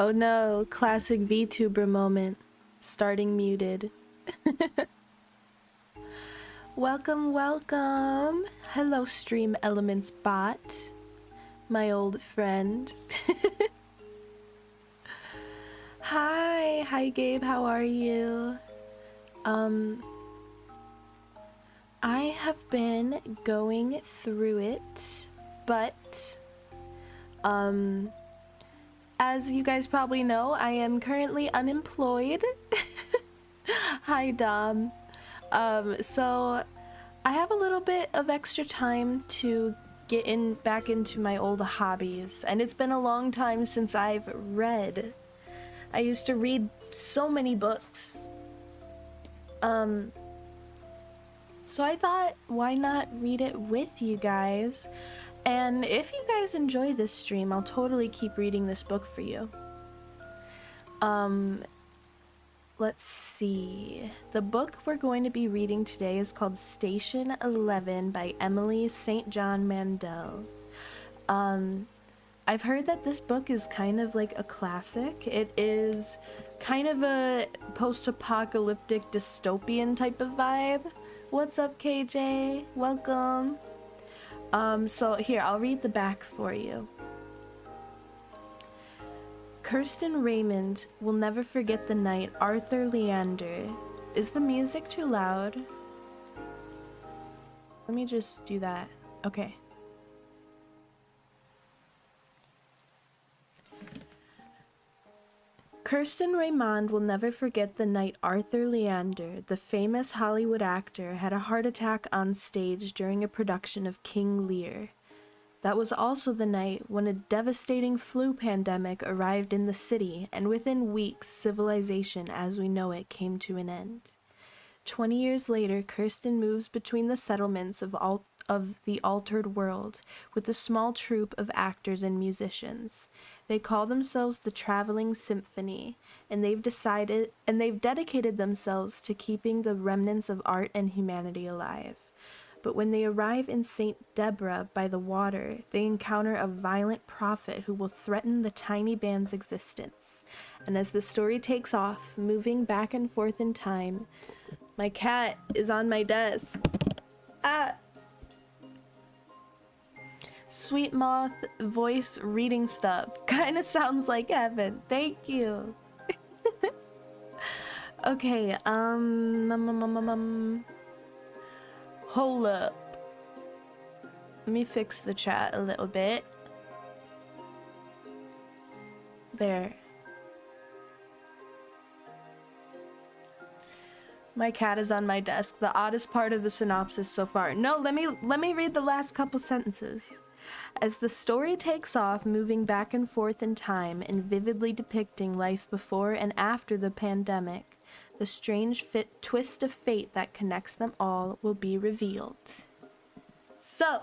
Oh no, classic VTuber moment. Starting muted. Welcome, welcome. Hello, Stream Elements bot. My old friend. Hi Gabe, how are you? I have been going through it, but as you guys probably know, I am currently unemployed. Hi Dom. So I have a little bit of extra time to get back into my old hobbies, and it's been a long time since I've read. I used to read so many books. So I thought, why not read it with you guys? And if you guys enjoy this stream, I'll totally keep reading this book for you. Let's see. The book we're going to be reading today is called Station 11 by Emily St. John Mandel. I've heard that this book is kind of like a classic. It is kind of a post-apocalyptic dystopian type of vibe. What's up, KJ? Welcome. So here, I'll read the back for you. Kirsten Raymond will never forget the night Arthur Leander. Is the music too loud? Let me just do that. Okay. Kirsten Raymond will never forget the night Arthur Leander, the famous Hollywood actor, had a heart attack on stage during a production of King Lear. That was also the night when a devastating flu pandemic arrived in the city, and within weeks, civilization as we know it came to an end. 20 years later, Kirsten moves between the settlements of the altered world with a small troupe of actors and musicians. They call themselves the Traveling Symphony, and they've dedicated themselves to keeping the remnants of art and humanity alive. But when they arrive in St. Deborah by the water, they encounter a violent prophet who will threaten the tiny band's existence. And as the story takes off, moving back and forth in time, My cat is on my desk. Ah! Sweet Moth voice reading stuff. Kinda sounds like heaven. Thank you. Okay, hold up. Let me fix the chat a little bit. There. My cat is on my desk. The oddest part of the synopsis so far. No, let me read the last couple sentences. As the story takes off, moving back and forth in time and vividly depicting life before and after the pandemic, the strange twist of fate that connects them all will be revealed. So,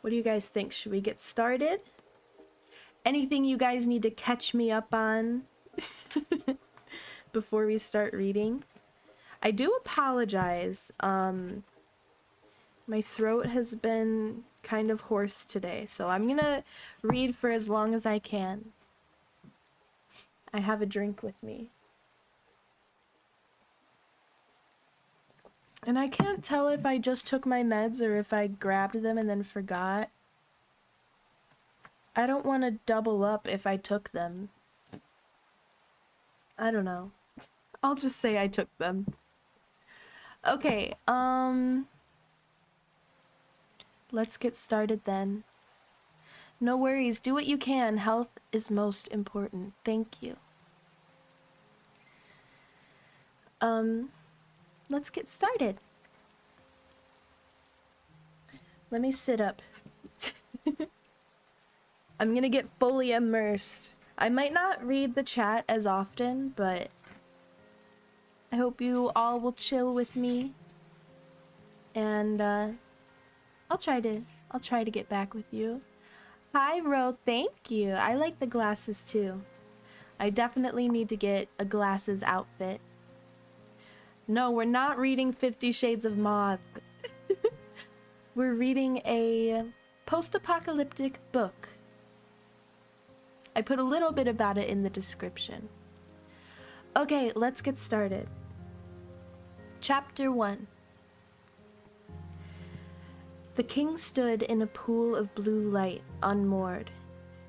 what do you guys think? Should we get started? Anything you guys need to catch me up on before we start reading? I do apologize. My throat has been kind of hoarse today, so I'm gonna read for as long as I can. I have a drink with me. And I can't tell if I just took my meds or if I grabbed them and then forgot. I don't want to double up if I took them. I don't know. I'll just say I took them. Okay, let's get started then. No worries, do what you can. Health is most important. Thank you. Let's get started. Let me sit up. I'm gonna get fully immersed. I might not read the chat as often, but I hope you all will chill with me. And I'll try to get back with you. Hi, Ro, thank you. I like the glasses too. I definitely need to get a glasses outfit. No, we're not reading 50 Shades of Moth. We're reading a post-apocalyptic book. I put a little bit about it in the description. Okay, let's get started. Chapter 1. The king stood in a pool of blue light, unmoored.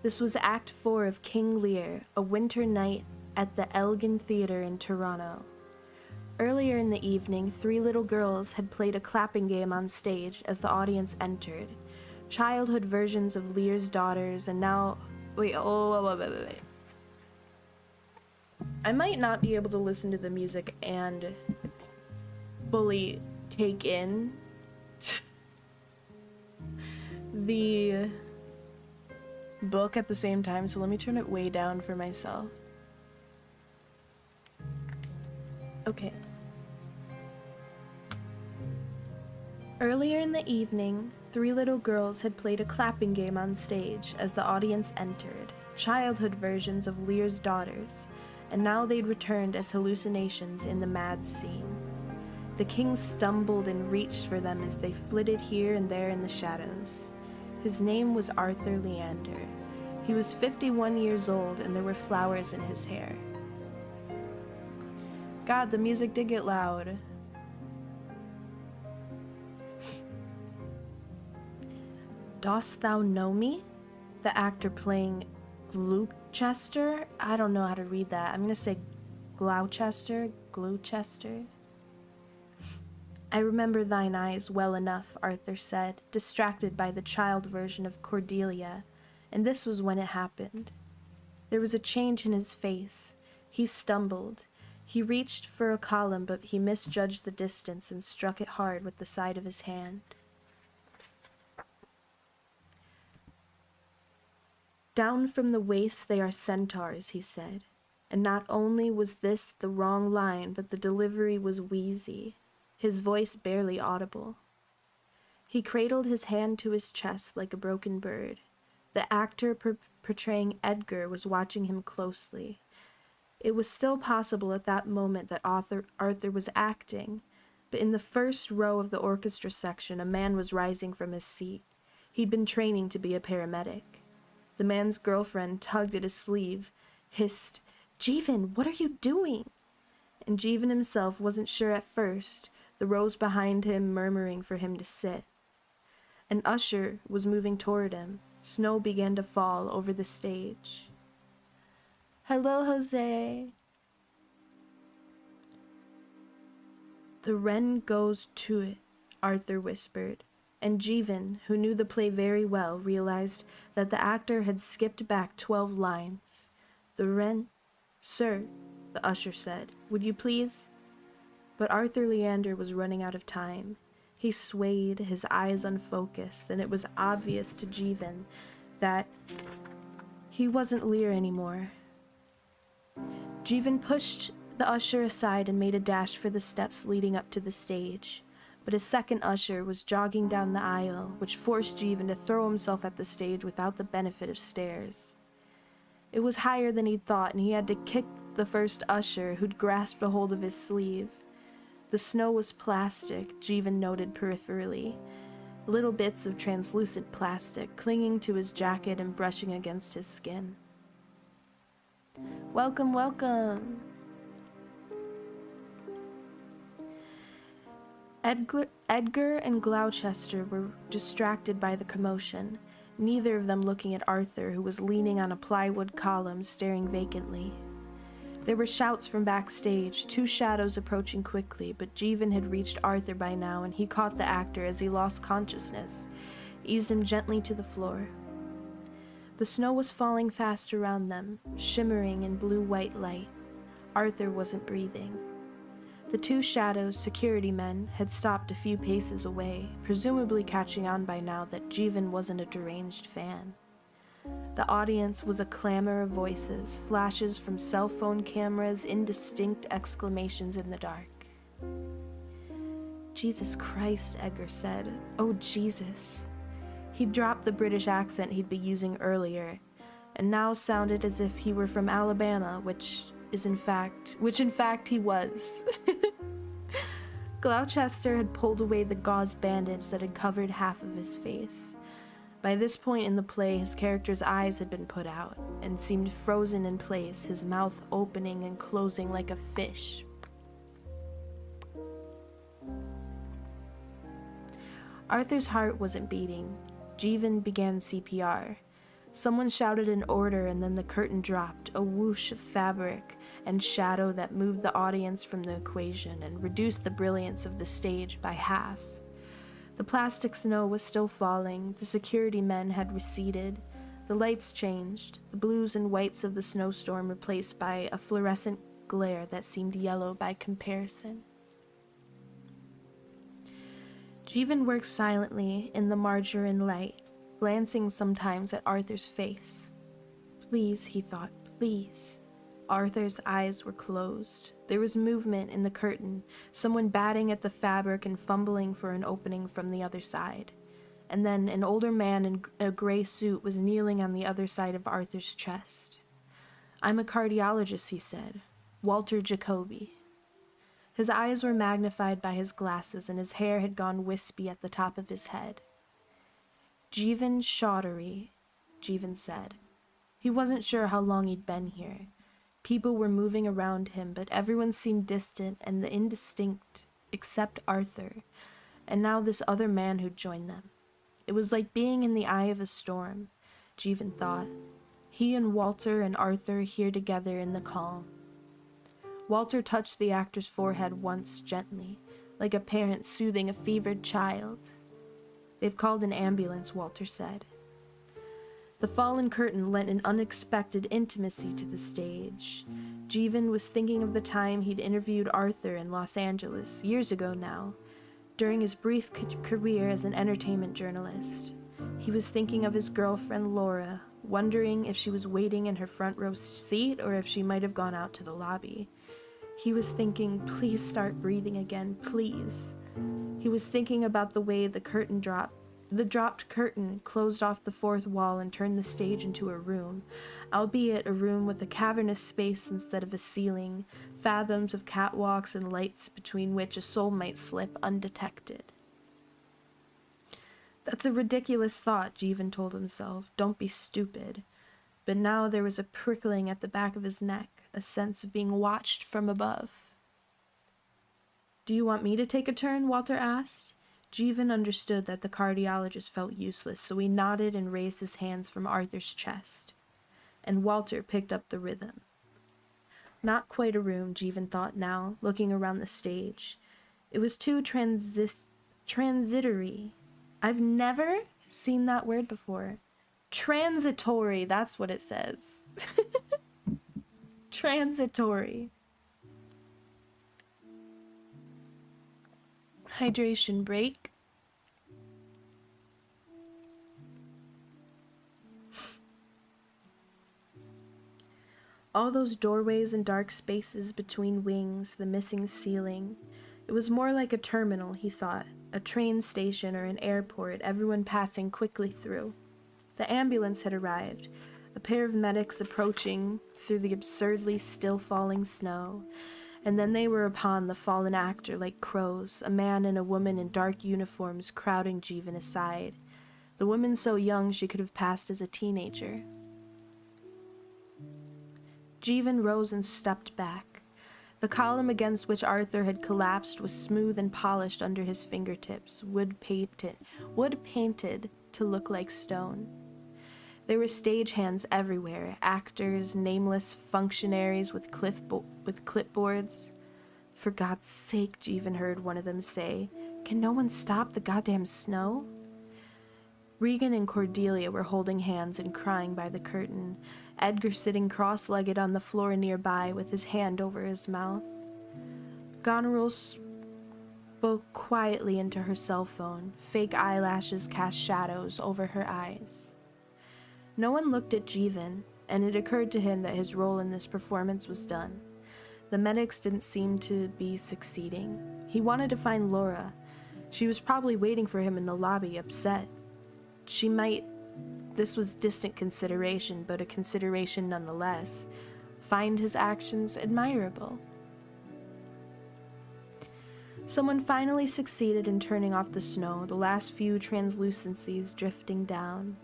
This was Act 4 of King Lear, a winter night at the Elgin Theatre in Toronto. Earlier in the evening, 3 little girls had played a clapping game on stage as the audience entered. Childhood versions of Lear's daughters, and now... Wait. I might not be able to listen to the music and fully take in the book at the same time, so let me turn it way down for myself. Okay. Earlier in the evening, 3 little girls had played a clapping game on stage as the audience entered, childhood versions of Lear's daughters, and now they'd returned as hallucinations in the mad scene. The king stumbled and reached for them as they flitted here and there in the shadows. His name was Arthur Leander. He was 51 years old and there were flowers in his hair. God, the music did get loud. Dost thou know me? The actor playing Gloucester? I don't know how to read that. I'm gonna say Gloucester. I remember thine eyes well enough, Arthur said, distracted by the child version of Cordelia, and this was when it happened. There was a change in his face. He stumbled. He reached for a column, but he misjudged the distance and struck it hard with the side of his hand. Down from the waist they are centaurs, he said. And not only was this the wrong line, but the delivery was wheezy, his voice barely audible. He cradled his hand to his chest like a broken bird. The actor portraying Edgar was watching him closely. It was still possible at that moment that Arthur was acting, but in the first row of the orchestra section, a man was rising from his seat. He'd been training to be a paramedic. The man's girlfriend tugged at his sleeve, hissed, "Jeevan, what are you doing?" and Jeevan himself wasn't sure at first, the rows behind him murmuring for him to sit. An usher was moving toward him. Snow began to fall over the stage. "Hello, Jose." "The wren goes to it," Arthur whispered, and Jeevan, who knew the play very well, realized that the actor had skipped back 12 lines. "The wren—" "Sir," the usher said, "would you please?" But Arthur Leander was running out of time. He swayed, his eyes unfocused, and it was obvious to Jeevan that he wasn't Lear anymore. Jeevan pushed the usher aside and made a dash for the steps leading up to the stage. But a second usher was jogging down the aisle, which forced Jeevan to throw himself at the stage without the benefit of stairs. It was higher than he'd thought, and he had to kick the first usher, who'd grasped a hold of his sleeve. The snow was plastic, Jeevan noted peripherally. Little bits of translucent plastic clinging to his jacket and brushing against his skin. "Welcome, welcome." Edgar and Gloucester were distracted by the commotion, neither of them looking at Arthur, who was leaning on a plywood column, staring vacantly. There were shouts from backstage, 2 shadows approaching quickly, but Jeevan had reached Arthur by now, and he caught the actor as he lost consciousness, eased him gently to the floor. The snow was falling fast around them, shimmering in blue-white light. Arthur wasn't breathing. The 2 shadows, security men, had stopped a few paces away, presumably catching on by now that Jeevan wasn't a deranged fan. The audience was a clamor of voices, flashes from cell phone cameras, indistinct exclamations in the dark. "Jesus Christ," Edgar said. "Oh, Jesus." He dropped the British accent he'd been using earlier, and now sounded as if he were from Alabama, which in fact he was. Gloucester had pulled away the gauze bandage that had covered half of his face. By this point in the play, his character's eyes had been put out and seemed frozen in place, his mouth opening and closing like a fish. Arthur's heart wasn't beating. Jeevan began CPR. Someone shouted an order, and then the curtain dropped, a whoosh of fabric and shadow that moved the audience from the equation and reduced the brilliance of the stage by half. The plastic snow was still falling, the security men had receded, the lights changed, the blues and whites of the snowstorm replaced by a fluorescent glare that seemed yellow by comparison. Jeevan worked silently in the margarine light, glancing sometimes at Arthur's face. Please, he thought, please. Arthur's eyes were closed. There was movement in the curtain, someone batting at the fabric and fumbling for an opening from the other side. And then an older man in a gray suit was kneeling on the other side of Arthur's chest. "I'm a cardiologist," he said. "Walter Jacoby." His eyes were magnified by his glasses, and his hair had gone wispy at the top of his head. "Jeevan Chaudhary," Jeevan said. He wasn't sure how long he'd been here. People were moving around him, but everyone seemed distant and indistinct, except Arthur, and now this other man who'd joined them. It was like being in the eye of a storm, Jeevan thought. He and Walter and Arthur here together in the calm. Walter touched the actor's forehead once, gently, like a parent soothing a fevered child. "They've called an ambulance," Walter said. The fallen curtain lent an unexpected intimacy to the stage. Jeevan was thinking of the time he'd interviewed Arthur in Los Angeles, years ago now, during his brief career as an entertainment journalist. He was thinking of his girlfriend Laura, wondering if she was waiting in her front row seat or if she might have gone out to the lobby. He was thinking, please start breathing again, please. He was thinking about the way the curtain dropped. The dropped curtain closed off the fourth wall and turned the stage into a room, albeit a room with a cavernous space instead of a ceiling, fathoms of catwalks and lights between which a soul might slip undetected. That's a ridiculous thought, Jeevan told himself. Don't be stupid. But now there was a prickling at the back of his neck, a sense of being watched from above. Do you want me to take a turn? Walter asked. Jeevan understood that the cardiologist felt useless, so he nodded and raised his hands from Arthur's chest. And Walter picked up the rhythm. Not quite a room, Jeevan thought now, looking around the stage. It was too transitory. I've never seen that word before. Transitory, that's what it says. Transitory. Hydration break. All those doorways and dark spaces between wings, the missing ceiling. It was more like a terminal, he thought, a train station or an airport, everyone passing quickly through. The ambulance had arrived, a pair of medics approaching through the absurdly still-falling snow, and then they were upon the fallen actor like crows, a man and a woman in dark uniforms crowding Jeevan aside, the woman so young she could have passed as a teenager. Jeevan rose and stepped back. The column against which Arthur had collapsed was smooth and polished under his fingertips, wood painted to look like stone. There were stagehands everywhere, actors, nameless functionaries with clipboards. For God's sake, Jeevan heard one of them say, "Can no one stop the goddamn snow?" Regan and Cordelia were holding hands and crying by the curtain, Edgar sitting cross-legged on the floor nearby with his hand over his mouth. Goneril spoke quietly into her cell phone. Fake eyelashes cast shadows over her eyes. No one looked at Jeevan, and it occurred to him that his role in this performance was done. The medics didn't seem to be succeeding. He wanted to find Laura. She was probably waiting for him in the lobby, upset. This was distant consideration, but a consideration nonetheless, find his actions admirable. Someone finally succeeded in turning off the snow, the last few translucencies drifting down.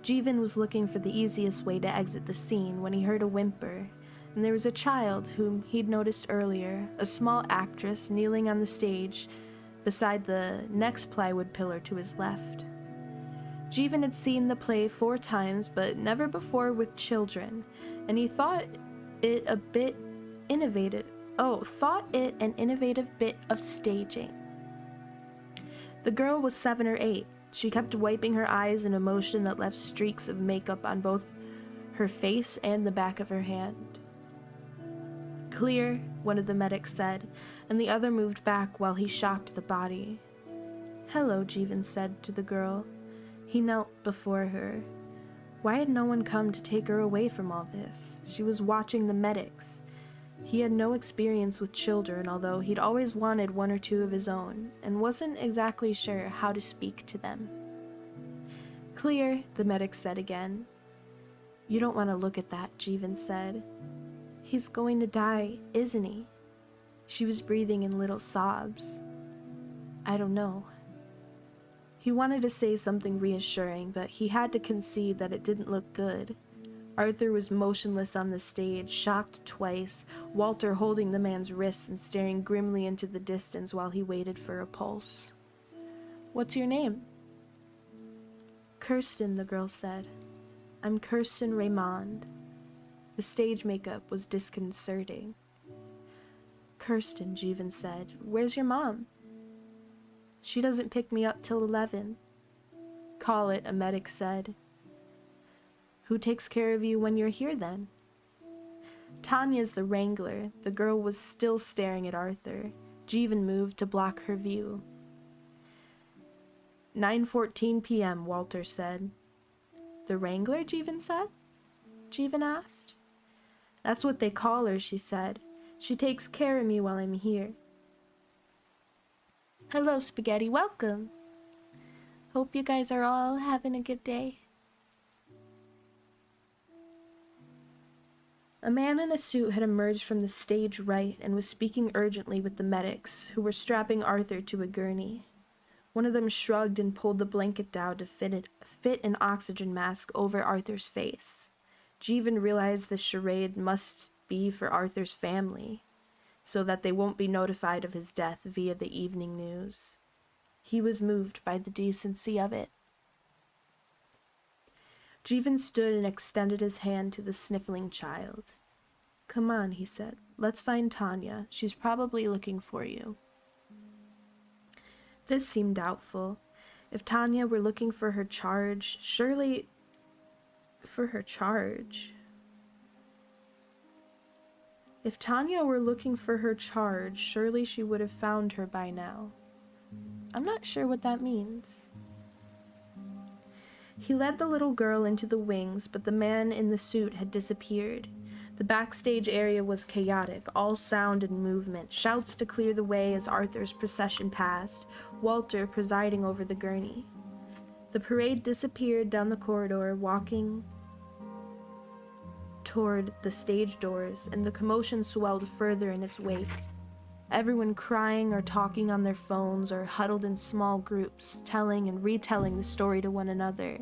Jeevan was looking for the easiest way to exit the scene when he heard a whimper, and there was a child whom he'd noticed earlier, a small actress kneeling on the stage beside the next plywood pillar to his left. Jeevan had seen the play 4 times, but never before with children, and he thought it an innovative bit of staging. The girl was 7 or 8. She kept wiping her eyes in a motion that left streaks of makeup on both her face and the back of her hand. "Clear," one of the medics said, and the other moved back while he shocked the body. "Hello," Jeevan said to the girl. He knelt before her. Why had no one come to take her away from all this? She was watching the medics. He had no experience with children, although he'd always wanted 1 or 2 of his own, and wasn't exactly sure how to speak to them. "Clear," the medic said again. "You don't want to look at that," Jeevan said. "He's going to die, isn't he?" She was breathing in little sobs. "I don't know." He wanted to say something reassuring, but he had to concede that it didn't look good. Arthur was motionless on the stage, shocked twice, Walter holding the man's wrists and staring grimly into the distance while he waited for a pulse. "What's your name?" "Kirsten," the girl said. "I'm Kirsten Raymond." The stage makeup was disconcerting. "Kirsten," Jeevan said, "where's your mom?" "She doesn't pick me up till 11. "Call it," a medic said. "Who takes care of you when you're here, then?" "Tanya's the wrangler." The girl was still staring at Arthur. Jeevan moved to block her view. 9:14 p.m., Walter said. "The wrangler?" Jeevan said. Jeevan asked. "That's what they call her," she said. "She takes care of me while I'm here." "Hello, Spaghetti. Welcome. Hope you guys are all having a good day." A man in a suit had emerged from the stage right and was speaking urgently with the medics, who were strapping Arthur to a gurney. One of them shrugged and pulled the blanket down to fit an oxygen mask over Arthur's face. Jeevan realized this charade must be for Arthur's family. so that they won't be notified of his death via the evening news. He was moved by the decency of it. Jeevan stood and extended his hand to the sniffling child. "Come on," he said. "Let's find Tanya. She's probably looking for you." This seemed doubtful. If Tanya were looking for her charge, surely... If Tanya were looking for her charge, surely she would have found her by now. I'm not sure what that means. He led the little girl into the wings, but the man in the suit had disappeared. The backstage area was chaotic, all sound and movement, shouts to clear the way as Arthur's procession passed, Walter presiding over the gurney. The parade disappeared down the corridor, walking toward the stage doors, and the commotion swelled further in its wake. Everyone crying or talking on their phones or huddled in small groups, telling and retelling the story to one another.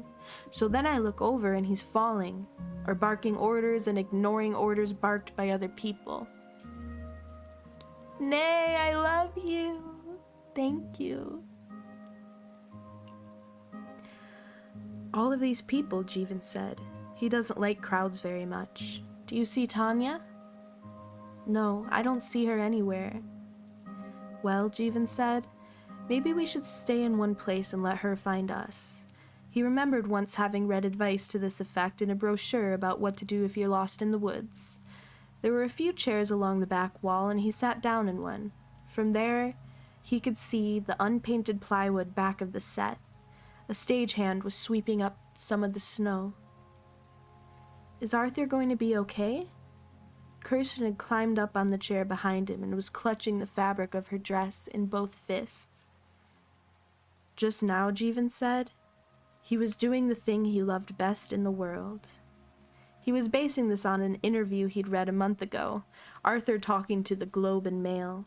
So then I look over and he's falling, or barking orders and ignoring orders barked by other people. "Nay, I love you. Thank you." "All of these people," Jeevan said. He doesn't like crowds very much. "Do you see Tanya?" "No, I don't see her anywhere." "Well," Jeevan said, "maybe we should stay in one place and let her find us." He remembered once having read advice to this effect in a brochure about what to do if you're lost in the woods. There were a few chairs along the back wall, and he sat down in one. From there, he could see the unpainted plywood back of the set. A stagehand was sweeping up some of the snow. "Is Arthur going to be okay?" Kirsten had climbed up on the chair behind him and was clutching the fabric of her dress in both fists. "Just now," Jeevan said, "he was doing the thing he loved best in the world." He was basing this on an interview he'd read a month ago, Arthur talking to the Globe and Mail.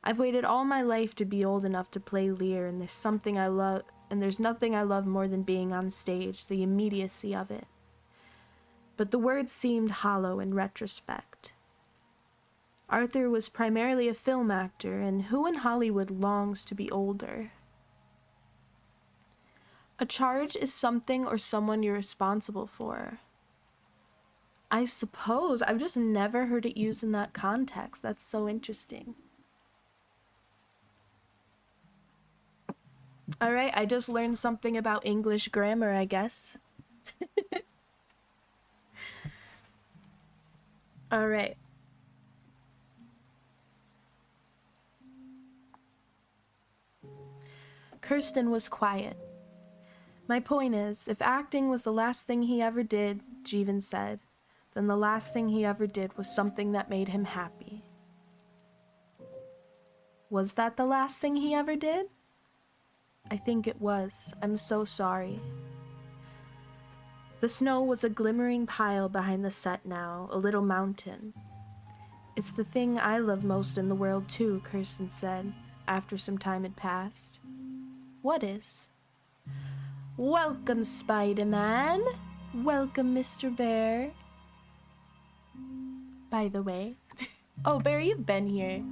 "I've waited all my life to be old enough to play Lear, and there's nothing I love more than being on stage, the immediacy of it." But the words seemed hollow in retrospect. Arthur was primarily a film actor, and who in Hollywood longs to be older? A charge is something or someone you're responsible for. I suppose. I've just never heard it used in that context. That's so interesting. Alright, I just learned something about English grammar, I guess. Alright. Kirsten was quiet. "My point is, if acting was the last thing he ever did," Jeevan said, "then the last thing he ever did was something that made him happy." Was that the last thing he ever did? I think it was. I'm so sorry. The snow was a glimmering pile behind the set now, a little mountain. "It's the thing I love most in the world too," Kirsten said, after some time had passed. "What is?" "Welcome, Spider-Man. Welcome, Mr. Bear." By the way. Oh, Bear, you've been here.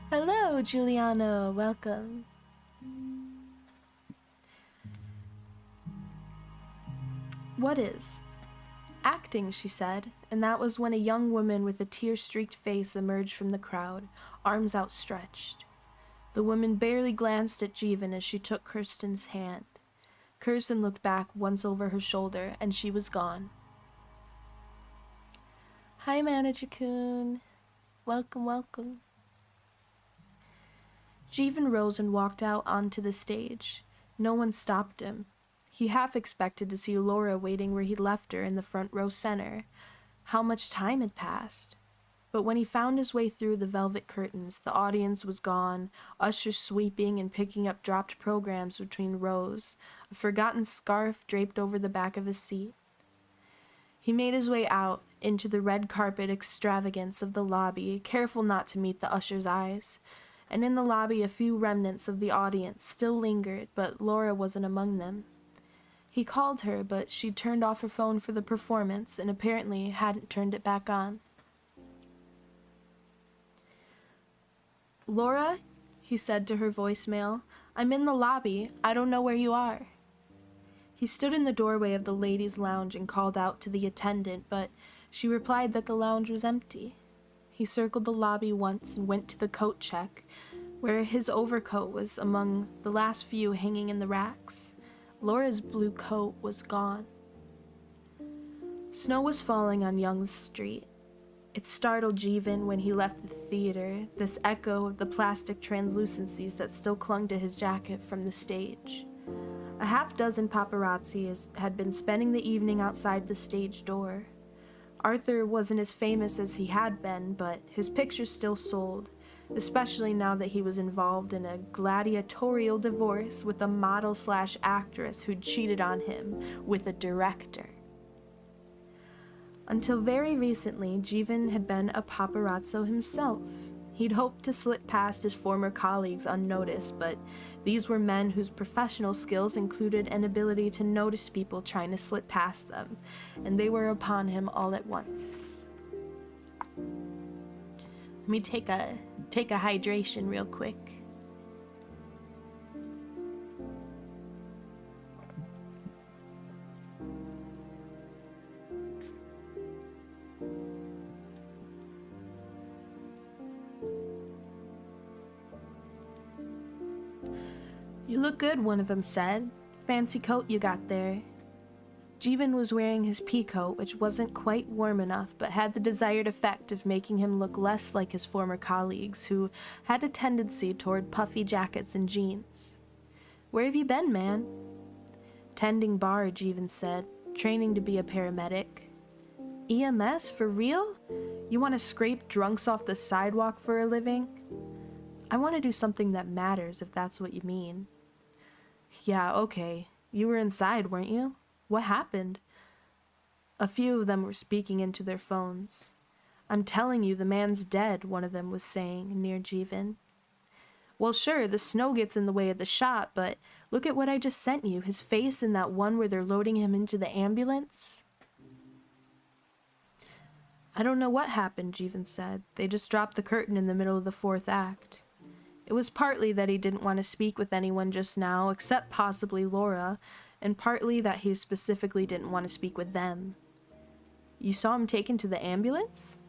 Hello, Giuliano. Welcome. "What is?" "Acting," she said, and that was when a young woman with a tear-streaked face emerged from the crowd, arms outstretched. The woman barely glanced at Jeevan as she took Kirsten's hand. Kirsten looked back once over her shoulder, and she was gone. "Hi, Manager-kun. Welcome, welcome." Jeevan rose and walked out onto the stage. No one stopped him. He half expected to see Laura waiting where he'd left her in the front row center. How much time had passed? But when he found his way through the velvet curtains, the audience was gone, ushers sweeping and picking up dropped programs between rows, a forgotten scarf draped over the back of his seat. He made his way out into the red carpet extravagance of the lobby, careful not to meet the usher's eyes. And in the lobby a few remnants of the audience still lingered, but Laura wasn't among them. He called her, but she'd turned off her phone for the performance and apparently hadn't turned it back on. Laura, he said to her voicemail, I'm in the lobby. I don't know where you are. He stood in the doorway of the ladies' lounge and called out to the attendant, but she replied that the lounge was empty. He circled the lobby once and went to the coat check, where his overcoat was among the last few hanging in the racks. Laura's blue coat was gone. Snow was falling on Young's Street. It startled Jeevan when he left the theater, this echo of the plastic translucencies that still clung to his jacket from the stage. A half-dozen paparazzi had been spending the evening outside the stage door. Arthur wasn't as famous as he had been, but his pictures still sold, especially now that he was involved in a gladiatorial divorce with a model/actress who'd cheated on him with a director. Until very recently, Jeevan had been a paparazzo himself. He'd hoped to slip past his former colleagues unnoticed, but these were men whose professional skills included an ability to notice people trying to slip past them, and they were upon him all at once. Let me take a hydration real quick. You look good, one of them said. Fancy coat you got there. Jeevan was wearing his pea coat, which wasn't quite warm enough, but had the desired effect of making him look less like his former colleagues, who had a tendency toward puffy jackets and jeans. Where have you been, man? Tending bar, Jeevan said, training to be a paramedic. EMS, for real? You want to scrape drunks off the sidewalk for a living? I want to do something that matters, if that's what you mean. Yeah, okay. You were inside, weren't you? What happened? A few of them were speaking into their phones. I'm telling you, the man's dead, one of them was saying, near Jeevan. Well, sure, the snow gets in the way of the shot, but look at what I just sent you. His face in that one where they're loading him into the ambulance. I don't know what happened, Jeevan said. They just dropped the curtain in the middle of the fourth act. It was partly that he didn't want to speak with anyone just now, except possibly Laura, and partly that he specifically didn't want to speak with them. You saw him taken to the ambulance?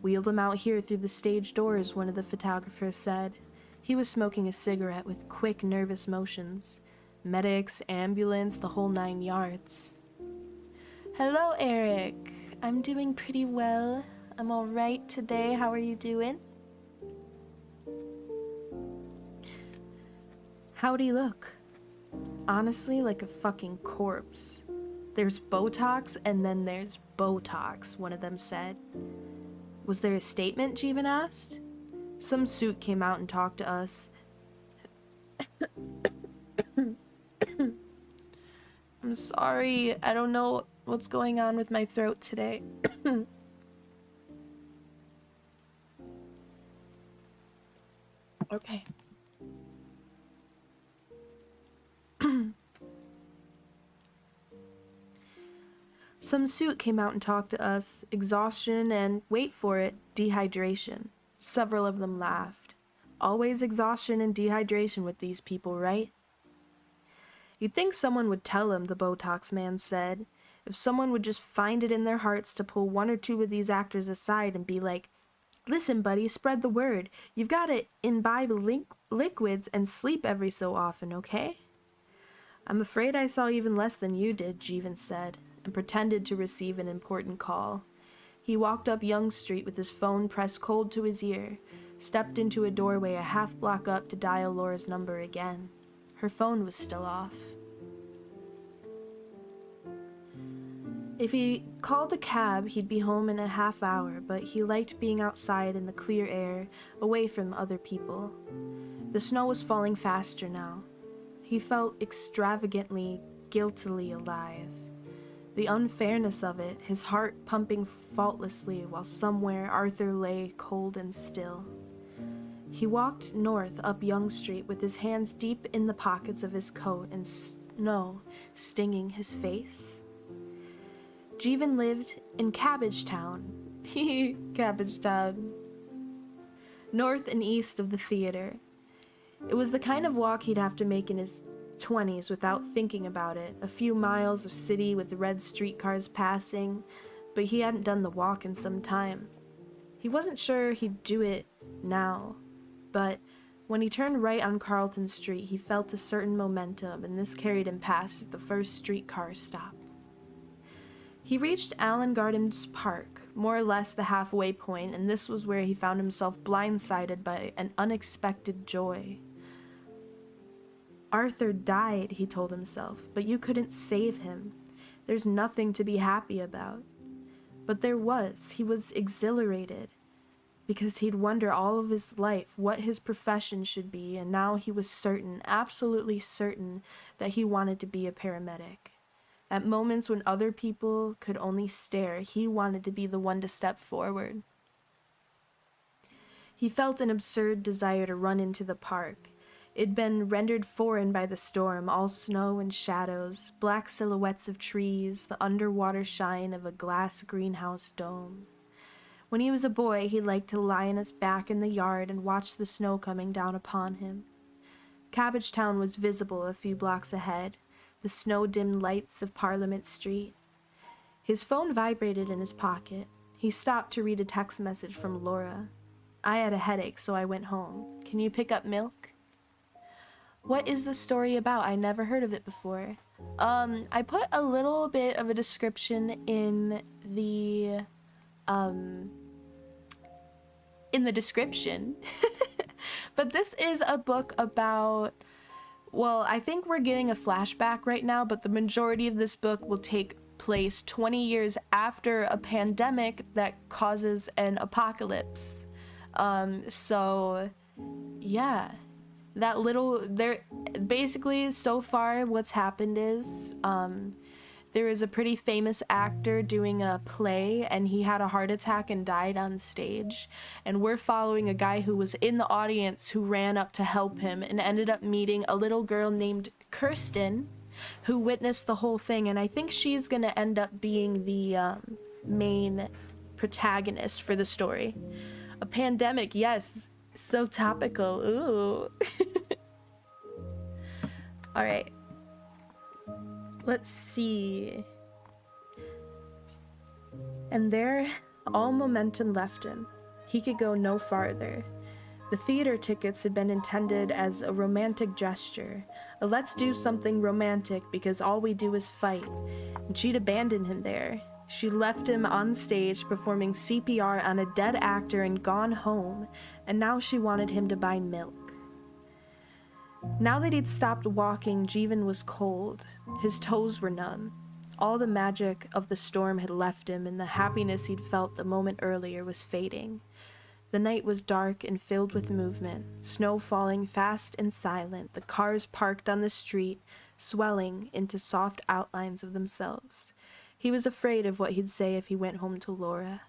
Wheeled him out here through the stage doors, one of the photographers said. He was smoking a cigarette with quick, nervous motions. Medics, ambulance, the whole 9 yards. Hello, Eric. I'm doing pretty well. I'm alright today. How are you doing? How'd he look? Honestly, like a fucking corpse. There's Botox and then there's Botox, one of them said. Was there a statement, Jeevan asked? Some suit came out and talked to us. I'm sorry, I don't know what's going on with my throat today. Okay. Some suit came out and talked to us, exhaustion and, wait for it, dehydration. Several of them laughed. Always exhaustion and dehydration with these people, right? You'd think someone would tell him, the Botox man said. If someone would just find it in their hearts to pull 1 or 2 of these actors aside and be like, listen, buddy, spread the word. You've got to imbibe liquids and sleep every so often, okay? I'm afraid I saw even less than you did, Jeevan said, and pretended to receive an important call. He walked up Young Street with his phone pressed cold to his ear, stepped into a doorway a half block up to dial Laura's number again. Her phone was still off. If he called a cab, he'd be home in a half hour, but he liked being outside in the clear air, away from other people. The snow was falling faster now. He felt extravagantly, guiltily alive. The unfairness of it, his heart pumping faultlessly while somewhere Arthur lay cold and still. He walked north up Young Street with his hands deep in the pockets of his coat and snow stinging his face. Jeevan lived in Cabbage Town. Cabbage Town. north and east of the theater. It was the kind of walk he'd have to make in his 20s without thinking about it. A few miles of city with red streetcars passing, but he hadn't done the walk in some time. He wasn't sure he'd do it now, but when he turned right on Carlton Street, he felt a certain momentum, and this carried him past the first streetcar stop. He reached Allen Gardens Park, more or less the halfway point, and this was where he found himself blindsided by an unexpected joy. Arthur died, he told himself, but you couldn't save him. There's nothing to be happy about. But there was. He was exhilarated, because he'd wondered all of his life what his profession should be, and now he was certain, absolutely certain, that he wanted to be a paramedic. At moments when other people could only stare, he wanted to be the one to step forward. He felt an absurd desire to run into the park. It'd been rendered foreign by the storm, all snow and shadows, black silhouettes of trees, the underwater shine of a glass greenhouse dome. When he was a boy, he liked to lie on his back in the yard and watch the snow coming down upon him. Cabbagetown was visible a few blocks ahead, the snow-dimmed lights of Parliament Street. His phone vibrated in his pocket. He stopped to read a text message from Laura. I had a headache, so I went home. Can you pick up milk? What is the story about? I never heard of it before. I put a little bit of a description in the description. But this is a book about, well, I think we're getting a flashback right now, but the majority of this book will take place 20 years after a pandemic that causes an apocalypse. So yeah, that little there basically so far what's happened is there is a pretty famous actor doing a play, and he had a heart attack and died on stage, and we're following a guy who was in the audience who ran up to help him and ended up meeting a little girl named Kirsten who witnessed the whole thing, and I think she's gonna end up being the main protagonist for the story. A pandemic, yes, so topical. Ooh. All right. Let's see. And there, all momentum left him. He could go no farther. The theater tickets had been intended as a romantic gesture. A let's do something romantic because all we do is fight. And she'd abandoned him there. She left him on stage performing CPR on a dead actor and gone home, and now she wanted him to buy milk. Now that he'd stopped walking, Jeevan was cold. His toes were numb. All the magic of the storm had left him, and the happiness he'd felt the moment earlier was fading. The night was dark and filled with movement, snow falling fast and silent, the cars parked on the street, swelling into soft outlines of themselves. He was afraid of what he'd say if he went home to Laura.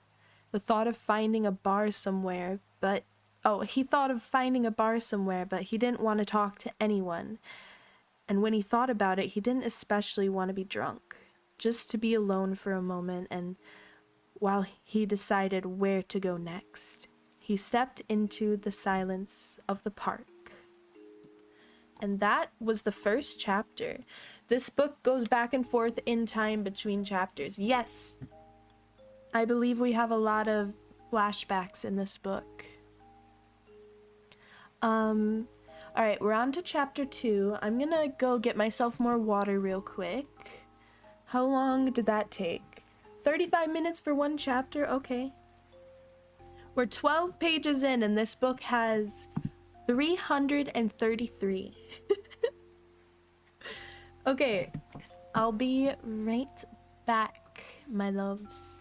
The thought of finding a bar somewhere, but he didn't want to talk to anyone. And when he thought about it, he didn't especially want to be drunk. Just to be alone for a moment, and while he decided where to go next, he stepped into the silence of the park. And that was the first chapter. This book goes back and forth in time between chapters. Yes, I believe we have a lot of flashbacks in this book. Alright, we're on to chapter 2. I'm gonna go get myself more water real quick. How long did that take? 35 minutes for one chapter? Okay. We're 12 pages in, and this book has 333. Okay, I'll be right back, my loves.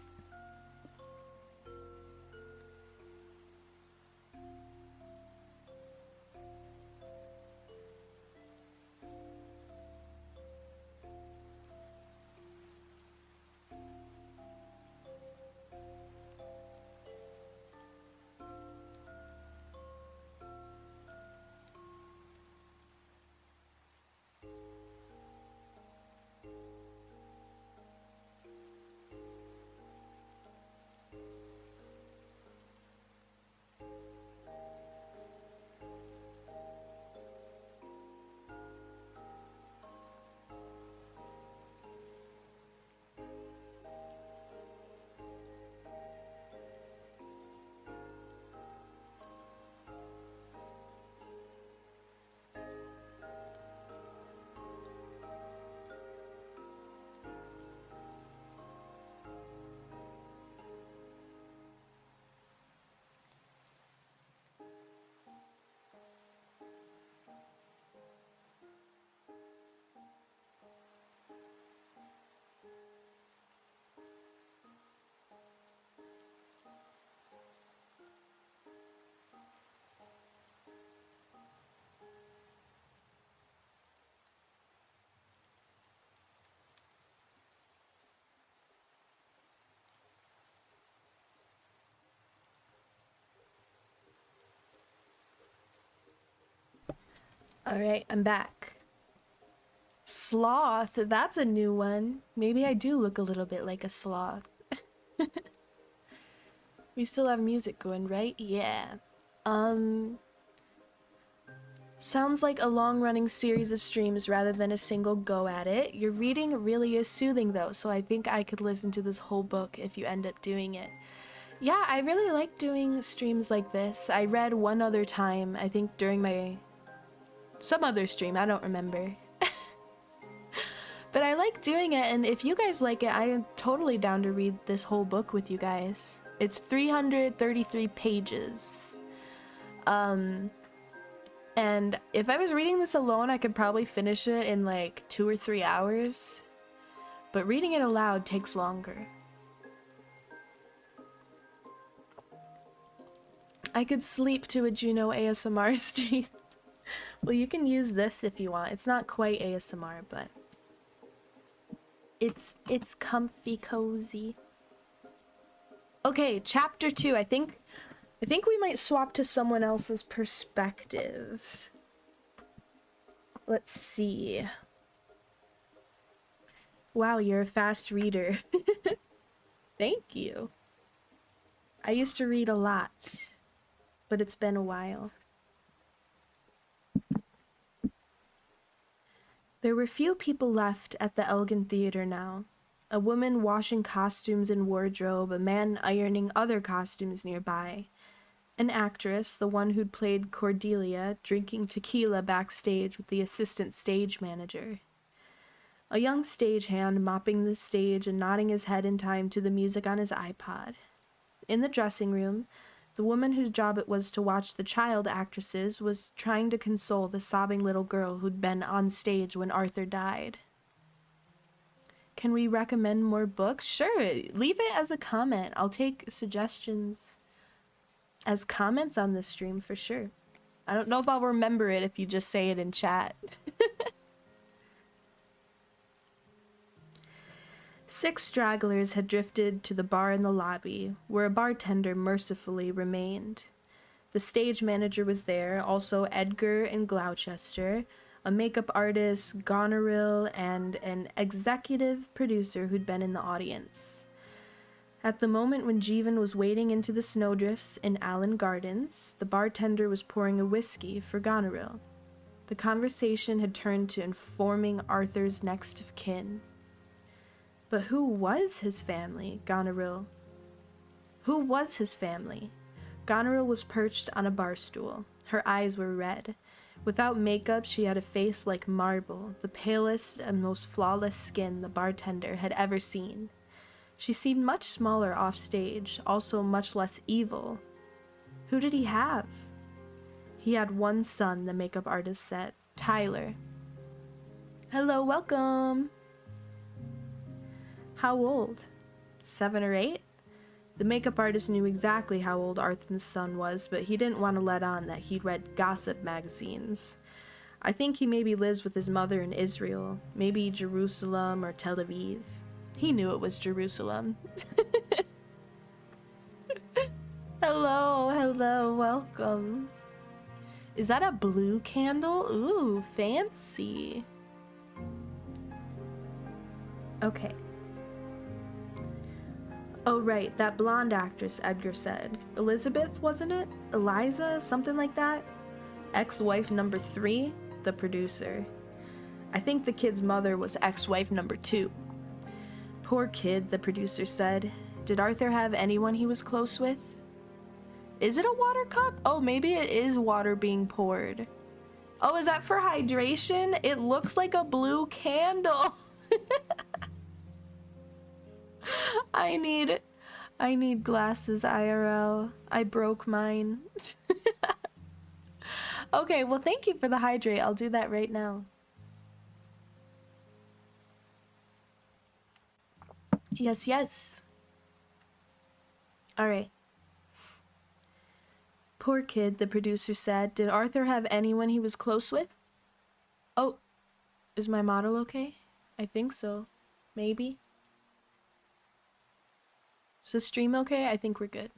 Alright, I'm back. Sloth, that's a new one. Maybe I do look a little bit like a sloth. We still have music going, right? Yeah. Sounds like a long-running series of streams rather than a single go at it. Your reading really is soothing though, so I think I could listen to this whole book if you end up doing it. Yeah, I really like doing streams like this. I read one other time, I think during some other stream, I don't remember. But I like doing it, and if you guys like it, I am totally down to read this whole book with you guys. It's 333 pages. And if I was reading this alone, I could probably finish it in like 2 or 3 hours. But reading it aloud takes longer. I could sleep to a Juno ASMR stream. Well, you can use this if you want. It's not quite ASMR, but it's comfy cozy. Okay, chapter 2. I think we might swap to someone else's perspective. Let's see. Wow, you're a fast reader. Thank you. I used to read a lot, but it's been a while. There were few people left at the Elgin Theater now. A woman washing costumes in wardrobe, a man ironing other costumes nearby. An actress, the one who'd played Cordelia, drinking tequila backstage with the assistant stage manager. A young stagehand mopping the stage and nodding his head in time to the music on his iPod. In the dressing room, the woman whose job it was to watch the child actresses was trying to console the sobbing little girl who'd been on stage when Arthur died. Can we recommend more books? Sure, leave it as a comment. I'll take suggestions as comments on this stream for sure. I don't know if I'll remember it if you just say it in chat. 6 stragglers had drifted to the bar in the lobby, where a bartender mercifully remained. The stage manager was there, also Edgar and Gloucester, a makeup artist, Goneril, and an executive producer who'd been in the audience. At the moment when Jeevan was wading into the snowdrifts in Allen Gardens, the bartender was pouring a whiskey for Goneril. The conversation had turned to informing Arthur's next of kin. But who was his family, Goneril? Who was his family? Goneril was perched on a bar stool. Her eyes were red. Without makeup, she had a face like marble, the palest and most flawless skin the bartender had ever seen. She seemed much smaller off stage, also much less evil. Who did he have? He had one son, the makeup artist said, Tyler. Hello, welcome! How old? 7 or 8? The makeup artist knew exactly how old Arthur's son was, but he didn't want to let on that he'd read gossip magazines. I think he maybe lives with his mother in Israel, maybe Jerusalem or Tel Aviv. He knew it was Jerusalem. Hello, welcome. Is that a blue candle? Ooh, fancy. Okay. Oh right, that blonde actress, Edgar said. Elizabeth, wasn't it? Eliza, something like that? Ex-wife number 3, the producer. I think the kid's mother was ex-wife number 2. Poor kid, the producer said. Did Arthur have anyone he was close with? Is it a water cup? Oh, maybe it is water being poured. Oh, is that for hydration? It looks like a blue candle. I need glasses, IRL. I broke mine. Okay, well, thank you for the hydrate. I'll do that right now. Yes, yes. All right. Poor kid, the producer said. Did Arthur have anyone he was close with? Oh, is my model okay? I think so. Maybe. Is the stream okay? I think we're good.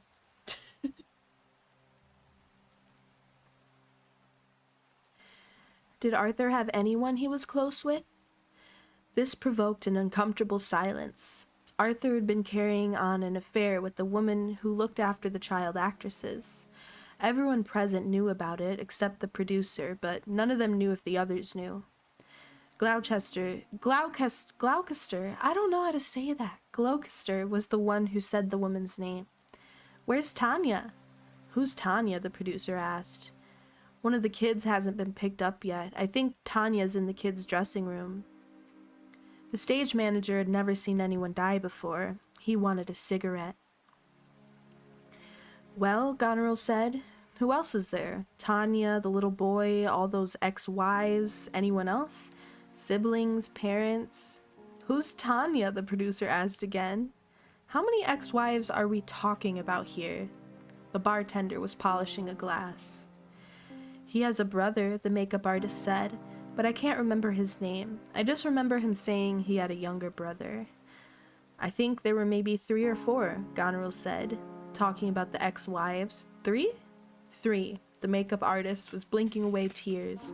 Did Arthur have anyone he was close with? This provoked an uncomfortable silence. Arthur had been carrying on an affair with the woman who looked after the child actresses. Everyone present knew about it except the producer, but none of them knew if the others knew. Gloucester, I don't know how to say that. Gloucester was the one who said the woman's name. Where's Tanya? Who's Tanya? The producer asked. One of the kids hasn't been picked up yet. I think Tanya's in the kids' dressing room. The stage manager had never seen anyone die before. He wanted a cigarette. Well, Goneril said, who else is there? Tanya, the little boy, all those ex-wives, anyone else? Siblings, parents? Who's Tanya? The producer asked again. How many ex-wives are we talking about here? The bartender was polishing a glass. He has a brother, the makeup artist said, but I can't remember his name. I just remember him saying he had a younger brother. I think there were maybe 3 or 4, Goneril said, talking about the ex-wives. 3? 3. The makeup artist was blinking away tears,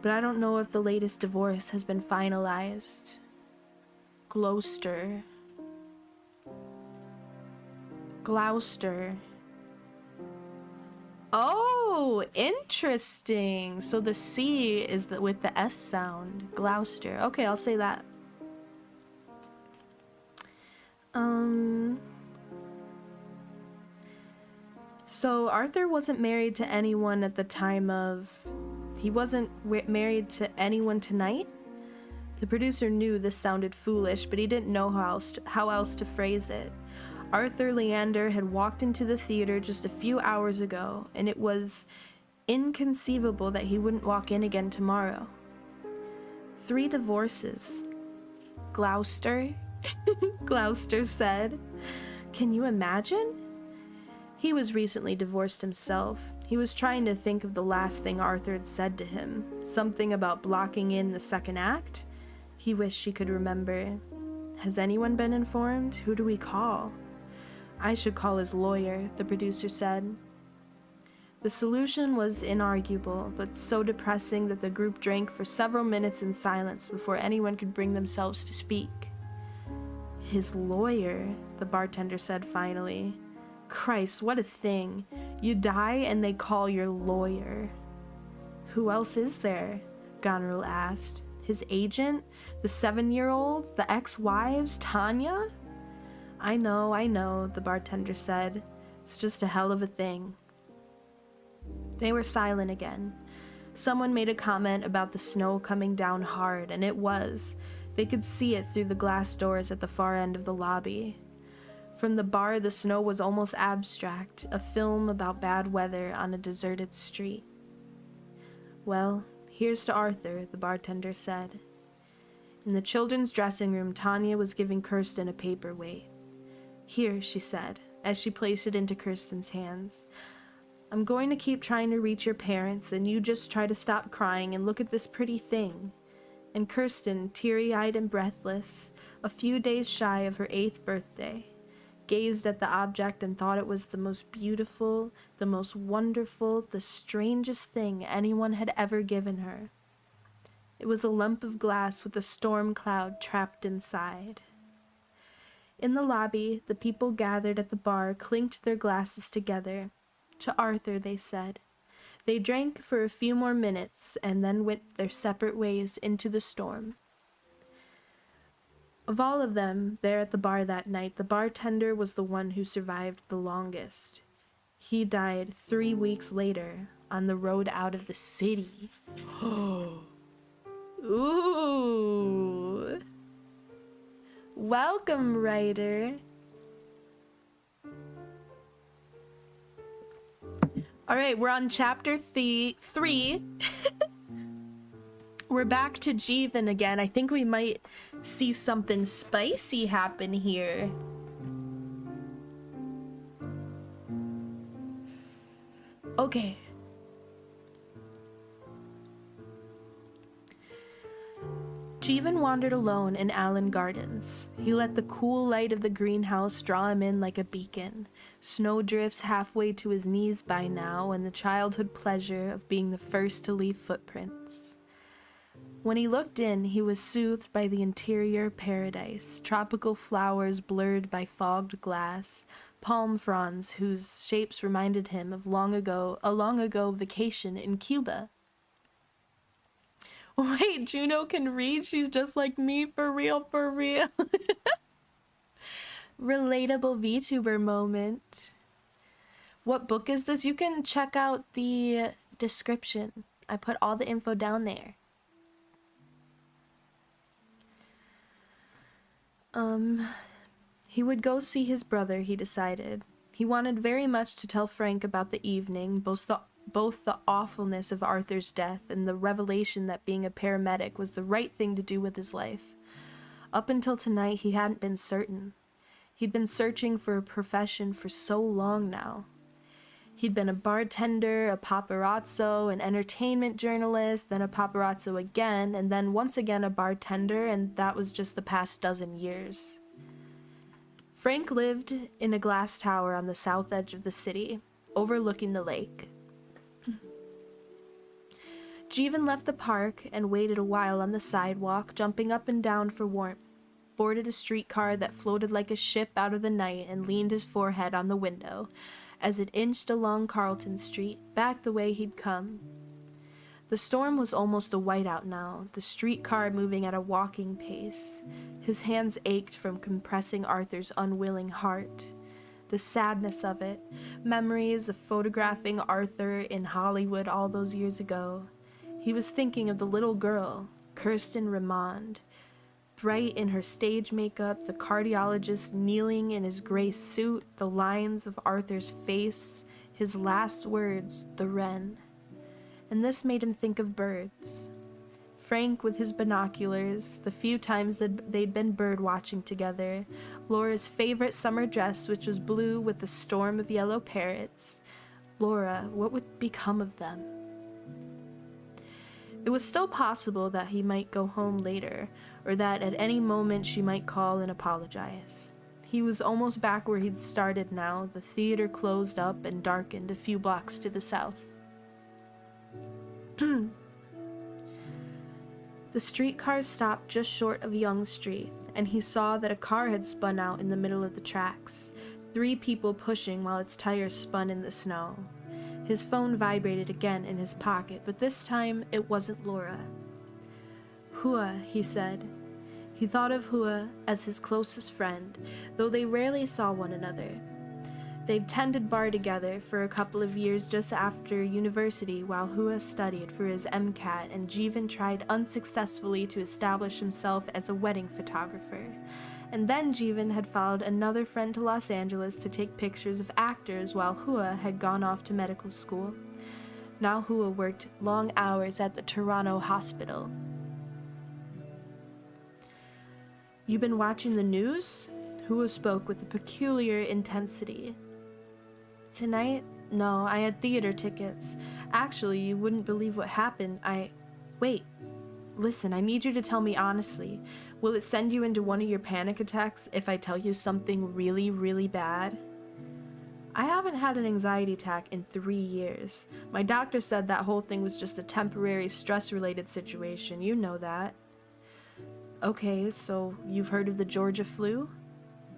but I don't know if the latest divorce has been finalized. Gloucester. Oh, interesting. So the C is with the S sound. Gloucester. Okay, I'll say that. So Arthur wasn't married to anyone at the time of... He wasn't married to anyone tonight? The producer knew this sounded foolish, but he didn't know how else to phrase it. Arthur Leander had walked into the theater just a few hours ago, and it was inconceivable that he wouldn't walk in again tomorrow. 3 divorces. Gloucester? Gloucester said. Can you imagine? He was recently divorced himself. He was trying to think of the last thing Arthur had said to him. Something about blocking in the second act? He wished he could remember. Has anyone been informed? Who do we call? I should call his lawyer, the producer said. The solution was inarguable, but so depressing that the group drank for several minutes in silence before anyone could bring themselves to speak. His lawyer, the bartender said finally. Christ, what a thing. You die and they call your lawyer. Who else is there? Goneril asked. His agent? The 7-year-olds? The ex-wives? Tanya? I know, the bartender said. It's just a hell of a thing. They were silent again. Someone made a comment about the snow coming down hard, and it was. They could see it through the glass doors at the far end of the lobby. From the bar, the snow was almost abstract, a film about bad weather on a deserted street. Well, here's to Arthur, the bartender said. In the children's dressing room, Tanya was giving Kirsten a paperweight. Here, she said, as she placed it into Kirsten's hands. I'm going to keep trying to reach your parents, and you just try to stop crying and look at this pretty thing. And Kirsten, teary-eyed and breathless, a few days shy of her 8th birthday, gazed at the object and thought it was the most beautiful, the most wonderful, the strangest thing anyone had ever given her. It was a lump of glass with a storm cloud trapped inside. In the lobby, the people gathered at the bar clinked their glasses together. To Arthur, they said. They drank for a few more minutes and then went their separate ways into the storm. Of all of them there at the bar that night, the bartender was the one who survived the longest. He died 3 weeks later on the road out of the city. Ooh. Welcome, writer. All right, we're on chapter 3. We're back to Jeevan again. I think we might see something spicy happen here. Okay. Jeevan wandered alone in Allen Gardens. He let the cool light of the greenhouse draw him in like a beacon. Snowdrifts halfway to his knees by now, and the childhood pleasure of being the first to leave footprints. When he looked in, he was soothed by the interior paradise, tropical flowers blurred by fogged glass, palm fronds whose shapes reminded him of a long ago vacation in Cuba. Wait, Juno can read? She's just like me, for real, for real. Relatable VTuber moment. What book is this? You can check out the description. I put all the info down there. He would go see his brother, he decided. He wanted very much to tell Frank about the evening, both the awfulness of Arthur's death and the revelation that being a paramedic was the right thing to do with his life. Up until tonight, he hadn't been certain. He'd been searching for a profession for so long now. He'd been a bartender, a paparazzo, an entertainment journalist, then a paparazzo again, and then once again a bartender, and that was just the past dozen years. Frank lived in a glass tower on the south edge of the city, overlooking the lake. Jeevan left the park and waited a while on the sidewalk, jumping up and down for warmth, boarded a streetcar that floated like a ship out of the night and leaned his forehead on the window as it inched along Carlton Street, back the way he'd come. The storm was almost a whiteout now, the streetcar moving at a walking pace. His hands ached from compressing Arthur's unwilling heart. The sadness of it, memories of photographing Arthur in Hollywood all those years ago. He was thinking of the little girl, Kirsten Raymond, bright in her stage makeup, the cardiologist kneeling in his gray suit, the lines of Arthur's face, his last words, the wren. And this made him think of birds. Frank with his binoculars, the few times that they'd been bird watching together, Laura's favorite summer dress, which was blue with a storm of yellow parrots. Laura, what would become of them? It was still possible that he might go home later, or that at any moment she might call and apologize. He was almost back where he'd started now, the theater closed up and darkened a few blocks to the south. The streetcar stopped just short of Young Street, and he saw that a car had spun out in the middle of the tracks, 3 people pushing while its tires spun in the snow. His phone vibrated again in his pocket, but this time it wasn't Laura. Hua, he said. He thought of Hua as his closest friend, though they rarely saw one another. They'd tended bar together for a couple of years just after university while Hua studied for his MCAT and Jeevan tried unsuccessfully to establish himself as a wedding photographer. And then Jeevan had followed another friend to Los Angeles to take pictures of actors while Hua had gone off to medical school. Now Hua worked long hours at the Toronto hospital. "You been watching the news?" Hua spoke with a peculiar intensity. "Tonight? No, I had theater tickets. Actually, you wouldn't believe what happened. Wait. Listen, I need you to tell me honestly. Will it send you into one of your panic attacks if I tell you something really, really bad?" "I haven't had an anxiety attack in 3 years. My doctor said that whole thing was just a temporary stress-related situation. You know that." "Okay, so you've heard of the Georgia flu?"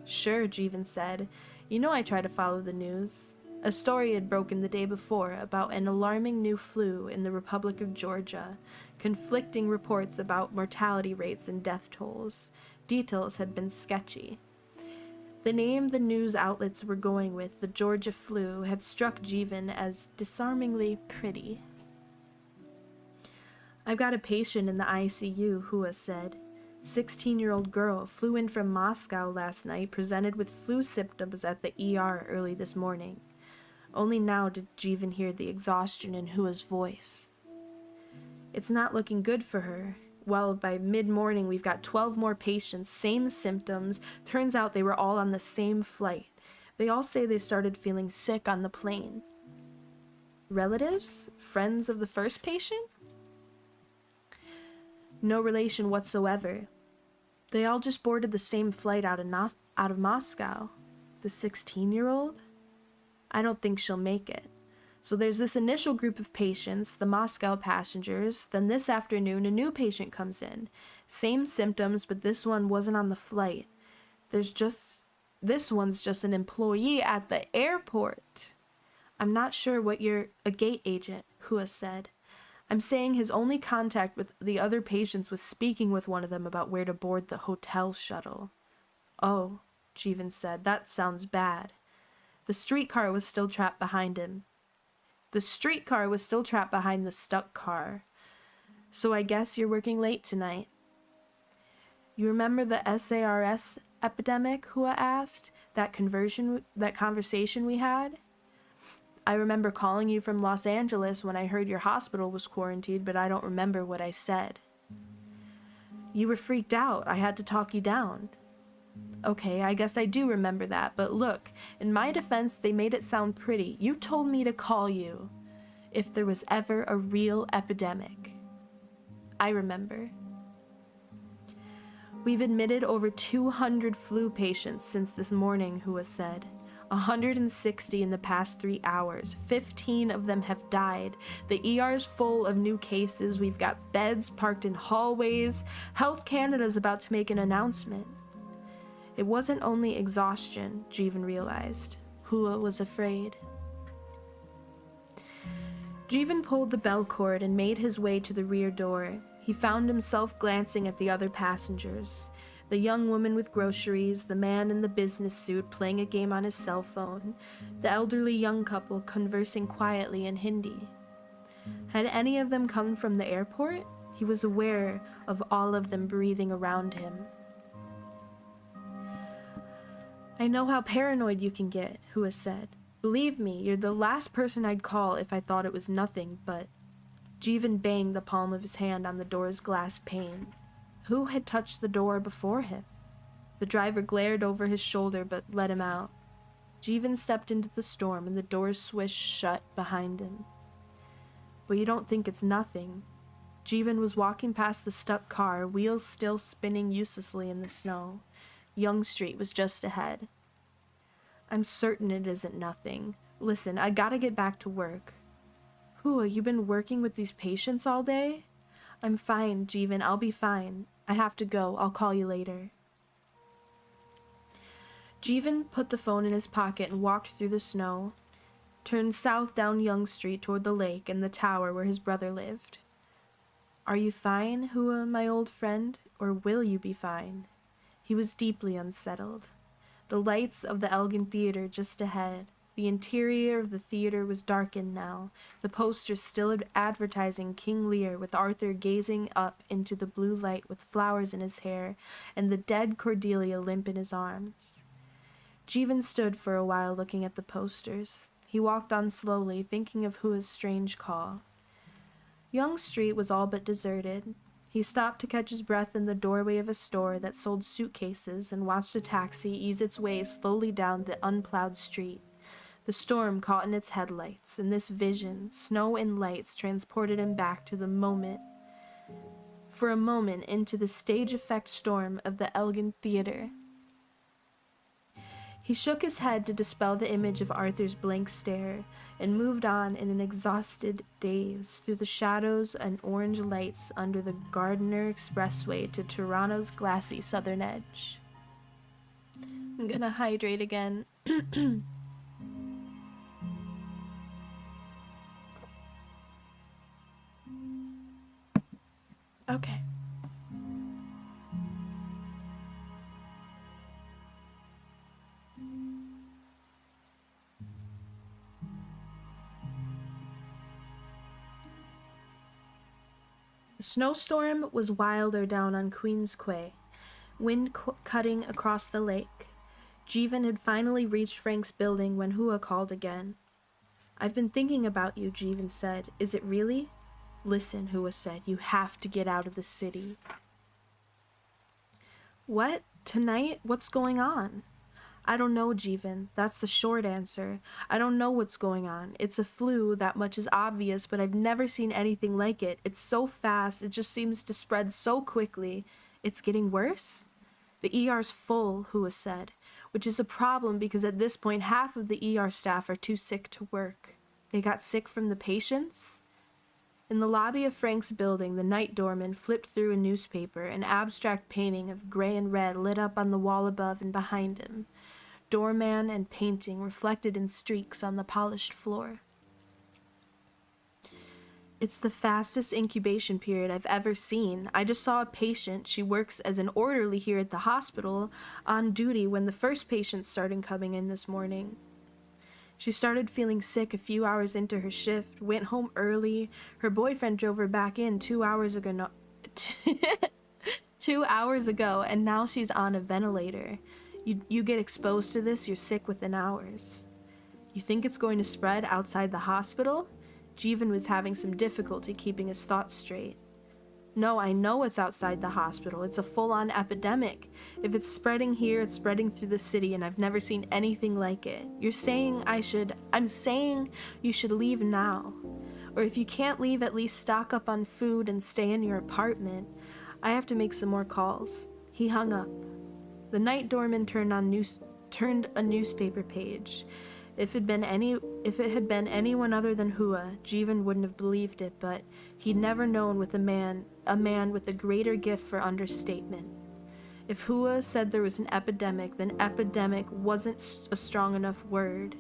"Sure," Jeevan said. "You know I try to follow the news." A story had broken the day before about an alarming new flu in the Republic of Georgia, conflicting reports about mortality rates and death tolls. Details had been sketchy. The name the news outlets were going with, the Georgia flu, had struck Jeevan as disarmingly pretty. "I've got a patient in the ICU," Hua said. 16-year-old girl flew in from Moscow last night, presented with flu symptoms at the ER early this morning. Only now did Jeevan hear the exhaustion in Hua's voice. "It's not looking good for her. Well, by mid-morning we've got 12 more patients, same symptoms. Turns out they were all on the same flight. They all say they started feeling sick on the plane." "Relatives? Friends of the first patient?" "No relation whatsoever. They all just boarded the same flight out of Moscow. The 16-year-old? I don't think she'll make it. So there's this initial group of patients, the Moscow passengers. Then this afternoon, a new patient comes in. Same symptoms, but this one wasn't on the flight. This one's just an employee at the airport. I'm not sure what you're a gate agent, Hua said. I'm saying his only contact with the other patients was speaking with one of them about where to board the hotel shuttle. Oh, Jeevan said, that sounds bad. The streetcar was still trapped behind him. The streetcar was still trapped behind the stuck car. So I guess you're working late tonight. You remember the SARS epidemic, Hua asked? That conversation we had? I remember calling you from Los Angeles when I heard your hospital was quarantined, but I don't remember what I said. You were freaked out. I had to talk you down. Okay, I guess I do remember that, but look, in my defense, they made it sound pretty. You told me to call you if there was ever a real epidemic. I remember. We've admitted over 200 flu patients since this morning, Hua said. 160 in the past 3 hours. 15 of them have died. The ER's full of new cases. We've got beds parked in hallways. Health Canada's about to make an announcement. It wasn't only exhaustion, Jeevan realized. Hua was afraid. Jeevan pulled the bell cord and made his way to the rear door. He found himself glancing at the other passengers. The young woman with groceries, the man in the business suit playing a game on his cell phone, the elderly young couple conversing quietly in Hindi. Had any of them come from the airport? He was aware of all of them breathing around him. I know how paranoid you can get, Hua said. Believe me, you're the last person I'd call if I thought it was nothing, but... Jeevan banged the palm of his hand on the door's glass pane. Who had touched the door before him? The driver glared over his shoulder but let him out. Jeevan stepped into the storm and the doors swished shut behind him. But you don't think it's nothing. Jeevan was walking past the stuck car, wheels still spinning uselessly in the snow. Yonge Street was just ahead. I'm certain it isn't nothing. Listen, I gotta get back to work. Hua, you been working with these patients all day? I'm fine, Jeevan. I'll be fine. I have to go. I'll call you later. Jeevan put the phone in his pocket and walked through the snow, turned south down Yonge Street toward the lake and the tower where his brother lived. Are you fine, Hua, my old friend, or will you be fine? He was deeply unsettled. The lights of the Elgin Theater just ahead. The interior of the theater was darkened now, the posters still advertising King Lear with Arthur gazing up into the blue light with flowers in his hair and the dead Cordelia limp in his arms. Jeevan stood for a while looking at the posters. He walked on slowly, thinking of Hua's strange call. Yonge Street was all but deserted. He stopped to catch his breath in the doorway of a store that sold suitcases and watched a taxi ease its way slowly down the unplowed street. The storm caught in its headlights, and this vision, snow and lights, transported him back to the moment. For a moment into the stage effect storm of the Elgin Theater. He shook his head to dispel the image of Arthur's blank stare, and moved on in an exhausted daze through the shadows and orange lights under the Gardiner Expressway to Toronto's glassy southern edge. I'm gonna hydrate again. Okay. The snowstorm was wilder down on Queen's Quay, wind cutting across the lake. Jeevan had finally reached Frank's building when Hua called again. I've been thinking about you, Jeevan said. Is it really? Listen, Hua said. You have to get out of the city. What? Tonight? What's going on? I don't know, Jeevan. That's the short answer. I don't know what's going on. It's a flu, that much is obvious, but I've never seen anything like it. It's so fast, it just seems to spread so quickly. It's getting worse? The ER's full, Hua said, which is a problem because at this point half of the ER staff are too sick to work. They got sick from the patients? In the lobby of Frank's building, the night doorman flipped through a newspaper, an abstract painting of gray and red lit up on the wall above and behind him. Doorman and painting reflected in streaks on the polished floor. It's the fastest incubation period I've ever seen. I just saw a patient. She works as an orderly here at the hospital, on duty when the first patients started coming in this morning. She started feeling sick a few hours into her shift, went home early. Her boyfriend drove her back in 2 hours ago. No, 2 hours ago, and now she's on a ventilator. You get exposed to this, you're sick within hours. You think it's going to spread outside the hospital? Jeevan was having some difficulty keeping his thoughts straight. No, I know it's outside the hospital. It's a full-on epidemic. If it's spreading here, it's spreading through the city, and I've never seen anything like it. You're saying I'm saying you should leave now. Or if you can't leave, at least stock up on food and stay in your apartment. I have to make some more calls. He hung up. The night doorman turned a newspaper page. If it had been anyone other than Hua, Jeevan wouldn't have believed it, but he'd never known with a man with a greater gift for understatement. If Hua said there was an epidemic, then epidemic wasn't a strong enough word.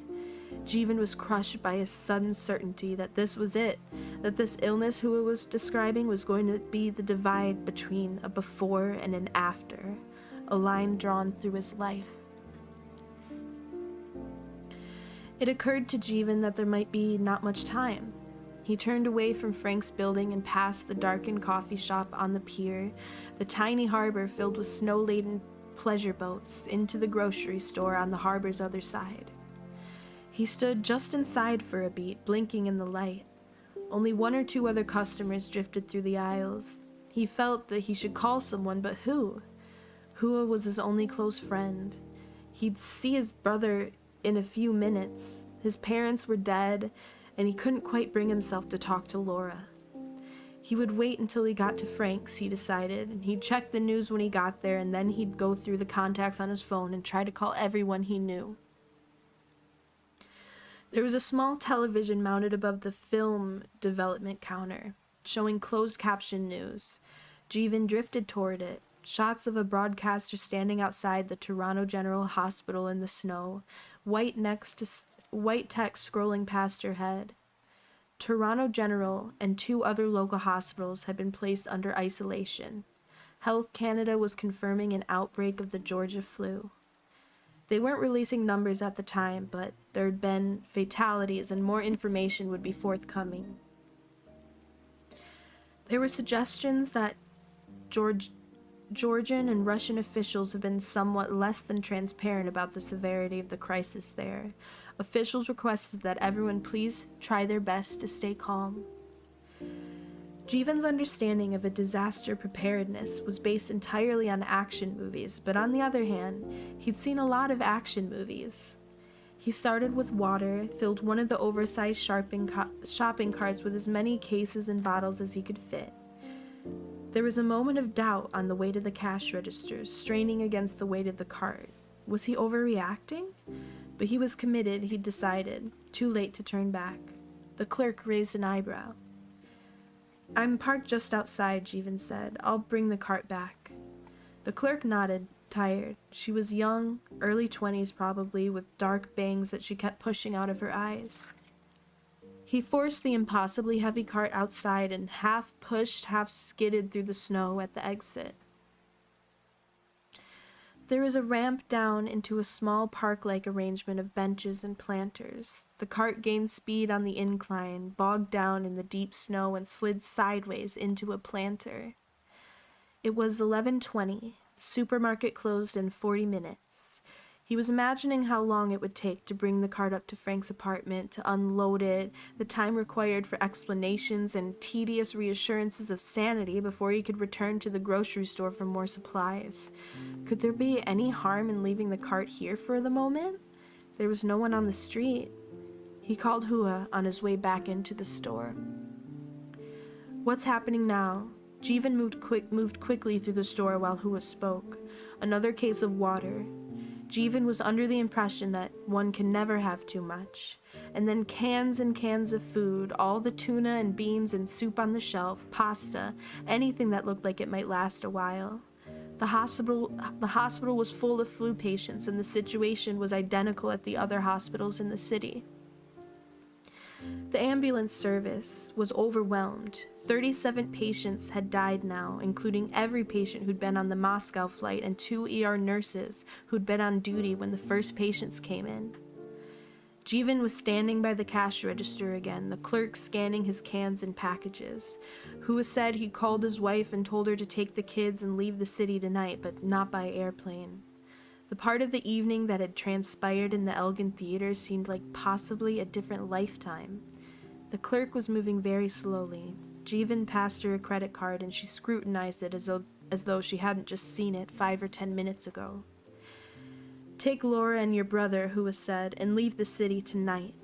Jeevan was crushed by a sudden certainty that this was it, that this illness Hua was describing was going to be the divide between a before and an after, a line drawn through his life. It occurred to Jeevan that there might be not much time. He turned away from Frank's building and past the darkened coffee shop on the pier, the tiny harbor filled with snow-laden pleasure boats, into the grocery store on the harbor's other side. He stood just inside for a beat, blinking in the light. Only 1 or 2 other customers drifted through the aisles. He felt that he should call someone, but who? Hua was his only close friend. He'd see his brother in a few minutes. His parents were dead, and he couldn't quite bring himself to talk to Laura. He would wait until he got to Frank's, he decided, and he'd check the news when he got there, and then he'd go through the contacts on his phone and try to call everyone he knew. There was a small television mounted above the film development counter, showing closed caption news. Jeevan drifted toward it. Shots of a broadcaster standing outside the Toronto General Hospital in the snow, white text scrolling past her head. Toronto General and 2 other local hospitals had been placed under isolation. Health Canada was confirming an outbreak of the Georgia flu. They weren't releasing numbers at the time, but there had been fatalities and more information would be forthcoming. There were suggestions that Georgian and Russian officials have been somewhat less than transparent about the severity of the crisis there. Officials requested that everyone please try their best to stay calm. Jeevan's understanding of a disaster preparedness was based entirely on action movies, but on the other hand, he'd seen a lot of action movies. He started with water, filled one of the oversized shopping carts with as many cases and bottles as he could fit. There was a moment of doubt on the way to the cash registers, straining against the weight of the cart. Was he overreacting? But he was committed, he'd decided. Too late to turn back. The clerk raised an eyebrow. "I'm parked just outside," Jeevan said. "I'll bring the cart back." The clerk nodded, tired. She was young, early 20s probably, with dark bangs that she kept pushing out of her eyes. He forced the impossibly heavy cart outside and half pushed, half skidded through the snow at the exit. There was a ramp down into a small park-like arrangement of benches and planters. The cart gained speed on the incline, bogged down in the deep snow, and slid sideways into a planter. It was 11:20. The supermarket closed in 40 minutes. He was imagining how long it would take to bring the cart up to Frank's apartment, to unload it, the time required for explanations and tedious reassurances of sanity before he could return to the grocery store for more supplies. Could there be any harm in leaving the cart here for the moment? There was no one on the street. He called Hua on his way back into the store. "What's happening now?" Jeevan moved quickly through the store while Hua spoke. Another case of water. Jeevan was under the impression that one can never have too much. and then cans and cans of food, all the tuna and beans and soup on the shelf, pasta, anything that looked like it might last a while. The hospital was full of flu patients, and the situation was identical at the other hospitals in the city. The ambulance service was overwhelmed. 37 patients had died now, including every patient who'd been on the Moscow flight and 2 ER nurses who'd been on duty when the first patients came in. Jeevan was standing by the cash register again, the clerk scanning his cans and packages. Hua said he'd called his wife and told her to take the kids and leave the city tonight, but not by airplane. The part of the evening that had transpired in the Elgin Theater seemed like possibly a different lifetime. The clerk was moving very slowly. Jeevan passed her a credit card and she scrutinized it as though she hadn't just seen it 5 or 10 minutes ago. Take Laura and your brother, Hua said, and leave the city tonight.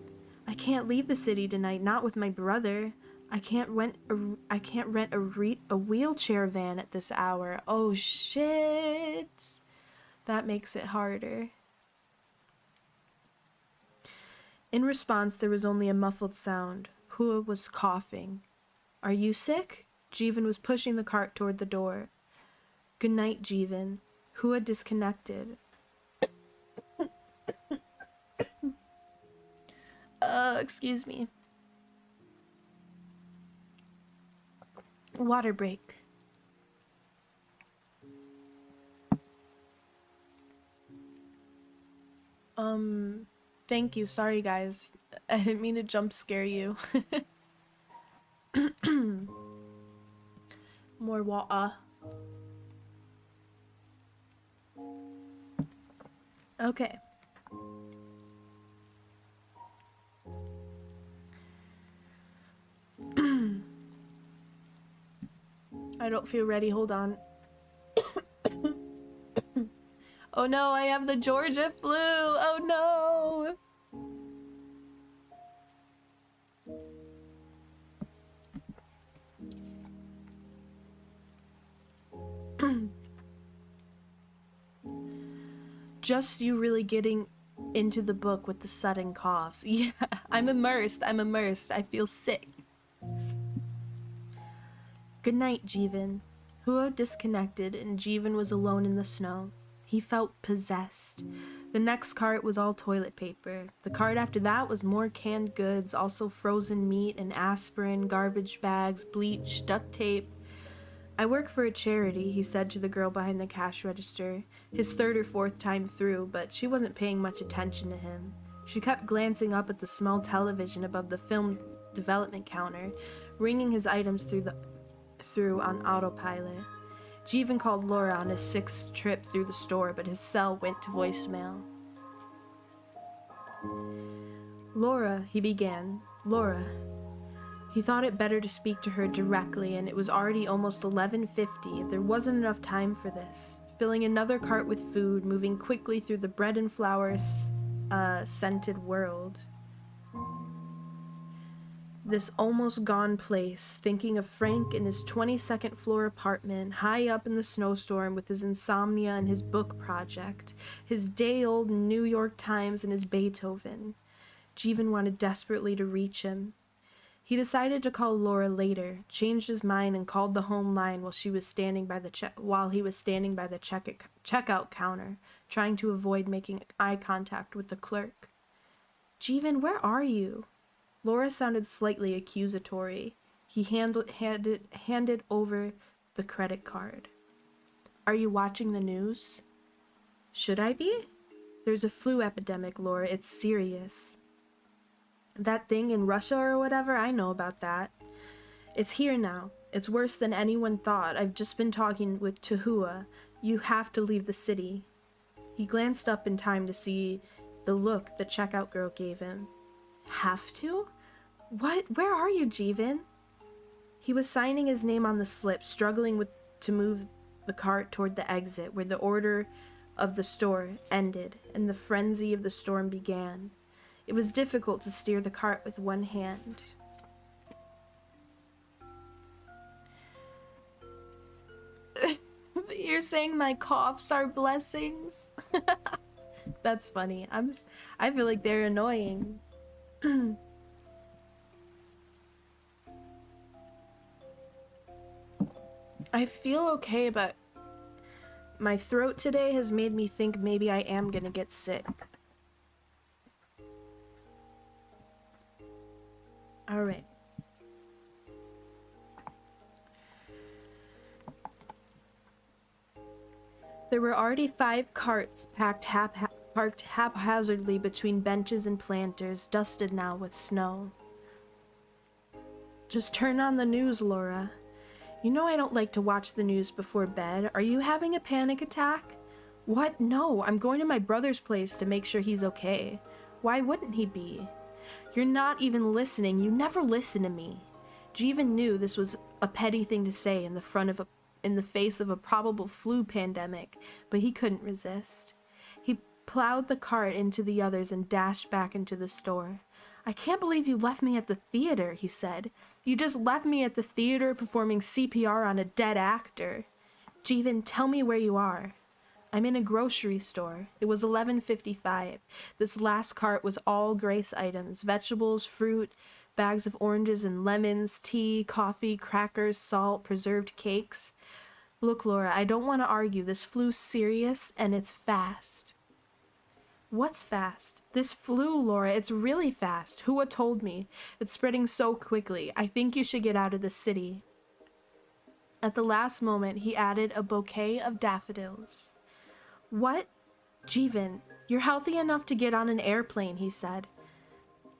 I can't leave the city tonight, not with my brother. I can't rent a wheelchair van at this hour. Oh shit. That makes it harder. In response, there was only a muffled sound. Hua was coughing. Are you sick? Jeevan was pushing the cart toward the door. Good night, Jeevan. Hua disconnected. Excuse me. Water break. Thank you. Sorry, guys. I didn't mean to jump scare you. More water. Okay. I don't feel ready. Hold on. Oh no, I have the Georgia flu. Oh no. Just you really getting into the book with the sudden coughs. Yeah, I'm immersed. I feel sick. Good night, Jeevan. Hua disconnected and Jeevan was alone in the snow. He felt possessed. The next cart was all toilet paper. The cart after that was more canned goods, also frozen meat and aspirin, garbage bags, bleach, duct tape. I work for a charity, he said to the girl behind the cash register, his 3rd or 4th time through, but she wasn't paying much attention to him. She kept glancing up at the small television above the film development counter, ringing his items through on autopilot. Jeevan called Laura on his 6th trip through the store, but his cell went to voicemail. Laura, he began. Laura. He thought it better to speak to her directly, and it was already almost 11:50. There wasn't enough time for this. Filling another cart with food, moving quickly through the bread and flour scented world. This almost gone place, thinking of Frank in his 22nd floor apartment, high up in the snowstorm with his insomnia and his book project, his day-old New York Times and his Beethoven. Jeevan wanted desperately to reach him. He decided to call Laura later, changed his mind and called the home line while he was standing by the checkout counter, trying to avoid making eye contact with the clerk. Jeevan, where are you? Laura sounded slightly accusatory. He handed over the credit card. Are you watching the news? Should I be? There's a flu epidemic, Laura. It's serious. That thing in Russia or whatever, I know about that. It's here now. It's worse than anyone thought. I've just been talking to Hua. You have to leave the city. He glanced up in time to see the look the checkout girl gave him. Have to? What? Where are you, Jeevan? He was signing his name on the slip, struggling to move the cart toward the exit, where the order of the store ended and the frenzy of the storm began. It was difficult to steer the cart with one hand. You're saying my coughs are blessings? That's funny. I feel like they're annoying. I feel okay, but my throat today has made me think maybe I am gonna get sick. Alright. There were already 5 carts parked haphazardly between benches and planters, dusted now with snow. Just turn on the news, Laura. You know I don't like to watch the news before bed. Are you having a panic attack? What? No, I'm going to my brother's place to make sure he's okay. Why wouldn't he be? You're not even listening. You never listen to me. Jeevan knew this was a petty thing to say in the face of a probable flu pandemic, but he couldn't resist. He plowed the cart into the others and dashed back into the store. I can't believe you left me at the theater, he said. You just left me at the theater performing CPR on a dead actor. Jeevan, tell me where you are. I'm in a grocery store. It was 11:55. This last cart was all Grace items, vegetables, fruit, bags of oranges and lemons, tea, coffee, crackers, salt, preserved cakes. Look, Laura, I don't want to argue. This flu's serious and it's fast. What's fast? This flu, Laura, it's really fast. Hua told me. It's spreading so quickly. I think you should get out of the city. At the last moment, he added a bouquet of daffodils. What? Jeevan, you're healthy enough to get on an airplane, he said.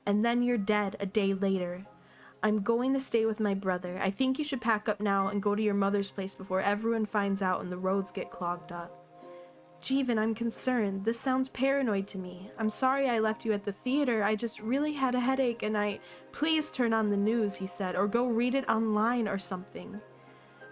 And then you're dead a day later. I'm going to stay with my brother. I think you should pack up now and go to your mother's place before everyone finds out and the roads get clogged up. Jeevan, I'm concerned. This sounds paranoid to me. I'm sorry I left you at the theater. I just really had a headache and Please turn on the news, he said, or go read it online or something.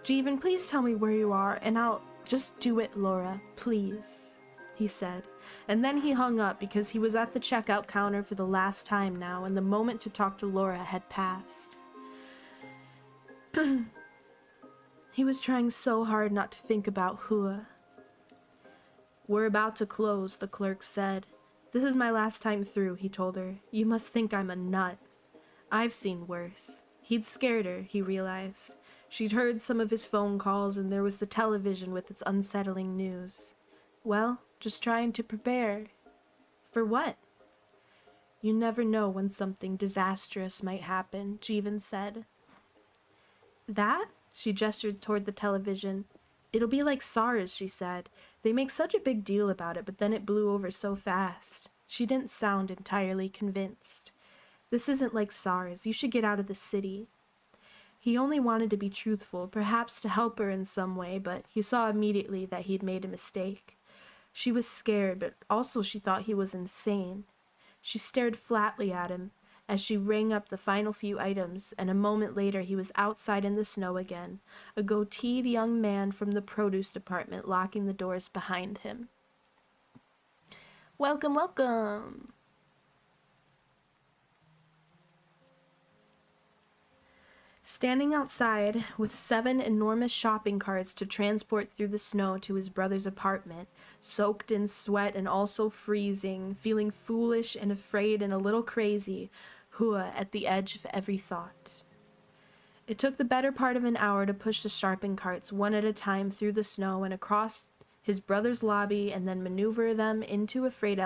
Jeevan, please tell me where you are and I'll just do it, Laura, please, he said. And then he hung up because he was at the checkout counter for the last time now and the moment to talk to Laura had passed. He was trying so hard not to think about Hua. We're about to close, the clerk said. This is my last time through, he told her. You must think I'm a nut. I've seen worse. He'd scared her, he realized. She'd heard some of his phone calls and there was the television with its unsettling news. Well, just trying to prepare. For what? You never know when something disastrous might happen, Jeevan said. That? She gestured toward the television. It'll be like SARS, she said. They make such a big deal about it, but then it blew over so fast. She didn't sound entirely convinced. This isn't like SARS. You should get out of the city. He only wanted to be truthful, perhaps to help her in some way, but he saw immediately that he'd made a mistake. She was scared, but also she thought he was insane. She stared flatly at him as she rang up the final few items, and a moment later he was outside in the snow again, a goateed young man from the produce department locking the doors behind him. Welcome, welcome! Standing outside, with 7 enormous shopping carts to transport through the snow to his brother's apartment, soaked in sweat and also freezing, feeling foolish and afraid and a little crazy, Hua at the edge of every thought. It took the better part of an hour to push the shopping carts one at a time through the snow and across his brother's lobby and then maneuver them into a freight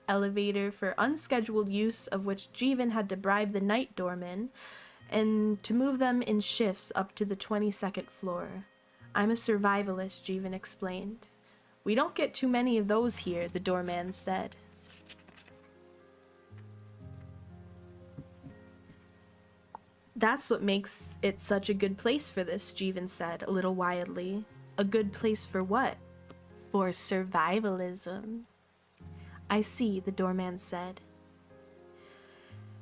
elevator for unscheduled use of which Jeevan had to bribe the night doorman, and to move them in shifts up to the 22nd floor. I'm a survivalist, Jeevan explained. We don't get too many of those here, the doorman said. That's what makes it such a good place for this, Jeevan said, a little wildly. A good place for what? For survivalism. I see, the doorman said.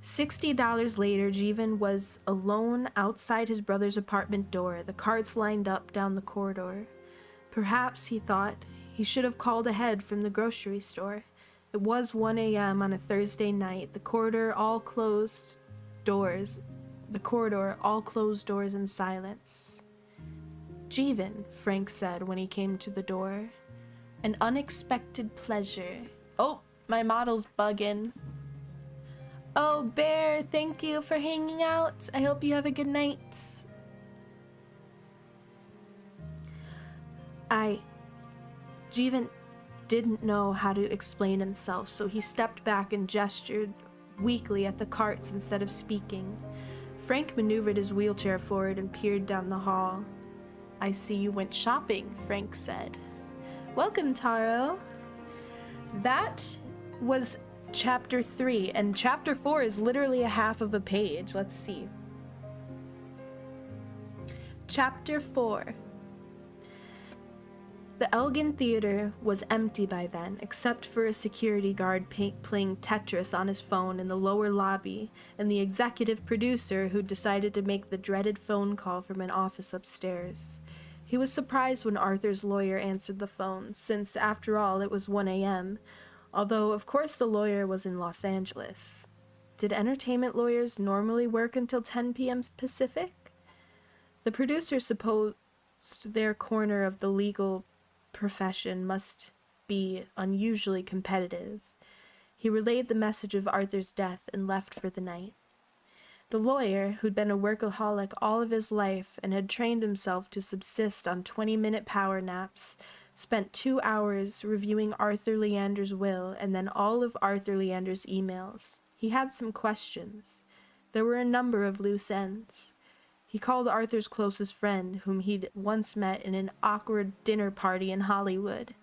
$60 later, Jeevan was alone outside his brother's apartment door, the carts lined up down the corridor. Perhaps, he thought, he should have called ahead from the grocery store. It was 1 a.m. on a Thursday night, the corridor all closed doors in silence. Jeevan, Frank said when he came to the door. An unexpected pleasure. Oh, my model's bugging. Oh, Bear, thank you for hanging out. I hope you have a good night. Jeevan didn't know how to explain himself, so he stepped back and gestured weakly at the carts instead of speaking. Frank maneuvered his wheelchair forward and peered down the hall. I see you went shopping, Frank said. Welcome, Taro. That was chapter 3, and chapter 4 is literally a half of a page. Let's see. Chapter 4. The Elgin Theater was empty by then, except for a security guard playing Tetris on his phone in the lower lobby, and the executive producer who decided to make the dreaded phone call from an office upstairs. He was surprised when Arthur's lawyer answered the phone, since, after all, it was 1 a.m., although, of course, the lawyer was in Los Angeles. Did entertainment lawyers normally work until 10 p.m. Pacific? The producer supposed their corner of the legal profession must be unusually competitive. He relayed the message of Arthur's death and left for the night. The lawyer, who'd been a workaholic all of his life and had trained himself to subsist on 20-minute power naps, spent 2 hours reviewing Arthur Leander's will and then all of Arthur Leander's emails. He had some questions. There were a number of loose ends. He called Arthur's closest friend, whom he'd once met in an awkward dinner party in Hollywood.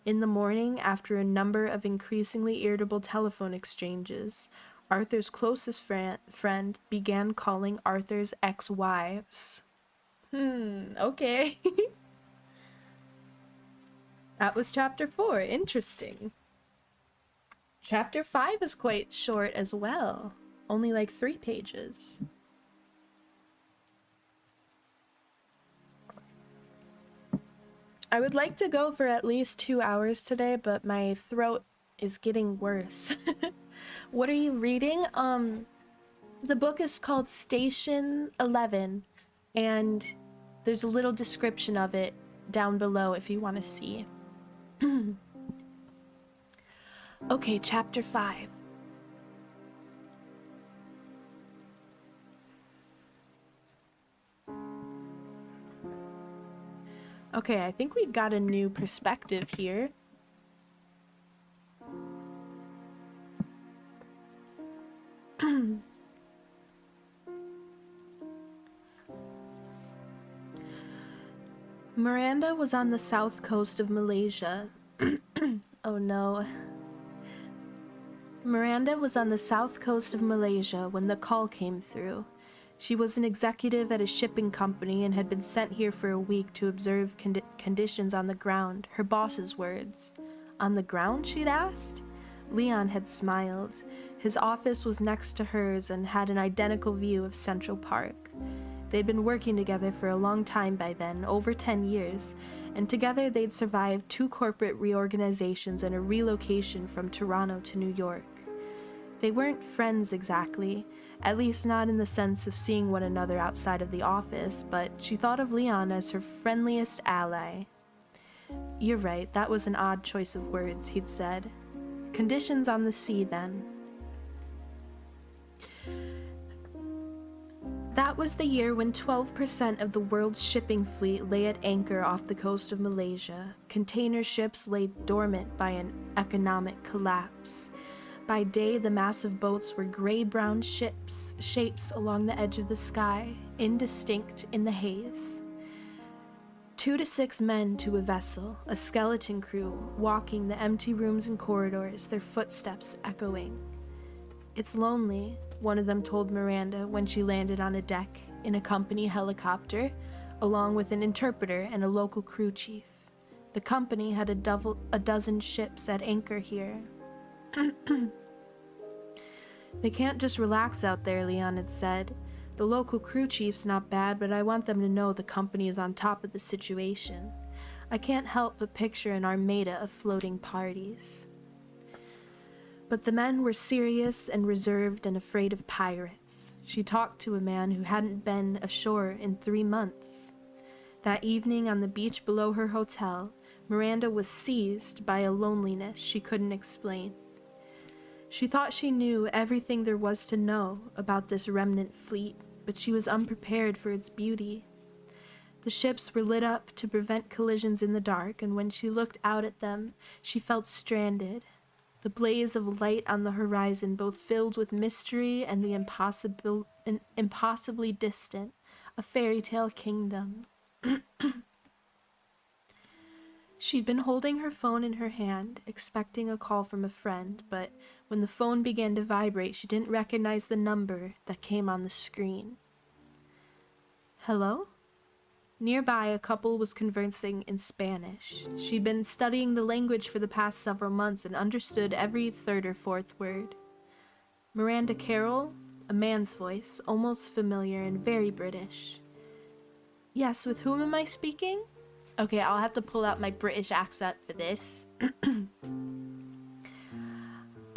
In the morning, after a number of increasingly irritable telephone exchanges, Arthur's closest friend began calling Arthur's ex-wives. Okay. That was chapter 4. Interesting. Chapter 5 is quite short as well. Only like 3 pages. I would like to go for at least 2 hours today, but my throat is getting worse. What are you reading? The book is called Station 11, and there's a little description of it down below if you want to see. Okay, chapter 5. Okay, I think we've got a new perspective here. Miranda was on the south coast of Malaysia. Oh no. Miranda was on the south coast of Malaysia when the call came through. She was an executive at a shipping company and had been sent here for a week to observe conditions on the ground, her boss's words. On the ground, she'd asked? Leon had smiled. His office was next to hers and had an identical view of Central Park. They'd been working together for a long time by then, over 10 years, and together they'd survived 2 corporate reorganizations and a relocation from Toronto to New York. They weren't friends exactly, at least not in the sense of seeing one another outside of the office, but she thought of Leon as her friendliest ally. You're right, that was an odd choice of words, he'd said. Conditions on the sea, then. That was the year when 12% of the world's shipping fleet lay at anchor off the coast of Malaysia. Container ships lay dormant by an economic collapse. By day, the massive boats were gray-brown shapes along the edge of the sky, indistinct in the haze. 2 to 6 men to a vessel, a skeleton crew, walking the empty rooms and corridors, their footsteps echoing. It's lonely, one of them told Miranda when she landed on a deck in a company helicopter, along with an interpreter and a local crew chief. The company had a dozen ships at anchor here. They can't just relax out there, Leon had said. The local crew chief's not bad, but I want them to know the company is on top of the situation. I can't help but picture an armada of floating parties. But the men were serious and reserved and afraid of pirates. She talked to a man who hadn't been ashore in 3 months. That evening on the beach below her hotel, Miranda was seized by a loneliness she couldn't explain. She thought she knew everything there was to know about this remnant fleet, but she was unprepared for its beauty. The ships were lit up to prevent collisions in the dark, and when she looked out at them, she felt stranded. The blaze of light on the horizon both filled with mystery and the impossibly distant, a fairy tale kingdom. She'd been holding her phone in her hand, expecting a call from a friend, but when the phone began to vibrate, she didn't recognize the number that came on the screen. Hello? Nearby, a couple was conversing in Spanish. She'd been studying the language for the past several months and understood every third or fourth word. Miranda Carroll, a man's voice, almost familiar and very British. Yes, with whom am I speaking? Okay, I'll have to pull out my British accent for this.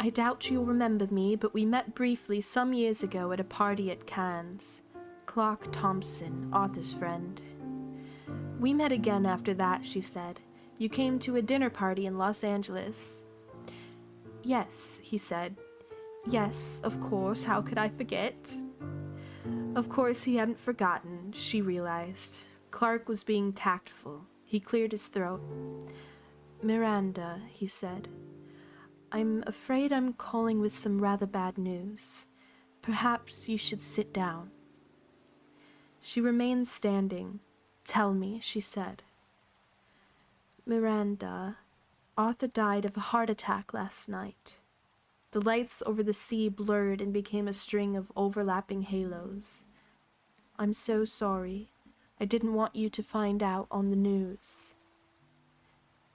I doubt you'll remember me, but we met briefly some years ago at a party at Cannes. Clark Thompson, Arthur's friend. We met again after that, she said. You came to a dinner party in Los Angeles. Yes, he said. Yes, of course, how could I forget? Of course he hadn't forgotten, she realized. Clark was being tactful. He cleared his throat. Miranda, he said. I'm afraid I'm calling with some rather bad news. Perhaps you should sit down. She remained standing. Tell me, she said. Miranda, Arthur died of a heart attack last night. The lights over the sea blurred and became a string of overlapping halos. I'm so sorry. I didn't want you to find out on the news.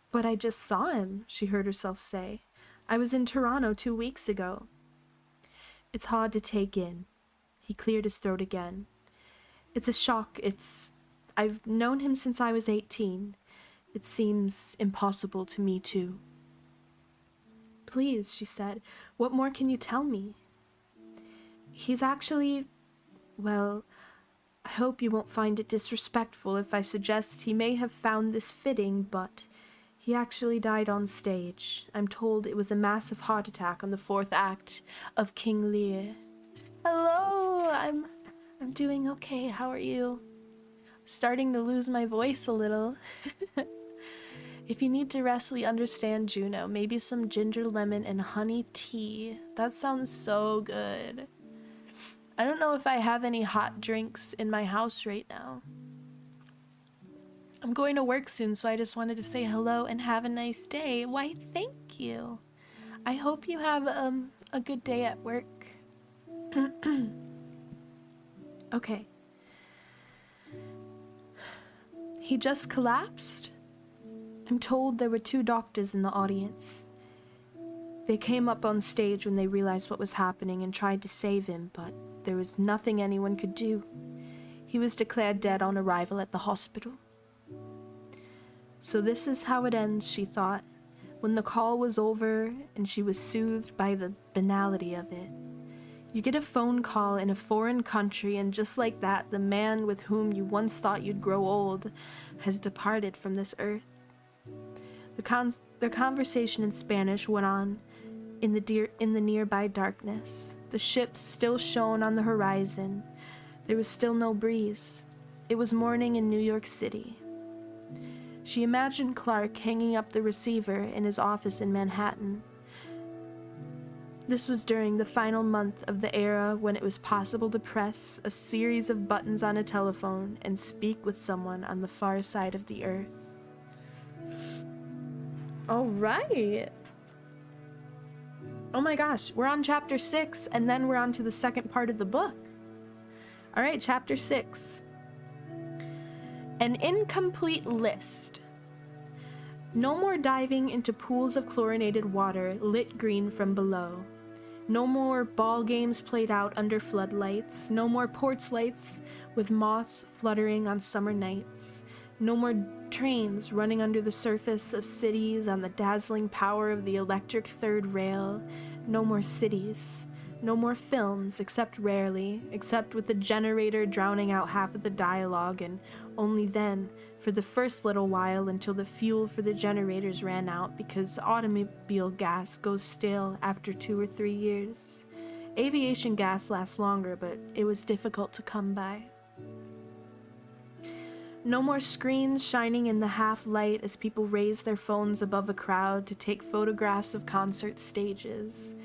But I just saw him, she heard herself say. I was in Toronto 2 weeks ago. It's hard to take in. He cleared his throat again. It's a shock. I've known him since I was 18. It seems impossible to me too. Please, she said, what more can you tell me? He's actually, well, I hope you won't find it disrespectful if I suggest he may have found this fitting, but he actually died on stage. I'm told it was a massive heart attack on the 4th act of King Lear. Hello, I'm doing okay. How are you? Starting to lose my voice a little. If you need to rest, we understand, Juno. Maybe some ginger lemon and honey tea. That sounds so good. I don't know if I have any hot drinks in my house right now. I'm going to work soon, so I just wanted to say hello and have a nice day. Why, thank you. I hope you have a good day at work. Okay. He just collapsed? I'm told there were 2 doctors in the audience. They came up on stage when they realized what was happening and tried to save him, but there was nothing anyone could do. He was declared dead on arrival at the hospital. So this is how it ends, she thought, when the call was over and she was soothed by the banality of it. You get a phone call in a foreign country, and just like that, the man with whom you once thought you'd grow old has departed from this earth. Their conversation in Spanish went on in the nearby darkness. The ships still shone on the horizon. There was still no breeze. It was morning in New York City. She imagined Clark hanging up the receiver in his office in Manhattan. This was during the final month of the era when it was possible to press a series of buttons on a telephone and speak with someone on the far side of the earth. All right. Oh my gosh, we're on chapter 6, and then we're on to the second part of the book. All right, chapter 6. An incomplete list. No more diving into pools of chlorinated water lit green from below. No more ball games played out under floodlights. No more porch lights with moths fluttering on summer nights. No more trains running under the surface of cities on the dazzling power of the electric third rail. No more cities. No more films, except rarely, except with the generator drowning out half of the dialogue, and only then, for the first little while, until the fuel for the generators ran out, because automobile gas goes stale after 2 or 3 years. Aviation gas lasts longer, but it was difficult to come by. No more screens shining in the half-light as people raise their phones above a crowd to take photographs of concert stages.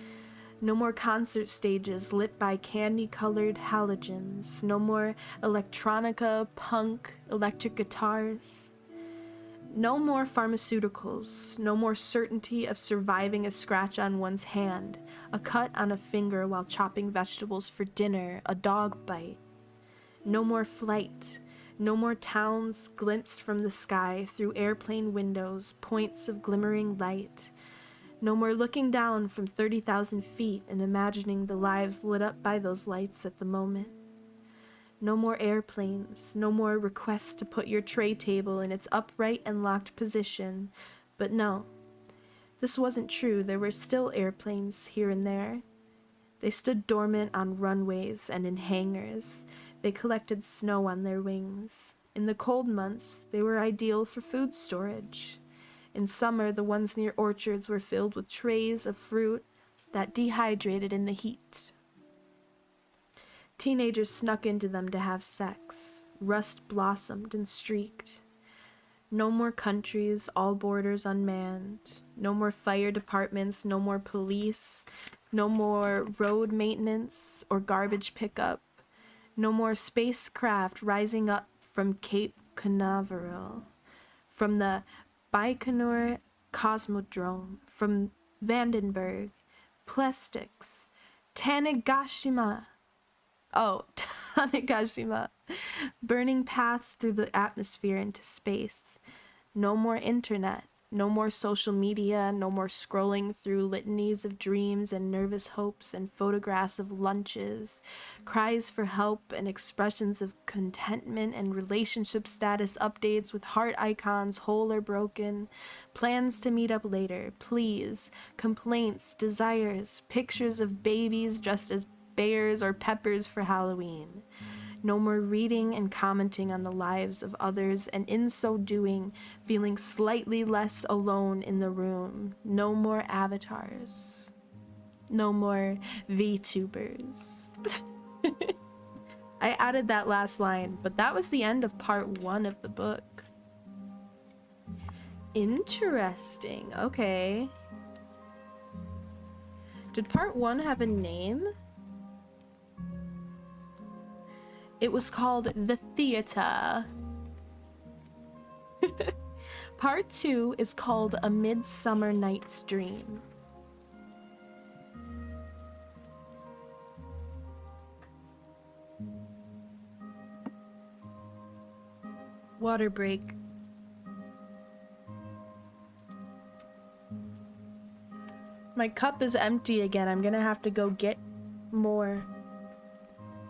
No more concert stages lit by candy-colored halogens. No more electronica, punk, electric guitars. No more pharmaceuticals. No more certainty of surviving a scratch on one's hand, a cut on a finger while chopping vegetables for dinner, a dog bite. No more flight. No more towns glimpsed from the sky through airplane windows, points of glimmering light. No more looking down from 30,000 feet and imagining the lives lit up by those lights at the moment. No more airplanes, no more requests to put your tray table in its upright and locked position. But no, this wasn't true. There were still airplanes here and there. They stood dormant on runways and in hangars. They collected snow on their wings. In the cold months, they were ideal for food storage. In summer, the ones near orchards were filled with trays of fruit that dehydrated in the heat. Teenagers snuck into them to have sex. Rust blossomed and streaked. No more countries, all borders unmanned. No more fire departments, no more police. No more road maintenance or garbage pickup. No more spacecraft rising up from Cape Canaveral, from the Baikonur Cosmodrome, from Vandenberg, Plastics, Tanegashima, burning paths through the atmosphere into space. No more internet, no more social media, no more scrolling through litanies of dreams and nervous hopes and photographs of lunches, cries for help and expressions of contentment and relationship status updates with heart icons whole or broken, plans to meet up later, pleas, complaints, desires, pictures of babies dressed as bears or peppers for Halloween. No more reading and commenting on the lives of others, and in so doing, feeling slightly less alone in the room. No more avatars. No more VTubers. I added that last line, but that was the end of part 1 of the book. Interesting. Okay. Did part 1 have a name? It was called The Theater. Part 2 is called A Midsummer Night's Dream. Water break. My cup is empty again. I'm gonna have to go get more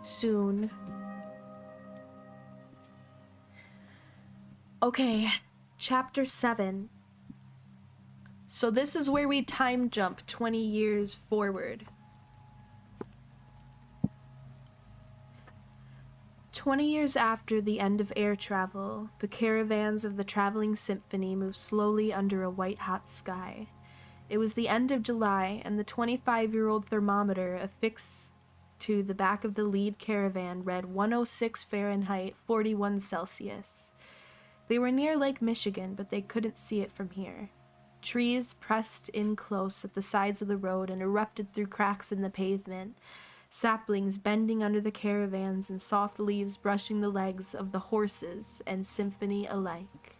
soon. Okay, chapter 7. So this is where we time jump 20 years forward. 20 years after the end of air travel, the caravans of the traveling symphony moved slowly under a white-hot sky. It was the end of July, and the 25-year-old thermometer affixed to the back of the lead caravan read 106 Fahrenheit, 41 Celsius. They were near Lake Michigan, but they couldn't see it from here. Trees pressed in close at the sides of the road and erupted through cracks in the pavement, saplings bending under the caravans and soft leaves brushing the legs of the horses and symphony alike.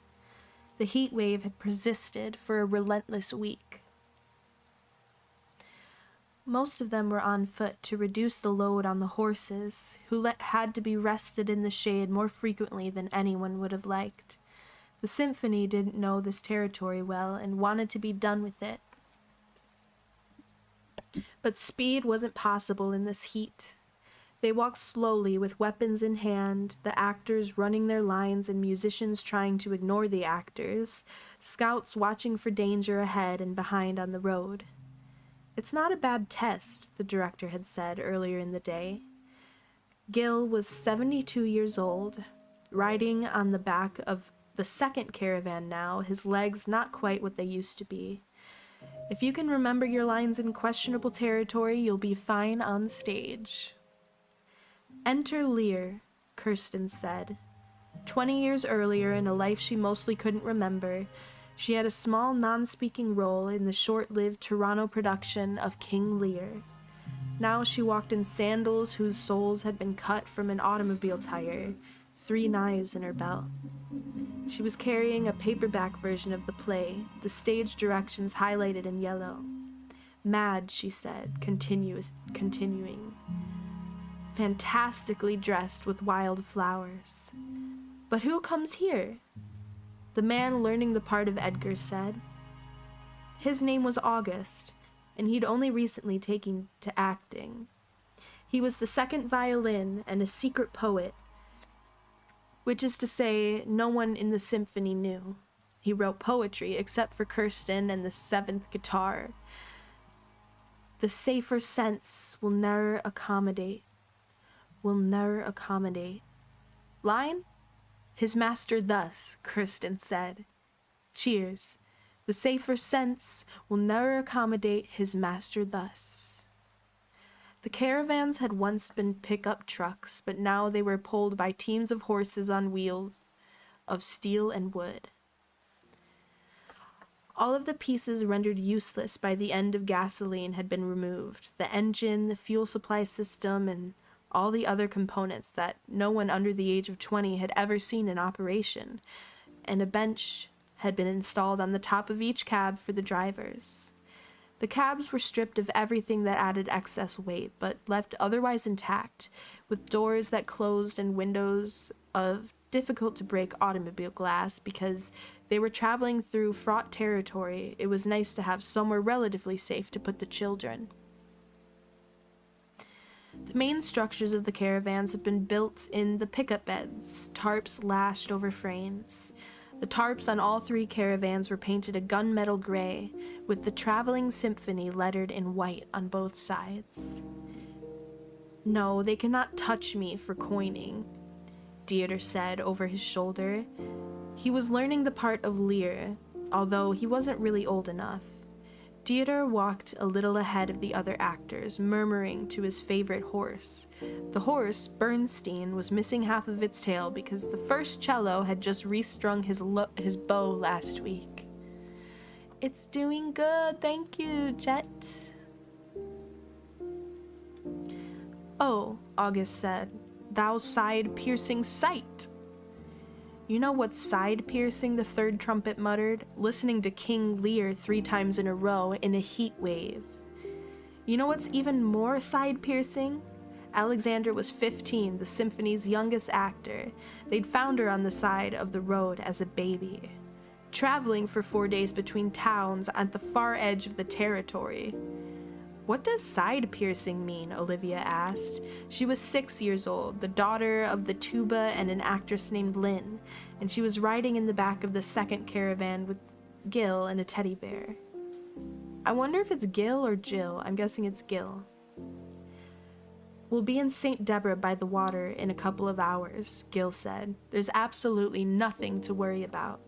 The heat wave had persisted for a relentless week. Most of them were on foot to reduce the load on the horses, who had to be rested in the shade more frequently than anyone would have liked. The symphony didn't know this territory well and wanted to be done with it. But speed wasn't possible in this heat. They walked slowly with weapons in hand, the actors running their lines and musicians trying to ignore the actors, scouts watching for danger ahead and behind on the road. It's not a bad test, the director had said earlier in the day. Gil was 72 years old, riding on the back of the second caravan now, his legs not quite what they used to be. If you can remember your lines in questionable territory, you'll be fine on stage. Enter Lear, Kirsten said. 20 years earlier, in a life she mostly couldn't remember, she had a small non-speaking role in the short-lived Toronto production of King Lear. Now she walked in sandals whose soles had been cut from an automobile tire, 3 knives in her belt. She was carrying a paperback version of the play, the stage directions highlighted in yellow. Mad, she said, continuing. Fantastically dressed with wild flowers. But who comes here? The man learning the part of Edgar said. His name was August, and he'd only recently taken to acting. He was the second violin and a secret poet, which is to say, no one in the symphony knew. He wrote poetry, except for Kirsten and the 7th guitar. The safer sense will ne'er accommodate. Line? His master thus, Kirsten said. Cheers. The safer sense will ne'er accommodate his master thus. The caravans had once been pickup trucks, but now they were pulled by teams of horses on wheels of steel and wood. All of the pieces rendered useless by the end of gasoline had been removed. The engine, the fuel supply system, and all the other components that no one under the age of 20 had ever seen in operation, and a bench had been installed on the top of each cab for the drivers. The cabs were stripped of everything that added excess weight, but left otherwise intact, with doors that closed and windows of difficult-to-break automobile glass. Because they were traveling through fraught territory, it was nice to have somewhere relatively safe to put the children. The main structures of the caravans had been built in the pickup beds, tarps lashed over frames. The tarps on all 3 caravans were painted a gunmetal gray, with the traveling symphony lettered in white on both sides. No, they cannot touch me for coining, Dieter said over his shoulder. He was learning the part of Lear, although he wasn't really old enough. Dieter walked a little ahead of the other actors, murmuring to his favorite horse. The horse, Bernstein, was missing half of its tail because the first cello had just restrung his bow last week. It's doing good, thank you, Jet. Oh, August said, thou side-piercing sight. You know what's side-piercing, the 3rd trumpet muttered, listening to King Lear 3 times in a row in a heat wave. You know what's even more side-piercing? Alexander was 15, the symphony's youngest actor. They'd found her on the side of the road as a baby, traveling for 4 days between towns at the far edge of the territory. What does side-piercing mean? Olivia asked. She was 6 years old, the daughter of the tuba and an actress named Lynn, and she was riding in the back of the 2nd caravan with Gil and a teddy bear. I wonder if it's Gil or Jill. I'm guessing it's Gil. We'll be in St. Deborah by the water in a couple of hours, Gil said. There's absolutely nothing to worry about.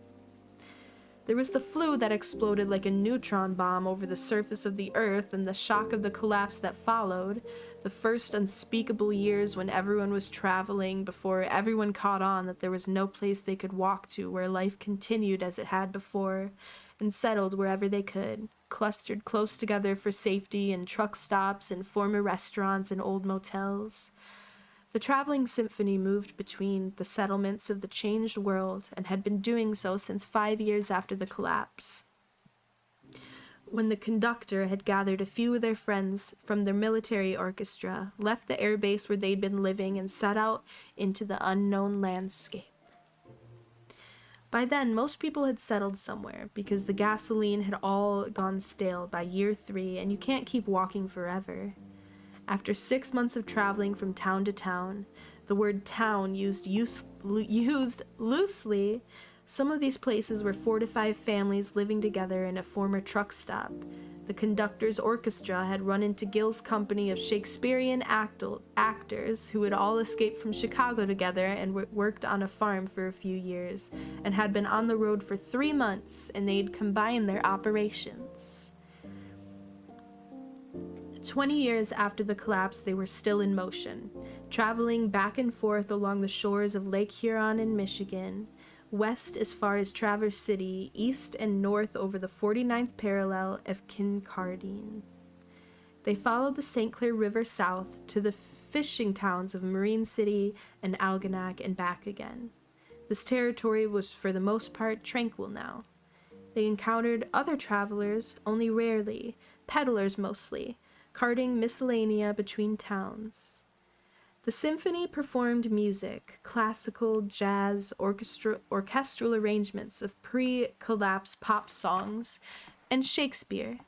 There was the flu that exploded like a neutron bomb over the surface of the earth, and the shock of the collapse that followed, the first unspeakable years when everyone was traveling before everyone caught on that there was no place they could walk to where life continued as it had before, and settled wherever they could, clustered close together for safety in truck stops and former restaurants and old motels. The traveling symphony moved between the settlements of the changed world and had been doing so since 5 years after the collapse, when the conductor had gathered a few of their friends from their military orchestra, left the airbase where they'd been living, and set out into the unknown landscape. By then, most people had settled somewhere, because the gasoline had all gone stale by year 3, and you can't keep walking forever. After 6 months of traveling from town to town, the word town used loosely Some of these places were 4 to 5 families living together in a former truck stop. The conductor's orchestra had run into Gill's company of Shakespearean actors who had all escaped from Chicago together and worked on a farm for a few years, and had been on the road for 3 months, and they'd combined their operations. 20 years after the collapse, they were still in motion, traveling back and forth along the shores of Lake Huron in Michigan, west as far as Traverse City, east and north over the 49th parallel of Kincardine. They followed the St. Clair River south to the fishing towns of Marine City and Algonac and back again. This territory was for the most part tranquil now. They encountered other travelers, only rarely, peddlers mostly, carting miscellanea between towns. The symphony performed music, classical, jazz, orchestral arrangements of pre-collapse pop songs, and Shakespeare.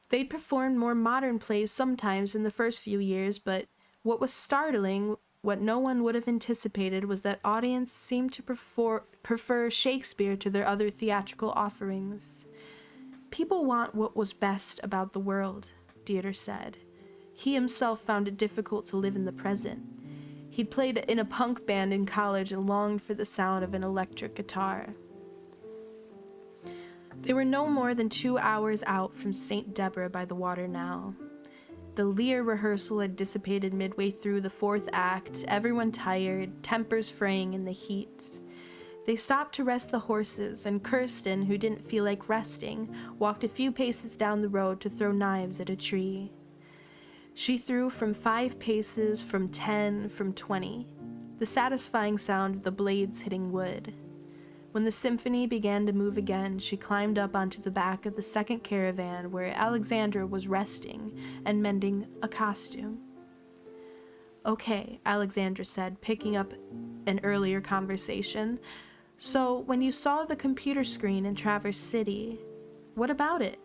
They'd performed more modern plays sometimes in the first few years, but what was startling, what no one would have anticipated, was that audience seemed to prefer Shakespeare to their other theatrical offerings. People want what was best about the world, Dieter said. He himself found it difficult to live in the present. He'd played in a punk band in college and longed for the sound of an electric guitar. They were no more than 2 hours out from St. Deborah by the water now. The Lear rehearsal had dissipated midway through the 4th act, everyone tired, tempers fraying in the heat. They stopped to rest the horses, and Kirsten, who didn't feel like resting, walked a few paces down the road to throw knives at a tree. She threw from 5 paces, from 10, from 20, the satisfying sound of the blades hitting wood. When the symphony began to move again, she climbed up onto the back of the second caravan where Alexandra was resting and mending a costume. "Okay," Alexandra said, picking up an earlier conversation. "So, when you saw the computer screen in Traverse City, what about it?"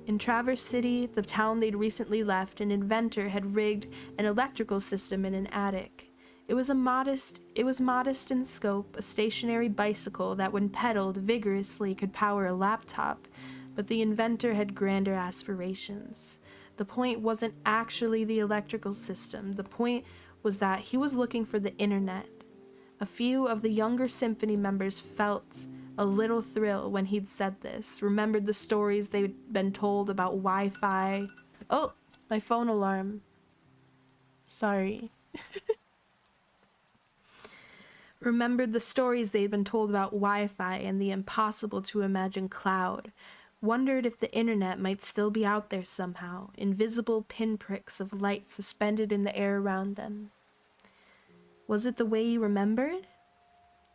In Traverse City, the town they'd recently left, an inventor had rigged an electrical system in an attic. It was modest in scope, a stationary bicycle that when pedaled vigorously could power a laptop, but the inventor had grander aspirations. The point wasn't actually the electrical system. The point was that he was looking for the internet. A few of the younger symphony members felt a little thrill when he'd said this, remembered the stories they'd been told about Wi-Fi. Oh, my phone alarm. Sorry. Remembered the stories they'd been told about Wi-Fi and the impossible to imagine cloud. Wondered if the internet might still be out there somehow, invisible pinpricks of light suspended in the air around them. Was it the way you remembered?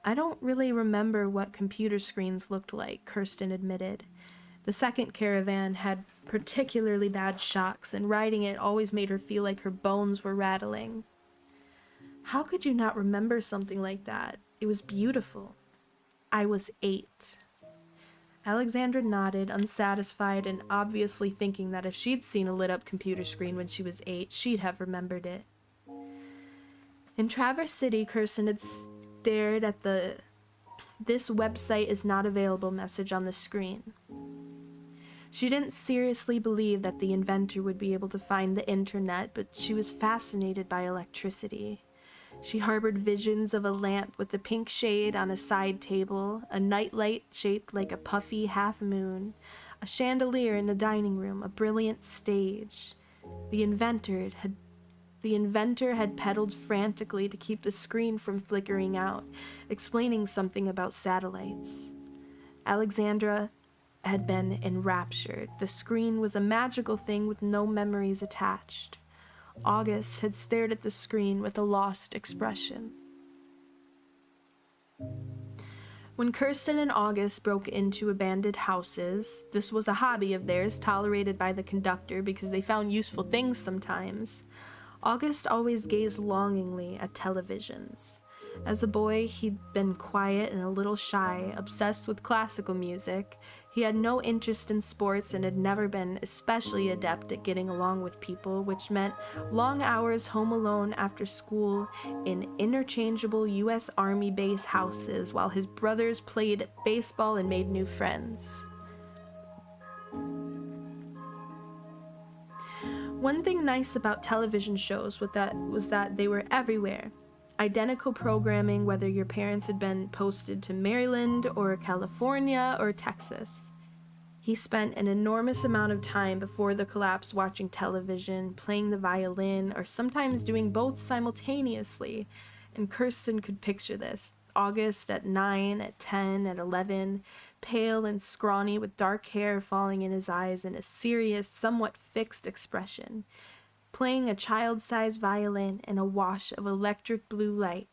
I don't really remember what computer screens looked like, Kirsten admitted. The second caravan had particularly bad shocks, and riding it always made her feel like her bones were rattling. How could you not remember something like that? It was beautiful. I was 8. Alexandra nodded, unsatisfied and obviously thinking that if she'd seen a lit-up computer screen when she was 8, she'd have remembered it. In Traverse City, Kirsten had stared at the "this website is not available" message on the screen. She didn't seriously believe that the inventor would be able to find the internet, but she was fascinated by electricity. She harbored visions of a lamp with a pink shade on a side table, a nightlight shaped like a puffy half-moon, a chandelier in the dining room, a brilliant stage. The inventor had pedaled frantically to keep the screen from flickering out, explaining something about satellites. Alexandra had been enraptured. The screen was a magical thing with no memories attached. August had stared at the screen with a lost expression. When Kirsten and August broke into abandoned houses, this was a hobby of theirs tolerated by the conductor because they found useful things sometimes. August always gazed longingly at televisions. As a boy, he'd been quiet and a little shy, obsessed with classical music. He had no interest in sports and had never been especially adept at getting along with people, which meant long hours home alone after school in interchangeable U.S. Army base houses while his brothers played baseball and made new friends. One thing nice about television shows was that they were everywhere. Identical programming, whether your parents had been posted to Maryland or California or Texas. He spent an enormous amount of time before the collapse watching television, playing the violin, or sometimes doing both simultaneously, and Kirsten could picture this. August at 9, at 10, at 11, pale and scrawny with dark hair falling in his eyes and a serious, somewhat fixed expression, playing a child-sized violin in a wash of electric blue light.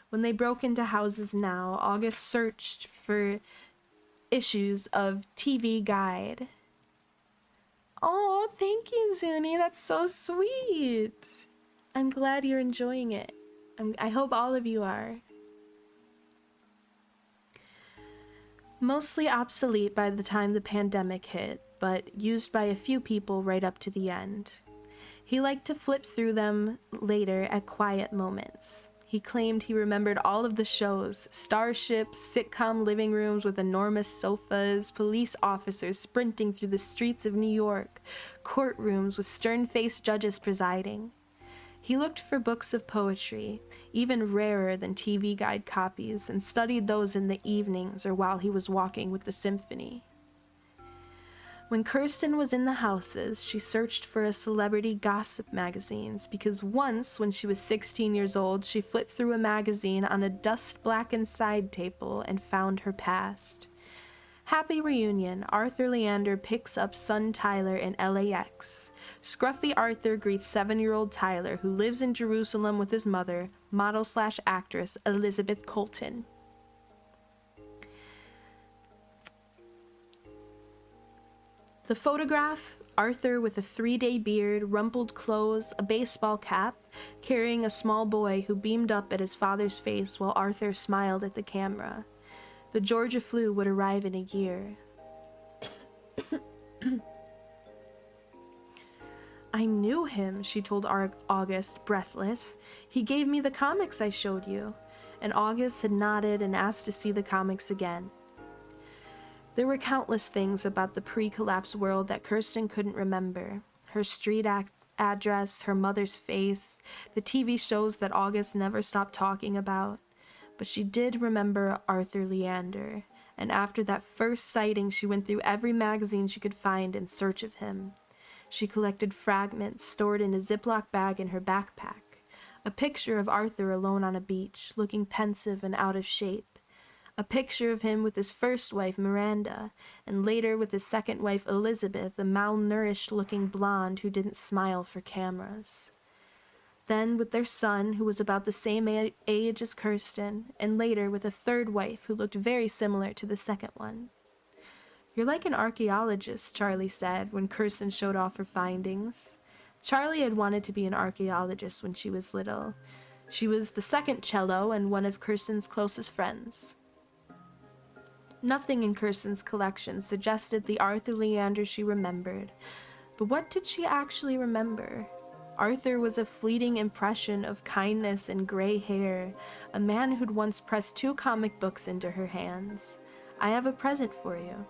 When they broke into houses now, August searched for issues of TV Guide. Oh, thank you, Zuni. That's so sweet. I'm glad you're enjoying it. I hope all of you are. Mostly obsolete by the time the pandemic hit, but used by a few people right up to the end. He liked to flip through them later at quiet moments. He claimed he remembered all of the shows, starships, sitcom living rooms with enormous sofas, police officers sprinting through the streets of New York, courtrooms with stern-faced judges presiding. He looked for books of poetry, even rarer than TV Guide copies, and studied those in the evenings or while he was walking with the symphony. When Kirsten was in the houses, she searched for celebrity gossip magazines because once, when she was 16 years old, she flipped through a magazine on a dust-blackened side table and found her past. Happy reunion, Arthur Leander picks up son Tyler in LAX. Scruffy Arthur greets 7-year-old Tyler, who lives in Jerusalem with his mother, model/actress Elizabeth Colton. The photograph, Arthur with a 3-day beard, rumpled clothes, a baseball cap, carrying a small boy who beamed up at his father's face while Arthur smiled at the camera. The Georgia flu would arrive in a year. I knew him, she told August, breathless. He gave me the comics I showed you. And August had nodded and asked to see the comics again. There were countless things about the pre-collapse world that Kirsten couldn't remember. Her street address, her mother's face, the TV shows that August never stopped talking about. But she did remember Arthur Leander, and after that first sighting she went through every magazine she could find in search of him. She collected fragments stored in a Ziploc bag in her backpack. A picture of Arthur alone on a beach, looking pensive and out of shape. A picture of him with his first wife, Miranda, and later with his second wife, Elizabeth, a malnourished-looking blonde who didn't smile for cameras. Then with their son, who was about the same age as Kirsten, and later with a third wife who looked very similar to the second one. You're like an archaeologist, Charlie said when Kirsten showed off her findings. Charlie had wanted to be an archaeologist when she was little. She was the second cello and one of Kirsten's closest friends. Nothing in Kirsten's collection suggested the Arthur Leander she remembered, but what did she actually remember? Arthur was a fleeting impression of kindness and gray hair, a man who'd once pressed 2 comic books into her hands. I have a present for you.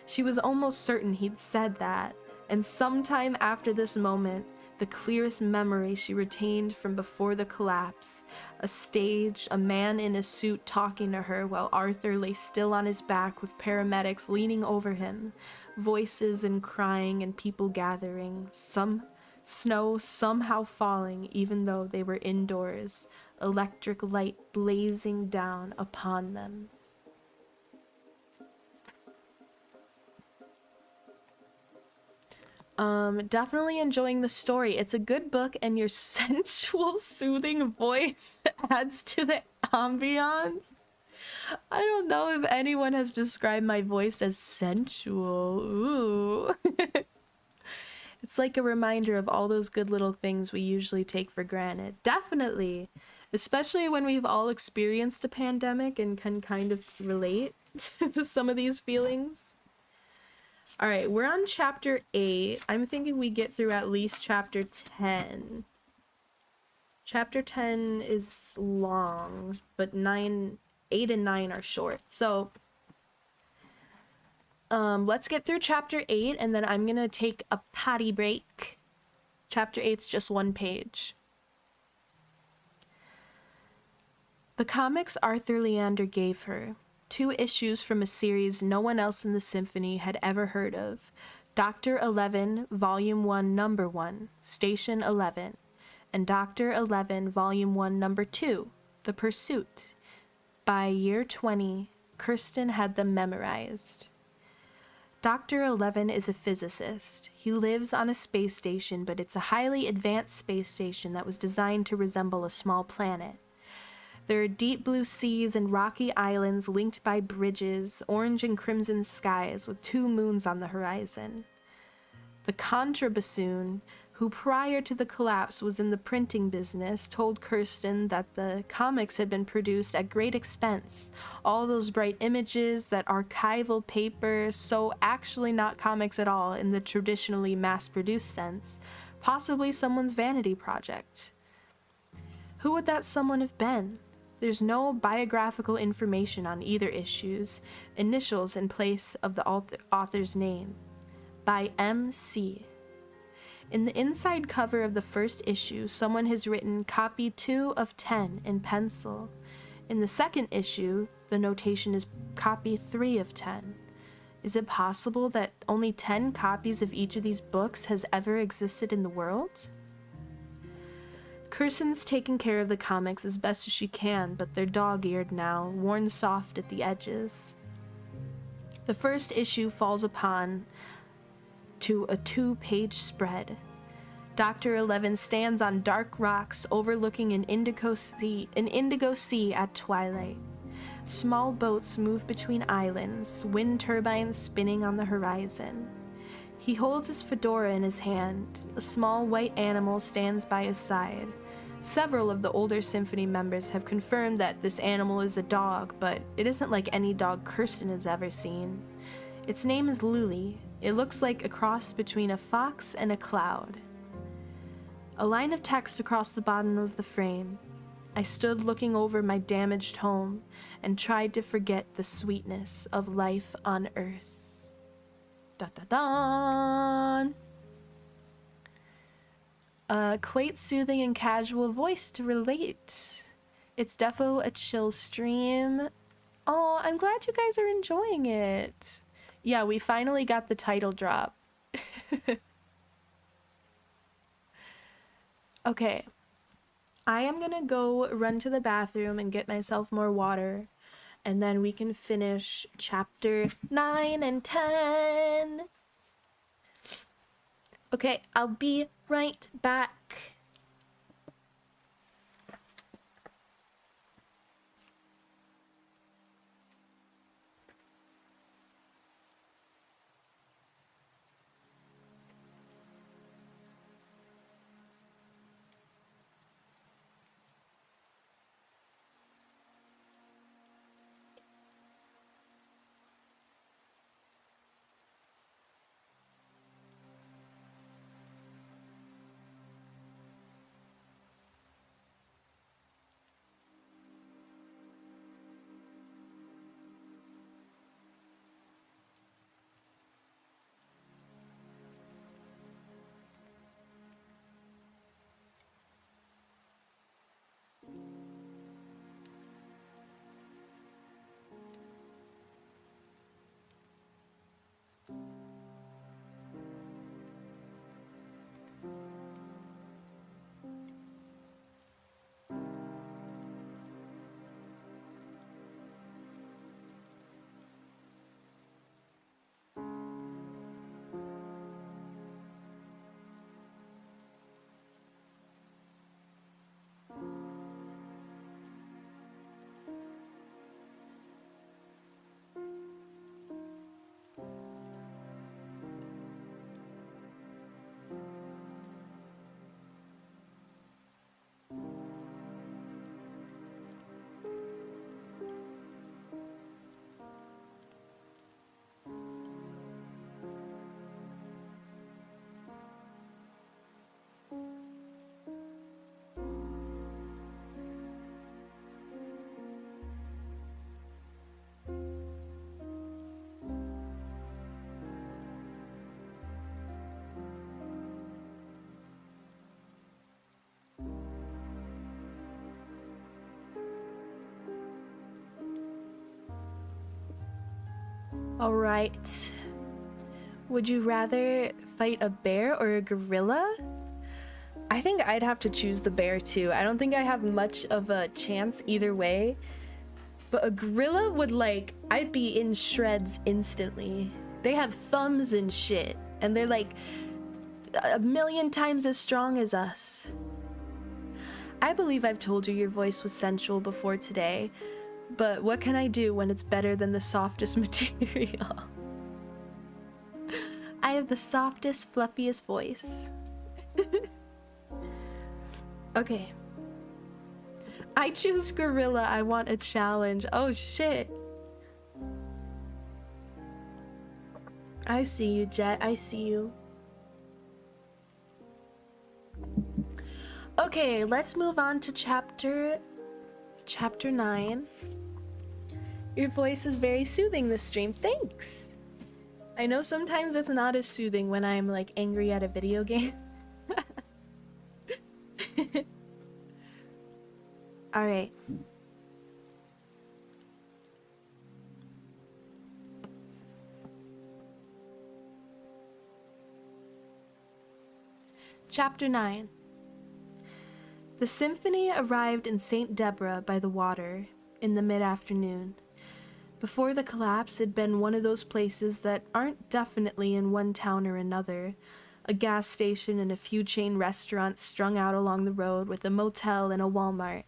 She was almost certain he'd said that, and sometime after this moment, the clearest memory she retained from before the collapse, a stage, a man in a suit talking to her while Arthur lay still on his back with paramedics leaning over him, voices and crying and people gathering, some snow somehow falling even though they were indoors, electric light blazing down upon them. Definitely enjoying the story. It's a good book and your sensual, soothing voice adds to the ambiance. I don't know if anyone has described my voice as sensual. Ooh. It's like a reminder of all those good little things we usually take for granted. Definitely. Especially when we've all experienced a pandemic and can kind of relate. to some of these feelings. All right, we're on chapter 8. I'm thinking we get through at least chapter 10. Chapter 10 is long, but 8 and 9 are short. So, let's get through chapter 8, and then I'm gonna take a potty break. Chapter 8's just one page. The comics Arthur Leander gave her. 2 issues from a series no one else in the symphony had ever heard of. Dr. 11, Volume 1, Number 1, Station 11, and Dr. 11, Volume 1, Number 2, The Pursuit. By year 20, Kirsten had them memorized. Dr. 11 is a physicist. He lives on a space station, but it's a highly advanced space station that was designed to resemble a small planet. There are deep blue seas and rocky islands linked by bridges, orange and crimson skies with 2 moons on the horizon. The contrabassoon, who prior to the collapse was in the printing business, told Kirsten that the comics had been produced at great expense. All those bright images, that archival paper, so actually not comics at all in the traditionally mass-produced sense, possibly someone's vanity project. Who would that someone have been? There's no biographical information on either issues, initials in place of the author's name. By M.C. In the inside cover of the first issue, someone has written copy 2 of 10 in pencil. In the second issue, the notation is copy 3 of 10. Is it possible that only 10 copies of each of these books has ever existed in the world? Kirsten's taking care of the comics as best as she can, but they're dog-eared now, worn soft at the edges. The first issue falls upon to a 2-page spread. Dr. 11 stands on dark rocks overlooking an indigo sea at twilight. Small boats move between islands, wind turbines spinning on the horizon. He holds his fedora in his hand. A small white animal stands by his side. Several of the older symphony members have confirmed that this animal is a dog, but it isn't like any dog Kirsten has ever seen. Its name is Luli. It looks like a cross between a fox and a cloud. A line of text across the bottom of the frame. I stood looking over my damaged home and tried to forget the sweetness of life on Earth. Da-da-da! Quite soothing and casual voice to relate. It's defo a chill stream. Oh, I'm glad you guys are enjoying it. Yeah, we finally got the title drop. Okay. I am gonna go run to the bathroom and get myself more water, and then we can finish chapter 9 and 10. Okay, I'll be right back. All right. Would you rather fight a bear or a gorilla? I think I'd have to choose the bear too. I don't think I have much of a chance either way. But a gorilla would, like, I'd be in shreds instantly. They have thumbs and shit. And they're like a million times as strong as us. I believe I've told you your voice was sensual before today. But what can I do when it's better than the softest material? I have the softest, fluffiest voice. Okay. I choose gorilla. I want a challenge. Oh shit. I see you, Jet. I see you. Okay, let's move on to chapter 9. Your voice is very soothing this stream. Thanks. I know sometimes it's not as soothing when I'm like angry at a video game. All right. Chapter 9. The symphony arrived in St. Deborah by the water in the mid-afternoon. Before the collapse, it'd been one of those places that aren't definitely in one town or another. A gas station and a few chain restaurants strung out along the road with a motel and a Walmart.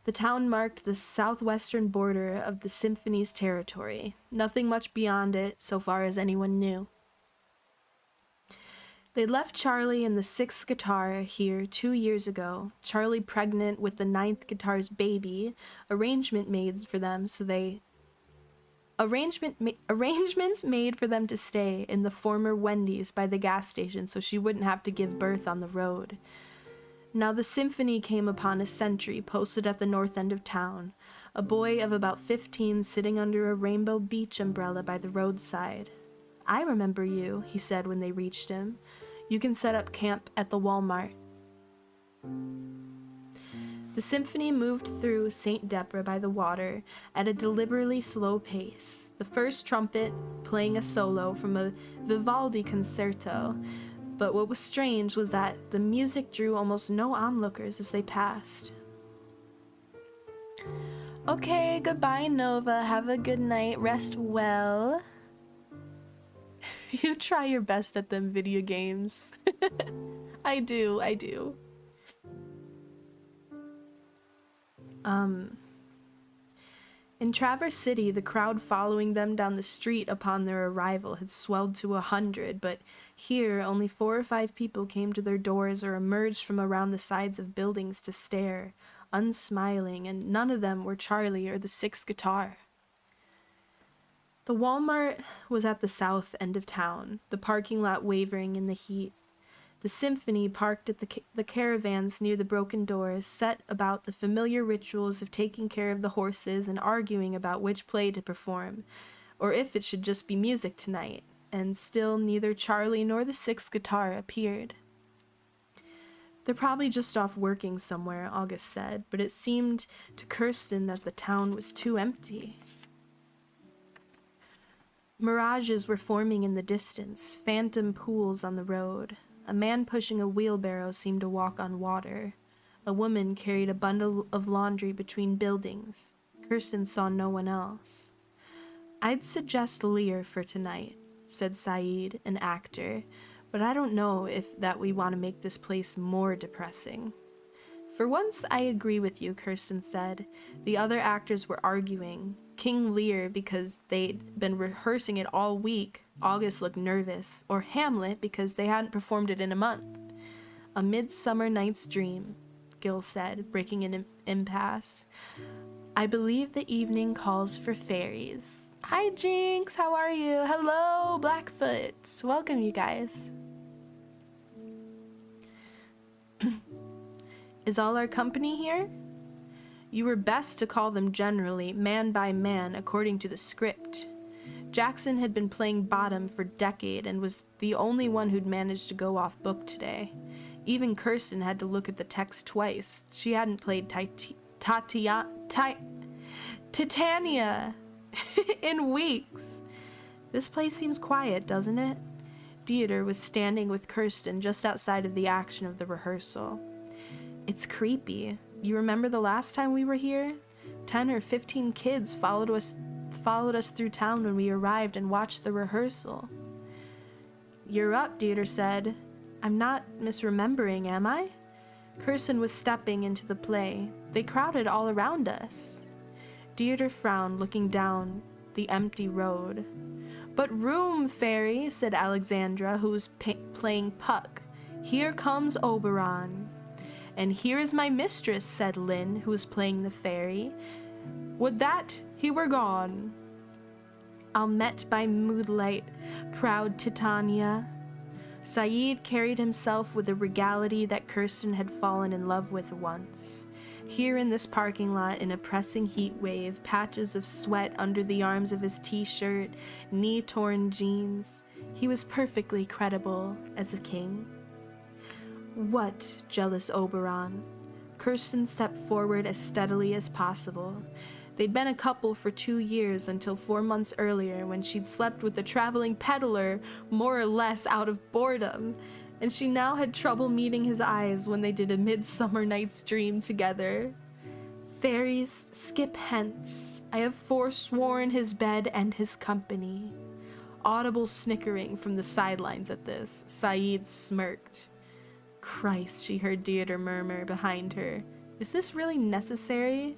The town marked the southwestern border of the symphony's territory, nothing much beyond it so far as anyone knew. They left Charlie and the 6th guitar here 2 years ago, Charlie pregnant with the 9th guitar's baby, arrangements made for them to stay in the former Wendy's by the gas station so she wouldn't have to give birth on the road. Now the symphony came upon a sentry posted at the north end of town, a boy of about 15 sitting under a rainbow beach umbrella by the roadside. "I remember you," he said when they reached him. "You can set up camp at the Walmart." The symphony moved through St. Deborah by the water at a deliberately slow pace, the first trumpet playing a solo from a Vivaldi concerto. But what was strange was that the music drew almost no onlookers as they passed. Okay, goodbye, Nova. Have a good night. Rest well. You try your best at them video games. I do. In Traverse City, the crowd following them down the street upon their arrival had swelled to 100, but here only 4 or 5 people came to their doors or emerged from around the sides of buildings to stare, unsmiling, and none of them were Charlie or the 6th guitar. The Walmart was at the south end of town, the parking lot wavering in the heat. The symphony parked at the caravans near the broken doors, set about the familiar rituals of taking care of the horses and arguing about which play to perform, or if it should just be music tonight, and still neither Charlie nor the 6th guitar appeared. "They're probably just off working somewhere," August said, but it seemed to Kirsten that the town was too empty. Mirages were forming in the distance, phantom pools on the road. A man pushing a wheelbarrow seemed to walk on water. A woman carried a bundle of laundry between buildings. Kirsten saw no one else. "I'd suggest Lear for tonight," said Saeed, an actor, "but I don't know if that we want to make this place more depressing." "For once, I agree with you," Kirsten said. The other actors were arguing. King Lear because they'd been rehearsing it all week. August looked nervous. Or Hamlet because they hadn't performed it in a month. "A Midsummer Night's Dream," Gil said, breaking an impasse. "I believe the evening calls for fairies." Hi, Jinx. How are you? Hello, Blackfoot. Welcome, you guys. Is all our company here? You were best to call them generally, man by man, according to the script. Jackson had been playing bottom for a decade and was the only one who'd managed to go off book today. Even Kirsten had to look at the text twice. She hadn't played Titania in weeks. This place seems quiet, doesn't it? Dieter was standing with Kirsten just outside of the action of the rehearsal. It's creepy. You remember the last time we were here? 10 or 15 kids followed us through town when we arrived and watched the rehearsal. You're up, Dieter said. I'm not misremembering, am I? Kirsten was stepping into the play. They crowded all around us. Dieter frowned, looking down the empty road. But room, fairy, said Alexandra, who was playing Puck. Here comes Oberon. And here is my mistress, said Lynn, who was playing the fairy. Would that he were gone. I'll met by moonlight, proud Titania. Saeed carried himself with a regality that Kirsten had fallen in love with once. Here in this parking lot, in a pressing heat wave, patches of sweat under the arms of his t-shirt, knee-torn jeans, he was perfectly credible as a king. What, jealous Oberon? Kirsten stepped forward as steadily as possible. They'd been a couple for 2 years until 4 months earlier when she'd slept with a traveling peddler more or less out of boredom, and she now had trouble meeting his eyes when they did a Midsummer Night's Dream together. Fairies, skip hence. I have forsworn his bed and his company. Audible snickering from the sidelines at this. Saeed smirked. Christ, she heard Dieter murmur behind her. Is this really necessary?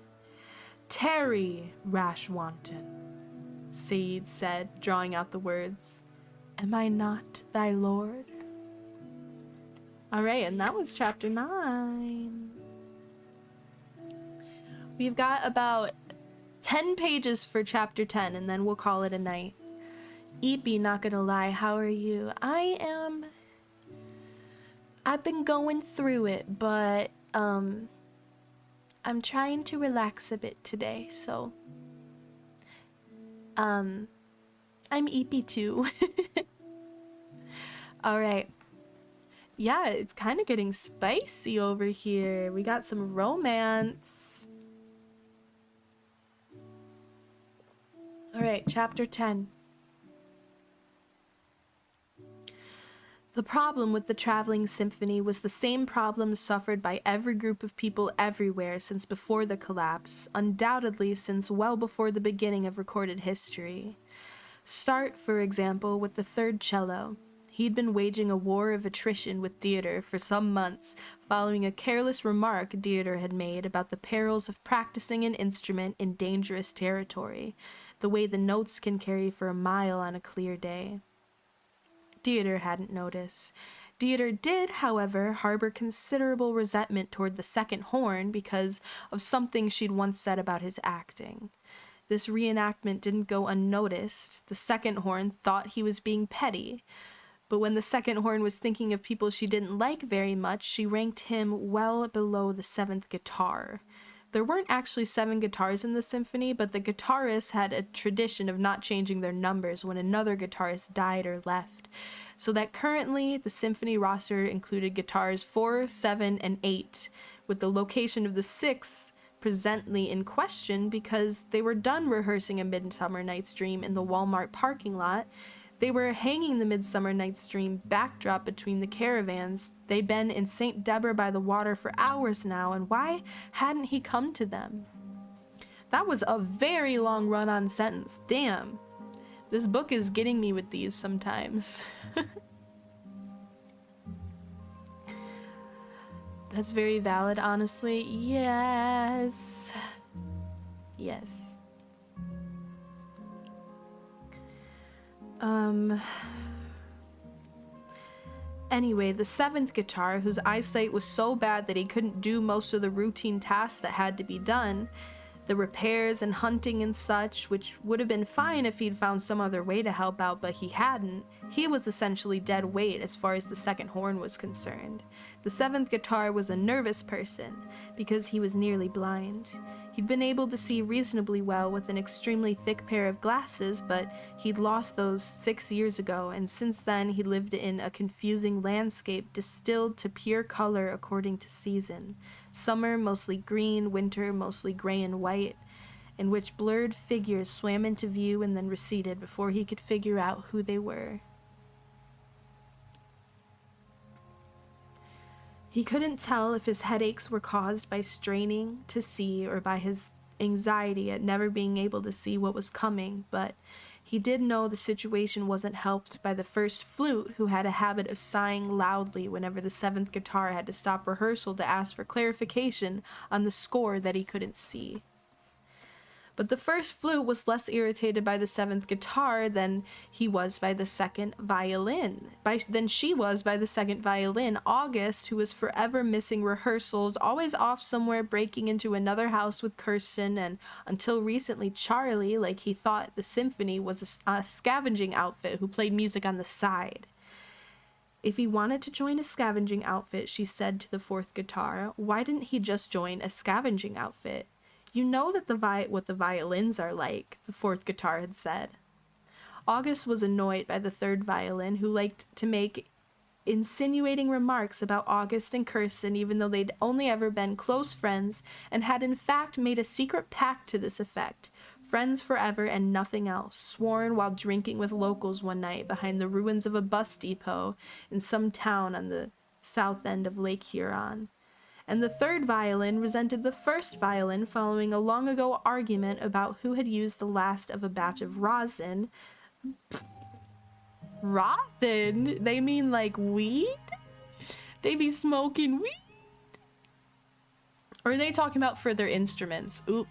Tarry, rash wanton, Saeed said, drawing out the words. Am I not thy lord? Alright, and that was chapter 9. We've got about 10 pages for chapter 10, and then we'll call it a night. Eepy, not gonna lie, how are you? I've been going through it, but, I'm trying to relax a bit today, so, I'm Eepy too. Alright. Yeah, it's kind of getting spicy over here. We got some romance. Alright, chapter 10. The problem with the traveling symphony was the same problem suffered by every group of people everywhere since before the collapse, undoubtedly since well before the beginning of recorded history. Start, for example, with the third cello. He'd been waging a war of attrition with Dieter for some months, following a careless remark Dieter had made about the perils of practicing an instrument in dangerous territory, the way the notes can carry for a mile on a clear day. Dieter hadn't noticed. Dieter did, however, harbor considerable resentment toward the second horn because of something she'd once said about his acting. This reenactment didn't go unnoticed. The second horn thought he was being petty. But when the second horn was thinking of people she didn't like very much, she ranked him well below the seventh guitar. There weren't actually 7 guitars in the symphony, but the guitarists had a tradition of not changing their numbers when another guitarist died or left, so that currently the symphony roster included guitars 4, 7, and 8, with the location of the 6th presently in question because they were done rehearsing A Midsummer Night's Dream in the Walmart parking lot. They were hanging the Midsummer Night's Dream backdrop between the caravans. They'd been in St. Deborah by the water for hours now, and why hadn't he come to them? That was a very long run-on sentence. Damn. This book is getting me with these sometimes. That's very valid, honestly. Yes. Yes. Anyway, the 7th guitar, whose eyesight was so bad that he couldn't do most of the routine tasks that had to be done, the repairs and hunting and such, which would have been fine if he'd found some other way to help out, but he hadn't. He was essentially dead weight as far as the second horn was concerned. The 7th guitar was a nervous person, because he was nearly blind. He'd been able to see reasonably well with an extremely thick pair of glasses, but he'd lost those 6 years ago, and since then he lived in a confusing landscape distilled to pure color according to season. Summer mostly green, winter mostly gray and white, in which blurred figures swam into view and then receded before he could figure out who they were. He couldn't tell if his headaches were caused by straining to see or by his anxiety at never being able to see what was coming, but he did know the situation wasn't helped by the first flute, who had a habit of sighing loudly whenever the seventh guitar had to stop rehearsal to ask for clarification on the score that he couldn't see. But the first flute was less irritated by the seventh guitar than he was by the second violin. Than she was by the second violin. August, who was forever missing rehearsals, always off somewhere breaking into another house with Kirsten, and until recently Charlie, like he thought the symphony was a scavenging outfit who played music on the side. If he wanted to join a scavenging outfit, she said to the fourth guitar, why didn't he just join a scavenging outfit? You know that what the violins are like, the fourth guitar had said. August was annoyed by the third violin, who liked to make insinuating remarks about August and Kirsten, even though they'd only ever been close friends and had in fact made a secret pact to this effect, friends forever and nothing else, sworn while drinking with locals one night behind the ruins of a bus depot in some town on the south end of Lake Huron. And the third violin resented the first violin following a long ago argument about who had used the last of a batch of rosin. Rosin? They mean like weed? They be smoking weed? Or are they talking about further instruments? Oop,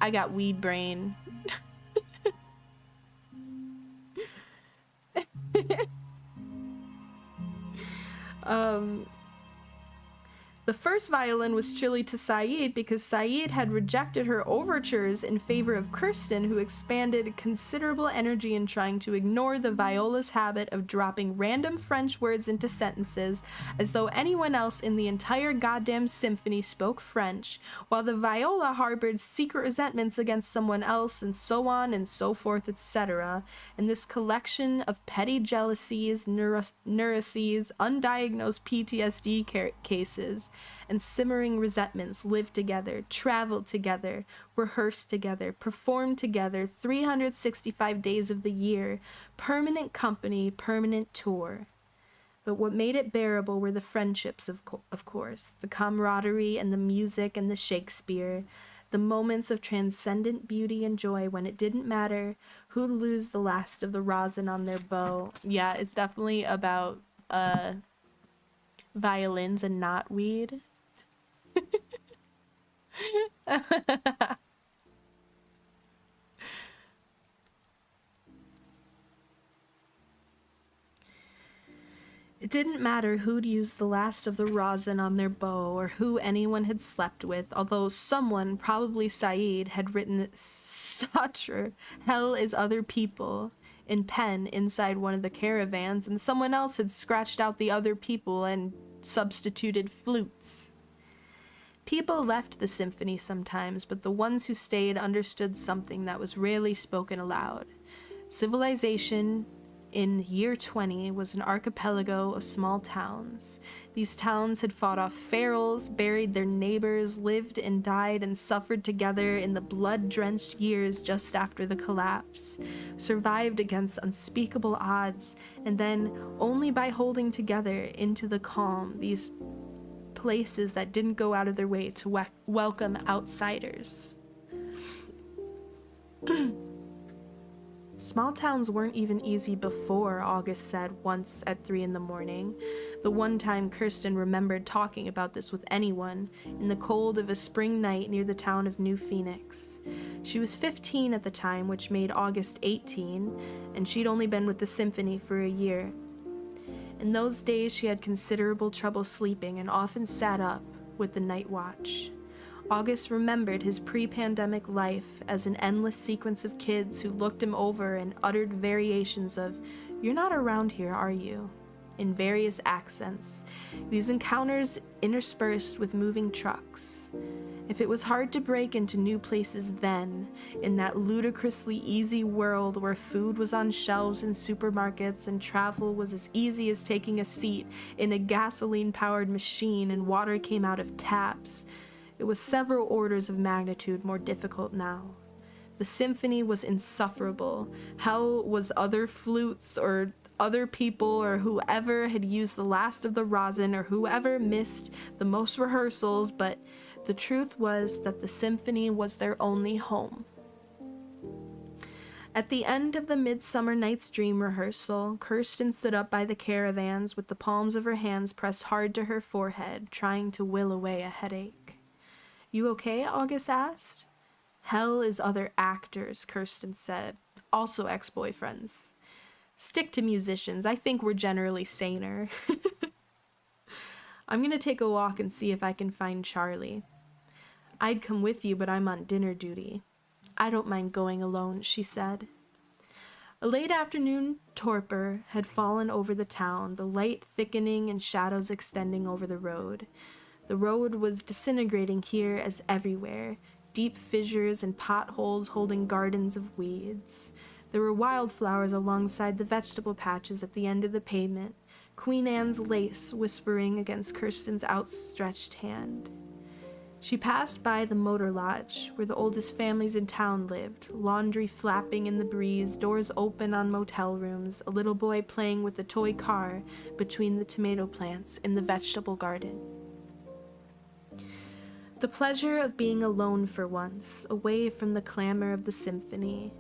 I got weed brain. The first violin was chilly to Saeed because Saeed had rejected her overtures in favor of Kirsten, who expended considerable energy in trying to ignore the viola's habit of dropping random French words into sentences as though anyone else in the entire goddamn symphony spoke French, while the viola harbored secret resentments against someone else, and so on and so forth, etc. And this collection of petty jealousies, neuroses, undiagnosed PTSD cases, and simmering resentments lived together, traveled together, rehearsed together, performed together 365 days of the year, permanent company, permanent tour. But what made it bearable were the friendships, of course, the camaraderie and the music and the Shakespeare, the moments of transcendent beauty and joy when it didn't matter who'd lose the last of the rosin on their bow. Yeah, it's definitely about violins and not weed. It didn't matter who'd used the last of the rosin on their bow or who anyone had slept with, although someone, probably Saeed, had written Satre, hell is other people, in pen inside one of the caravans, and someone else had scratched out the other people and substituted flutes. People left the symphony sometimes, but the ones who stayed understood something that was rarely spoken aloud. Civilization in year 20 was an archipelago of small towns. These towns had fought off ferals, buried their neighbors, lived and died and suffered together in the blood-drenched years just after the collapse, survived against unspeakable odds, and then, only by holding together into the calm, these places that didn't go out of their way to welcome outsiders. Small towns weren't even easy before, August said once at 3 a.m, the one time Kirsten remembered talking about this with anyone, in the cold of a spring night near the town of New Phoenix. She was 15 at the time, which made August 18, and she'd only been with the symphony for a year. In those days, she had considerable trouble sleeping and often sat up with the night watch. August remembered his pre-pandemic life as an endless sequence of kids who looked him over and uttered variations of, "You're not around here, are you?" in various accents, these encounters interspersed with moving trucks. If it was hard to break into new places then, in that ludicrously easy world where food was on shelves in supermarkets and travel was as easy as taking a seat in a gasoline-powered machine and water came out of taps, it was several orders of magnitude more difficult now. The symphony was insufferable. Hell was other flutes or other people or whoever had used the last of the rosin or whoever missed the most rehearsals, but the truth was that the symphony was their only home. At the end of the Midsummer Night's Dream rehearsal, Kirsten stood up by the caravans with the palms of her hands pressed hard to her forehead, trying to will away a headache. "You okay?" August asked. "Hell is other actors," Kirsten said, "also ex-boyfriends. Stick to musicians. I think we're generally saner." "I'm gonna take a walk and see if I can find Charlie." "I'd come with you, but I'm on dinner duty." "I don't mind going alone," she said. A late afternoon torpor had fallen over the town, the light thickening and shadows extending over the road. The road was disintegrating here as everywhere, deep fissures and potholes holding gardens of weeds. There were wildflowers alongside the vegetable patches at the end of the pavement, Queen Anne's lace whispering against Kirsten's outstretched hand. She passed by the motor lodge, where the oldest families in town lived, laundry flapping in the breeze, doors open on motel rooms, a little boy playing with a toy car between the tomato plants in the vegetable garden. The pleasure of being alone for once, away from the clamor of the symphony.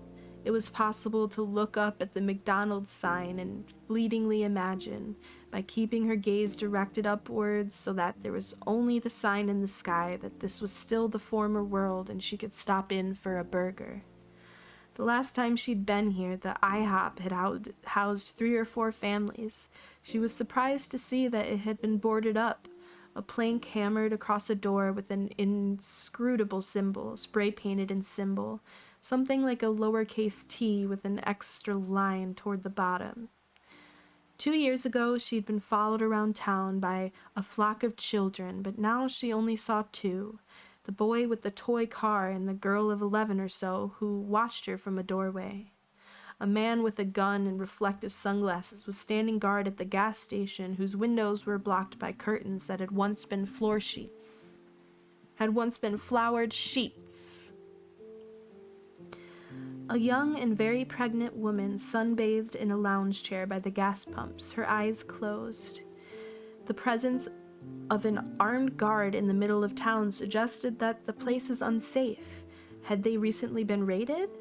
It was possible to look up at the McDonald's sign and fleetingly imagine, by keeping her gaze directed upwards so that there was only the sign in the sky, that this was still the former world and she could stop in for a burger. The last time she'd been here, the IHOP had housed 3 or 4 families. She was surprised to see that it had been boarded up, a plank hammered across a door with an inscrutable symbol, spray-painted in symbol, something like a lowercase t with an extra line toward the bottom. 2 years ago, she'd been followed around town by a flock of children, but now she only saw 2, the boy with the toy car and the girl of 11 or so who watched her from a doorway. A man with a gun and reflective sunglasses was standing guard at the gas station, whose windows were blocked by curtains that had once been flowered sheets. A young and very pregnant woman sunbathed in a lounge chair by the gas pumps, her eyes closed. The presence of an armed guard in the middle of town suggested that the place is unsafe. Had they recently been raided?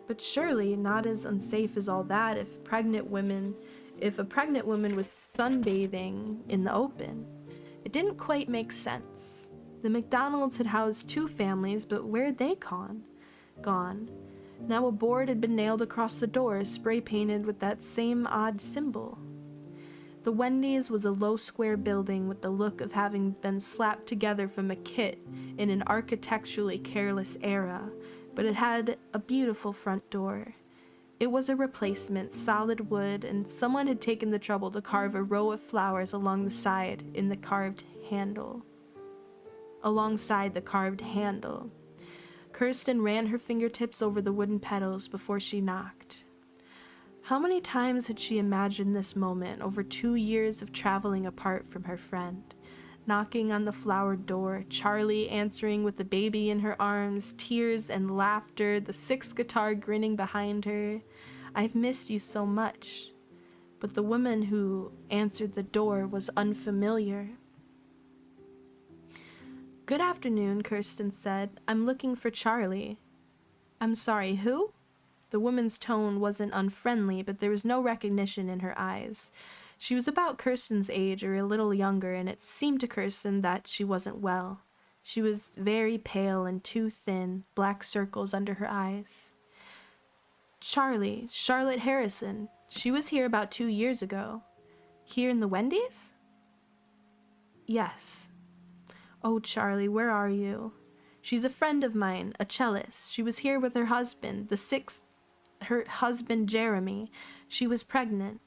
But surely not as unsafe as all that if a pregnant woman was sunbathing in the open. It didn't quite make sense. The McDonald's had housed 2 families, but where'd they gone? Now a board had been nailed across the door, spray-painted with that same odd symbol. The Wendy's was a low square building with the look of having been slapped together from a kit in an architecturally careless era, but it had a beautiful front door. It was a replacement, solid wood, and someone had taken the trouble to carve a row of flowers alongside the carved handle. Kirsten ran her fingertips over the wooden petals before she knocked. How many times had she imagined this moment over 2 years of traveling apart from her friend? Knocking on the flowered door, Charlie answering with the baby in her arms, tears and laughter, the 6th guitar grinning behind her. "I've missed you so much." But the woman who answered the door was unfamiliar. "Good afternoon," Kirsten said. "I'm looking for Charlie." "I'm sorry, who?" The woman's tone wasn't unfriendly, but there was no recognition in her eyes. She was about Kirsten's age or a little younger, and it seemed to Kirsten that she wasn't well. She was very pale and too thin, black circles under her eyes. Charlotte Harrison. She was here about 2 years ago." "Here in the Wendy's?" "Yes." "Oh, Charlie, where are you?" "She's a friend of mine, a cellist. She was here with her husband, her husband Jeremy. She was pregnant."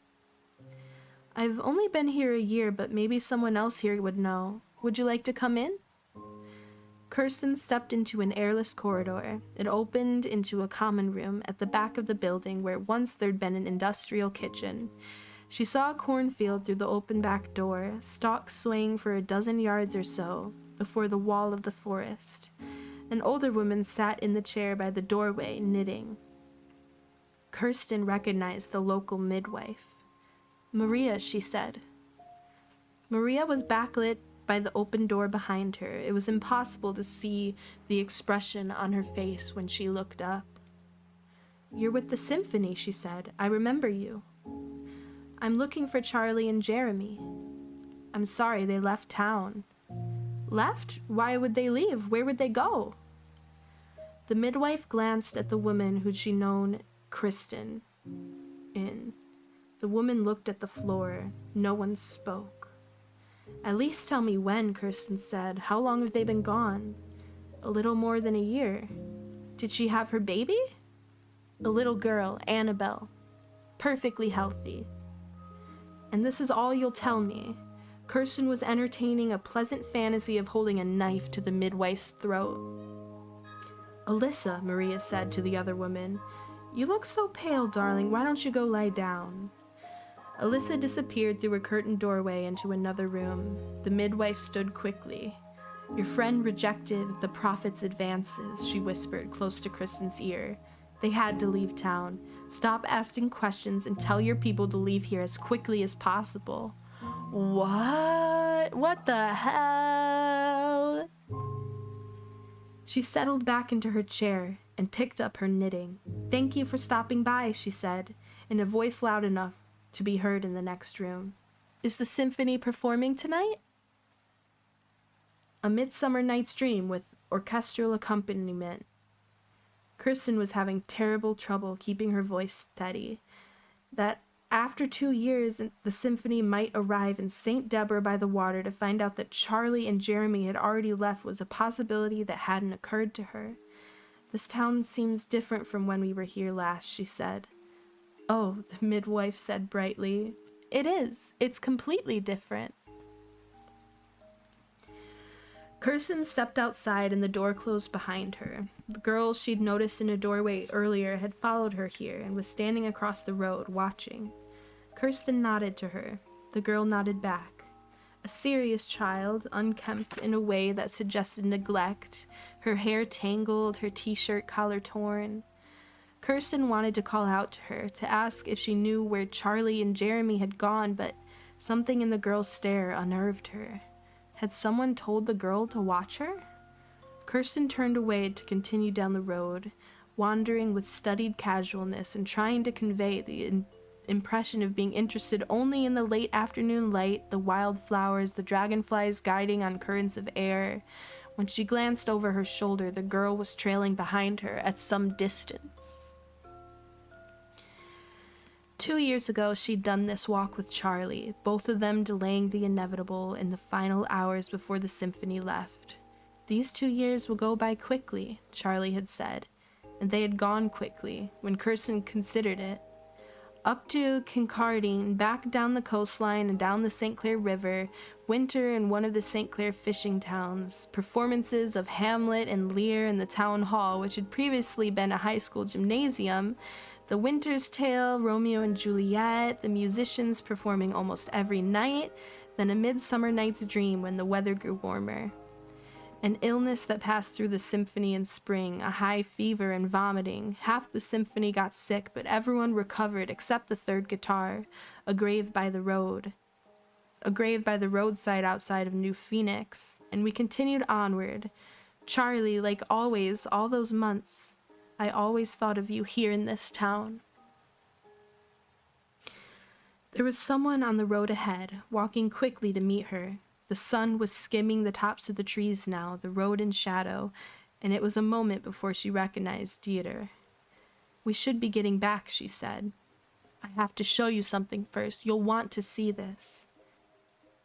"I've only been here a year, but maybe someone else here would know. Would you like to come in?" Kirsten stepped into an airless corridor. It opened into a common room at the back of the building where once there'd been an industrial kitchen. She saw a cornfield through the open back door, stalks swaying for a dozen yards or so before the wall of the forest. An older woman sat in the chair by the doorway, knitting. Kirsten recognized the local midwife. "Maria," she said. Maria was backlit by the open door behind her. It was impossible to see the expression on her face when she looked up. "You're with the symphony," she said. "I remember you." "I'm looking for Charlie and Jeremy." "I'm sorry, they left town." "Left? Why would they leave? Where would they go?" The midwife glanced at the woman who'd she known Kristen in. The woman looked at the floor. No one spoke. "At least tell me when," Kirsten said. "How long have they been gone?" "A little more than a year." "Did she have her baby?" "A little girl, Annabelle. Perfectly healthy." "And this is all you'll tell me?" Kirsten was entertaining a pleasant fantasy of holding a knife to the midwife's throat. "Alyssa," Maria said to the other woman, "you look so pale, darling. Why don't you go lie down?" Alyssa disappeared through a curtained doorway into another room. The midwife stood quickly. "Your friend rejected the prophet's advances," she whispered close to Kristen's ear. "They had to leave town. Stop asking questions and tell your people to leave here as quickly as possible." "What? What the hell?" She settled back into her chair and picked up her knitting. "Thank you for stopping by," she said, in a voice loud enough to be heard in the next room. "Is the symphony performing tonight?" "A Midsummer Night's Dream with orchestral accompaniment." Kirsten was having terrible trouble keeping her voice steady. That after 2 years, the symphony might arrive in St. Deborah by the water to find out that Charlie and Jeremy had already left was a possibility that hadn't occurred to her. "This town seems different from when we were here last," she said. "Oh," the midwife said brightly. "It is. It's completely different." Kirsten stepped outside and the door closed behind her. The girl she'd noticed in a doorway earlier had followed her here and was standing across the road, watching. Kirsten nodded to her. The girl nodded back. A serious child, unkempt in a way that suggested neglect, her hair tangled, her t-shirt collar torn. Kirsten wanted to call out to her, to ask if she knew where Charlie and Jeremy had gone, but something in the girl's stare unnerved her. Had someone told the girl to watch her? Kirsten turned away to continue down the road, wandering with studied casualness and trying to convey the impression of being interested only in the late afternoon light, the wildflowers, the dragonflies guiding on currents of air. When she glanced over her shoulder, the girl was trailing behind her at some distance. 2 years ago, she'd done this walk with Charlie, both of them delaying the inevitable in the final hours before the symphony left. "These 2 years will go by quickly," Charlie had said, and they had gone quickly when Kirsten considered it. Up to Kincardine, back down the coastline and down the St. Clair River, winter in one of the St. Clair fishing towns, performances of Hamlet and Lear in the town hall, which had previously been a high school gymnasium, The Winter's Tale, Romeo and Juliet, the musicians performing almost every night, then A Midsummer Night's Dream when the weather grew warmer. An illness that passed through the symphony in spring, a high fever and vomiting. Half the symphony got sick, but everyone recovered except the third guitar, a grave by the roadside outside of New Phoenix. And we continued onward. Charlie, like always, all those months, I always thought of you here in this town. There was someone on the road ahead, walking quickly to meet her. The sun was skimming the tops of the trees now, the road in shadow, and it was a moment before she recognized Dieter. "We should be getting back," she said. "I have to show you something first. You'll want to see this."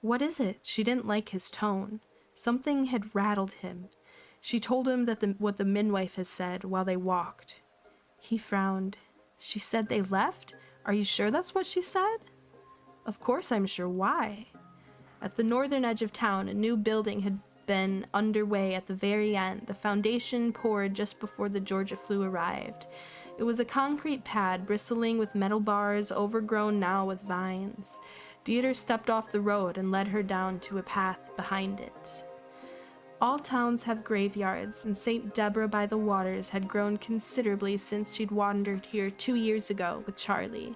"What is it?" She didn't like his tone. Something had rattled him. She told him that what the midwife had said while they walked. He frowned. "She said they left? Are you sure that's what she said?" "Of course I'm sure. Why?" At the northern edge of town, a new building had been underway at the very end. The foundation poured just before the Georgia flu arrived. It was a concrete pad bristling with metal bars, overgrown now with vines. Dieter stepped off the road and led her down to a path behind it. All towns have graveyards, and St. Deborah by the Waters had grown considerably since she'd wandered here 2 years ago with Charlie.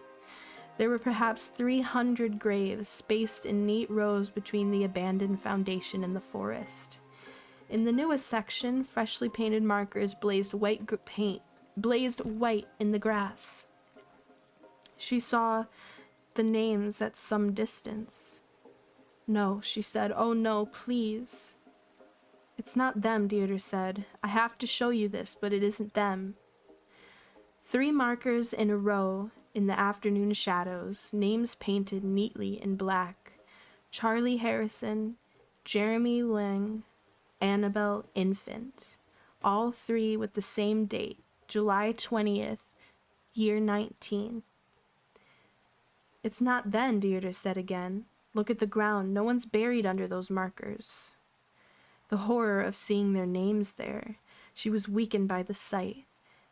There were perhaps 300 graves spaced in neat rows between the abandoned foundation and the forest. In the newest section, freshly painted markers blazed white in the grass. She saw the names at some distance. "No," she said. "Oh no, please." "It's not them," Deirdre said. "I have to show you this, but it isn't them." 3 markers in a row in the afternoon shadows, names painted neatly in black. Charlie Harrison, Jeremy Lang, Annabelle Infant. All 3 with the same date, July 20th, year 19. "It's not then," Deirdre said again. "Look at the ground. No one's buried under those markers." The horror of seeing their names there. She was weakened by the sight.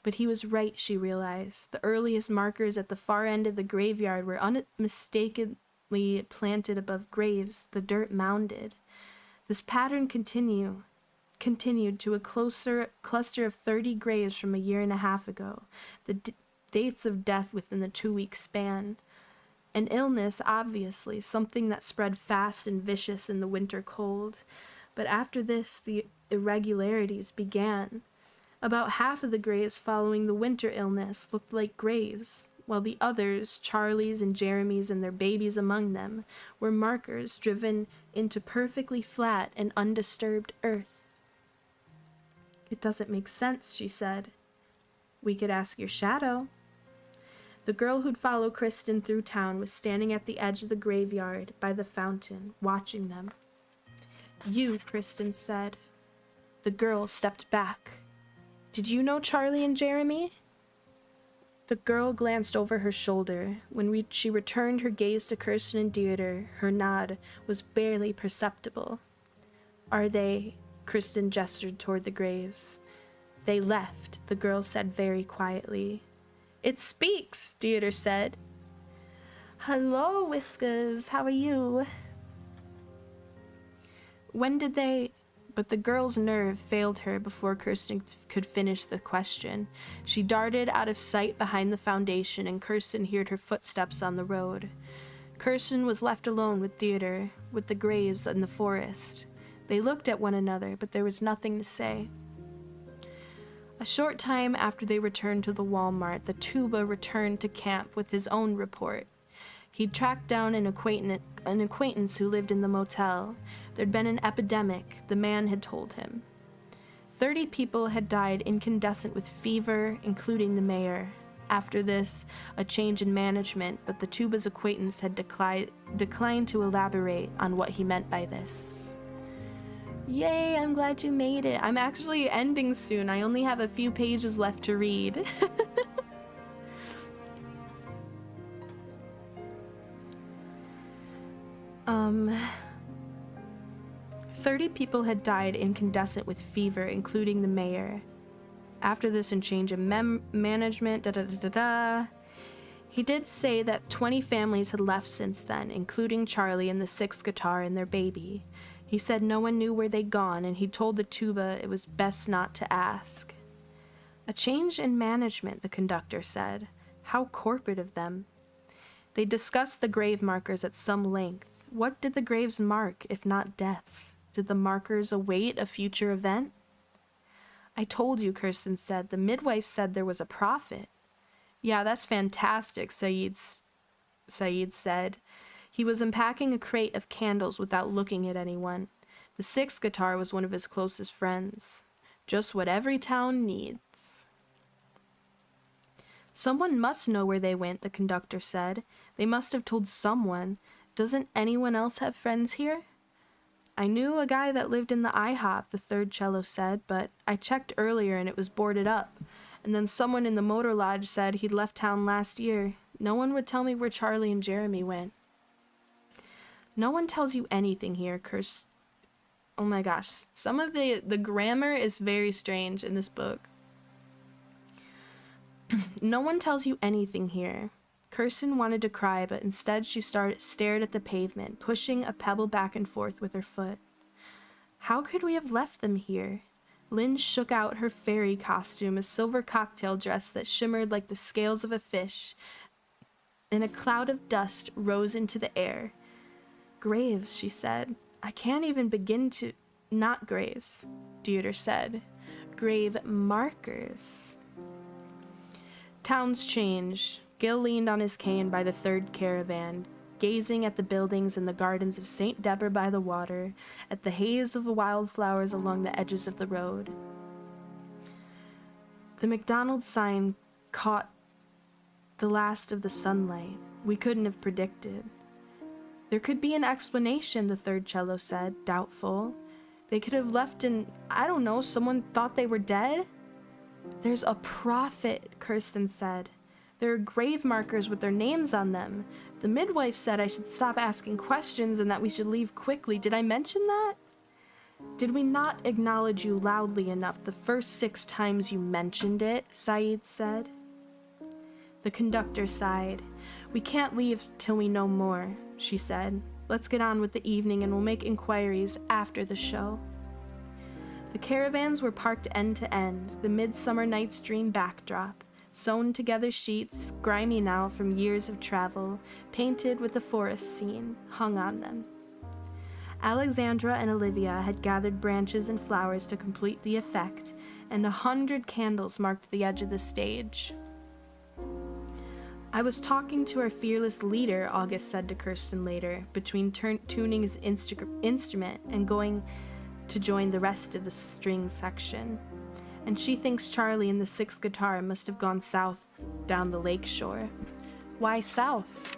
But he was right, she realized. The earliest markers at the far end of the graveyard were unmistakably planted above graves, the dirt mounded. This pattern continued to a cluster of 30 graves from a year and a half ago, the dates of death within the 2-week span. An illness, obviously, something that spread fast and vicious in the winter cold. But after this, the irregularities began. About half of the graves following the winter illness looked like graves, while the others, Charlie's and Jeremy's and their babies among them, were markers driven into perfectly flat and undisturbed earth. "It doesn't make sense," she said. "We could ask your shadow." The girl who'd followed Kristen through town was standing at the edge of the graveyard by the fountain, watching them. "You," Kristen said. The girl stepped back. "Did you know Charlie and Jeremy?" The girl glanced over her shoulder. When she returned her gaze to Kirsten and Deirdre, her nod was barely perceptible. "Are they?" Kristen gestured toward the graves. "They left," the girl said very quietly. "It speaks," Deirdre said. "Hello, Whiskers. How are you?" "When did they—" But the girl's nerve failed her before Kirsten could finish the question. She darted out of sight behind the foundation, and Kirsten heard her footsteps on the road. Kirsten was left alone with Deirdre, with the graves and the forest. They looked at one another, but there was nothing to say. A short time after they returned to the Walmart, the tuba returned to camp with his own report. He'd tracked down an acquaintance who lived in the motel. There'd been an epidemic, the man had told him. 30 people had died incandescent with fever, including the mayor. After this, a change in management, but the tuba's acquaintance had declined to elaborate on what he meant by this. Yay, I'm glad you made it. I'm actually ending soon. I only have a few pages left to read. 30 people had died incandescent with fever, including the mayor. After this and change in management, He did say that 20 families had left since then, including Charlie and the 6th guitar and their baby. He said no one knew where they'd gone, and he told the tuba it was best not to ask. A change in management, the conductor said. How corporate of them. They discussed the grave markers at some length. What did the graves mark, if not deaths? Did the markers await a future event? I told you, Kirsten said. The midwife said there was a prophet. Yeah, that's fantastic, Saeed said. He was unpacking a crate of candles without looking at anyone. The 6th guitar was one of his closest friends. Just what every town needs. Someone must know where they went, the conductor said. They must have told someone. Doesn't anyone else have friends here? I knew a guy that lived in the IHOP, the 3rd cello said, but I checked earlier and it was boarded up. And then someone in the motor lodge said he'd left town last year. No one would tell me where Charlie and Jeremy went. No one tells you anything here, Oh my gosh, some of the grammar is very strange in this book. No one tells you anything here. Kirsten wanted to cry, but instead she stared at the pavement, pushing a pebble back and forth with her foot. How could we have left them here? Lynn shook out her fairy costume, a silver cocktail dress that shimmered like the scales of a fish, and a cloud of dust rose into the air. Graves, she said. I can't even begin to... Not graves, Deirdre said. Grave markers. Towns change. Gil leaned on his cane by the third caravan, gazing at the buildings and the gardens of St. Deborah by the water, at the haze of the wildflowers along the edges of the road. The McDonald's sign caught the last of the sunlight. We couldn't have predicted. There could be an explanation, the third cello said, doubtful. They could have left and, I don't know, someone thought they were dead? There's a prophet, Kirsten said. There are grave markers with their names on them. The midwife said I should stop asking questions and that we should leave quickly. Did I mention that? Did we not acknowledge you loudly enough the first 6 times you mentioned it? Saeed said. The conductor sighed. We can't leave till we know more, she said. Let's get on with the evening and we'll make inquiries after the show. The caravans were parked end to end, the Midsummer Night's Dream backdrop. Sewn together sheets, grimy now from years of travel, painted with the forest scene, hung on them. Alexandra and Olivia had gathered branches and flowers to complete the effect, and 100 candles marked the edge of the stage. I was talking to our fearless leader, August said to Kirsten later, between tuning his instrument and going to join the rest of the string section. And she thinks Charlie and the 6th guitar must have gone south down the lakeshore. Why south?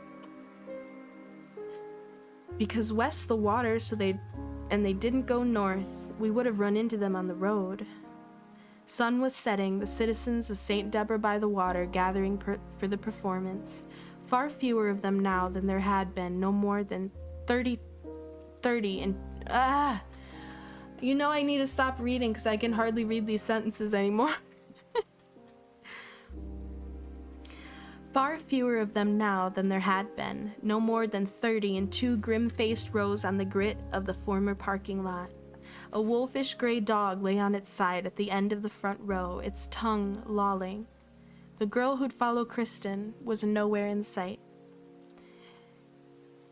Because west the water, so they didn't go north. We would have run into them on the road. Sun was setting, the citizens of St. Deborah by the water gathering for the performance. Far fewer of them now than there had been, no more than 30 and... You know I need to stop reading because I can hardly read these sentences anymore. Far fewer of them now than there had been, no more than 30 in 2 grim-faced rows on the grit of the former parking lot. A wolfish gray dog lay on its side at the end of the front row, its tongue lolling. The girl who'd follow Kristen was nowhere in sight.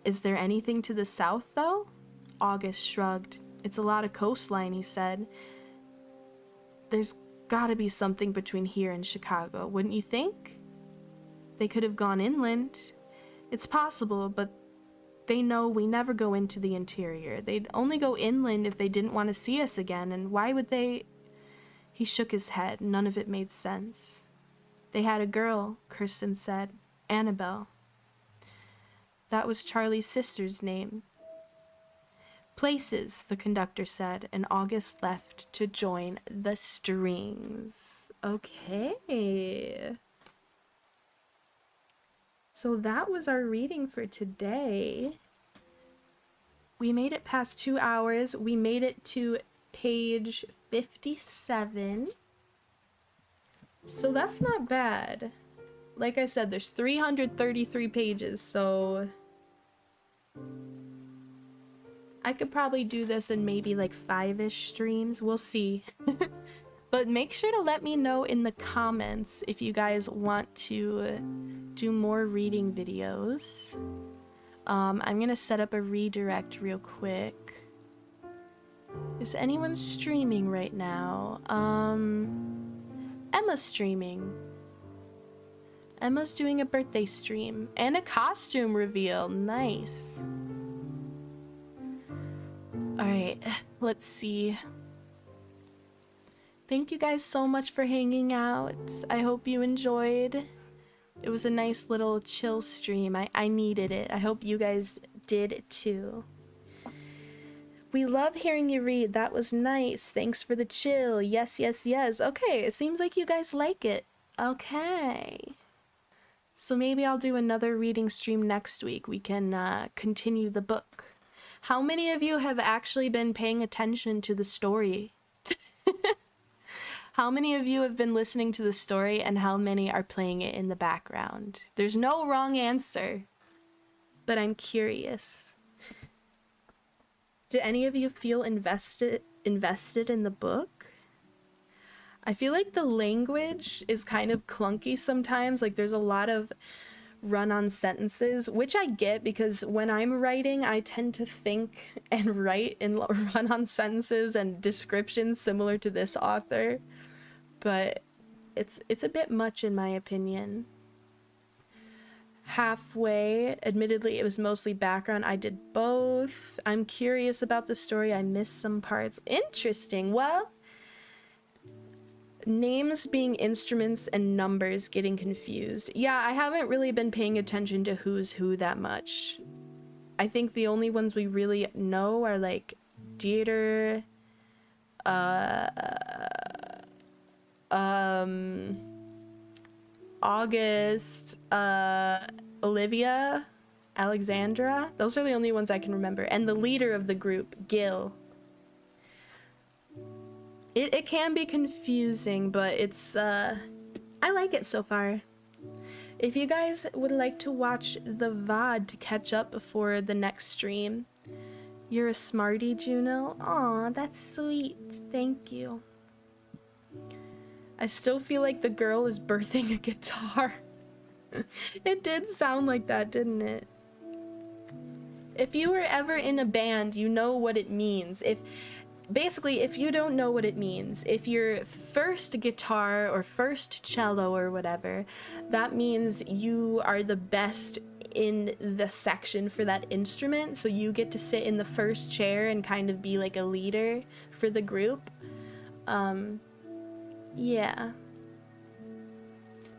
Is there anything to the south, though? August shrugged. It's a lot of coastline, he said. There's gotta be something between here and Chicago, wouldn't you think? They could have gone inland. It's possible, but they know we never go into the interior. They'd only go inland if they didn't want to see us again, and why would they? He shook his head. None of it made sense. They had a girl, Kirsten said. Annabelle. That was Charlie's sister's name. Places, the conductor said, and August left to join the strings. Okay. So that was our reading for today. We made it past 2 hours. We made it to page 57. So that's not bad. Like I said, there's 333 pages, so... I could probably do this in maybe like 5-ish streams. We'll see. But make sure to let me know in the comments if you guys want to do more reading videos. I'm gonna set up a redirect real quick. Is anyone streaming right now? Emma's streaming. Emma's doing a birthday stream and a costume reveal. Nice. Alright, let's see. Thank you guys so much for hanging out. I hope you enjoyed. It was a nice little chill stream. I needed it. I hope you guys did too. We love hearing you read. That was nice. Thanks for the chill. Yes, yes, yes. Okay, it seems like you guys like it. Okay. So maybe I'll do another reading stream next week. We can continue the book. How many of you have actually been paying attention to the story? How many of you have been listening to the story and how many are playing it in the background? There's no wrong answer, but I'm curious. Do any of you feel invested in the book? I feel like the language is kind of clunky sometimes. Like there's a lot of run-on sentences, which I get because when I'm writing, I tend to think and write in run-on sentences and descriptions similar to this author, but it's a bit much in my opinion. Halfway, admittedly, it was mostly background. I did both. I'm curious about the story. I missed some parts. Interesting. Well, names being instruments and numbers getting confused. Yeah, I haven't really been paying attention to who's who that much. I think the only ones we really know are like Dieter, August, Olivia, Alexandra. Those are the only ones I can remember. And the leader of the group, Gil. It can be confusing, but it's, I like it so far. If you guys would like to watch the VOD to catch up before the next stream, you're a smarty, Juno. Aw, that's sweet. Thank you. I still feel like the girl is birthing a guitar. It did sound like that, didn't it? If you were ever in a band, you know what it means. Basically, if you don't know what it means, if you're first guitar or first cello or whatever, that means you are the best in the section for that instrument, so you get to sit in the first chair and kind of be like a leader for the group. Yeah.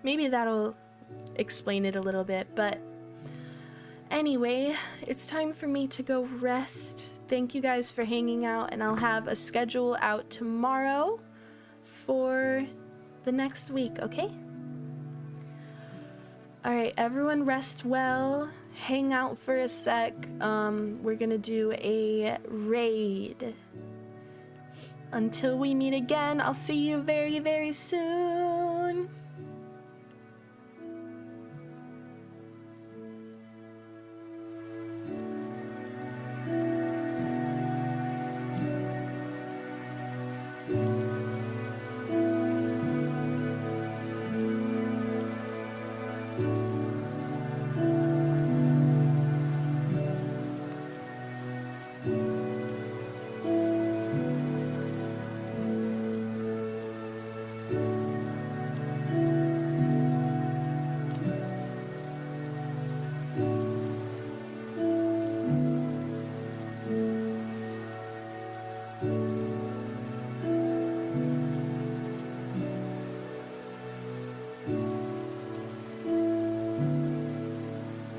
Maybe that'll explain it a little bit, but anyway, it's time for me to go rest. Thank you guys for hanging out, and I'll have a schedule out tomorrow for the next week, okay? Alright, everyone rest well. Hang out for a sec. We're gonna do a raid. Until we meet again, I'll see you very, very soon.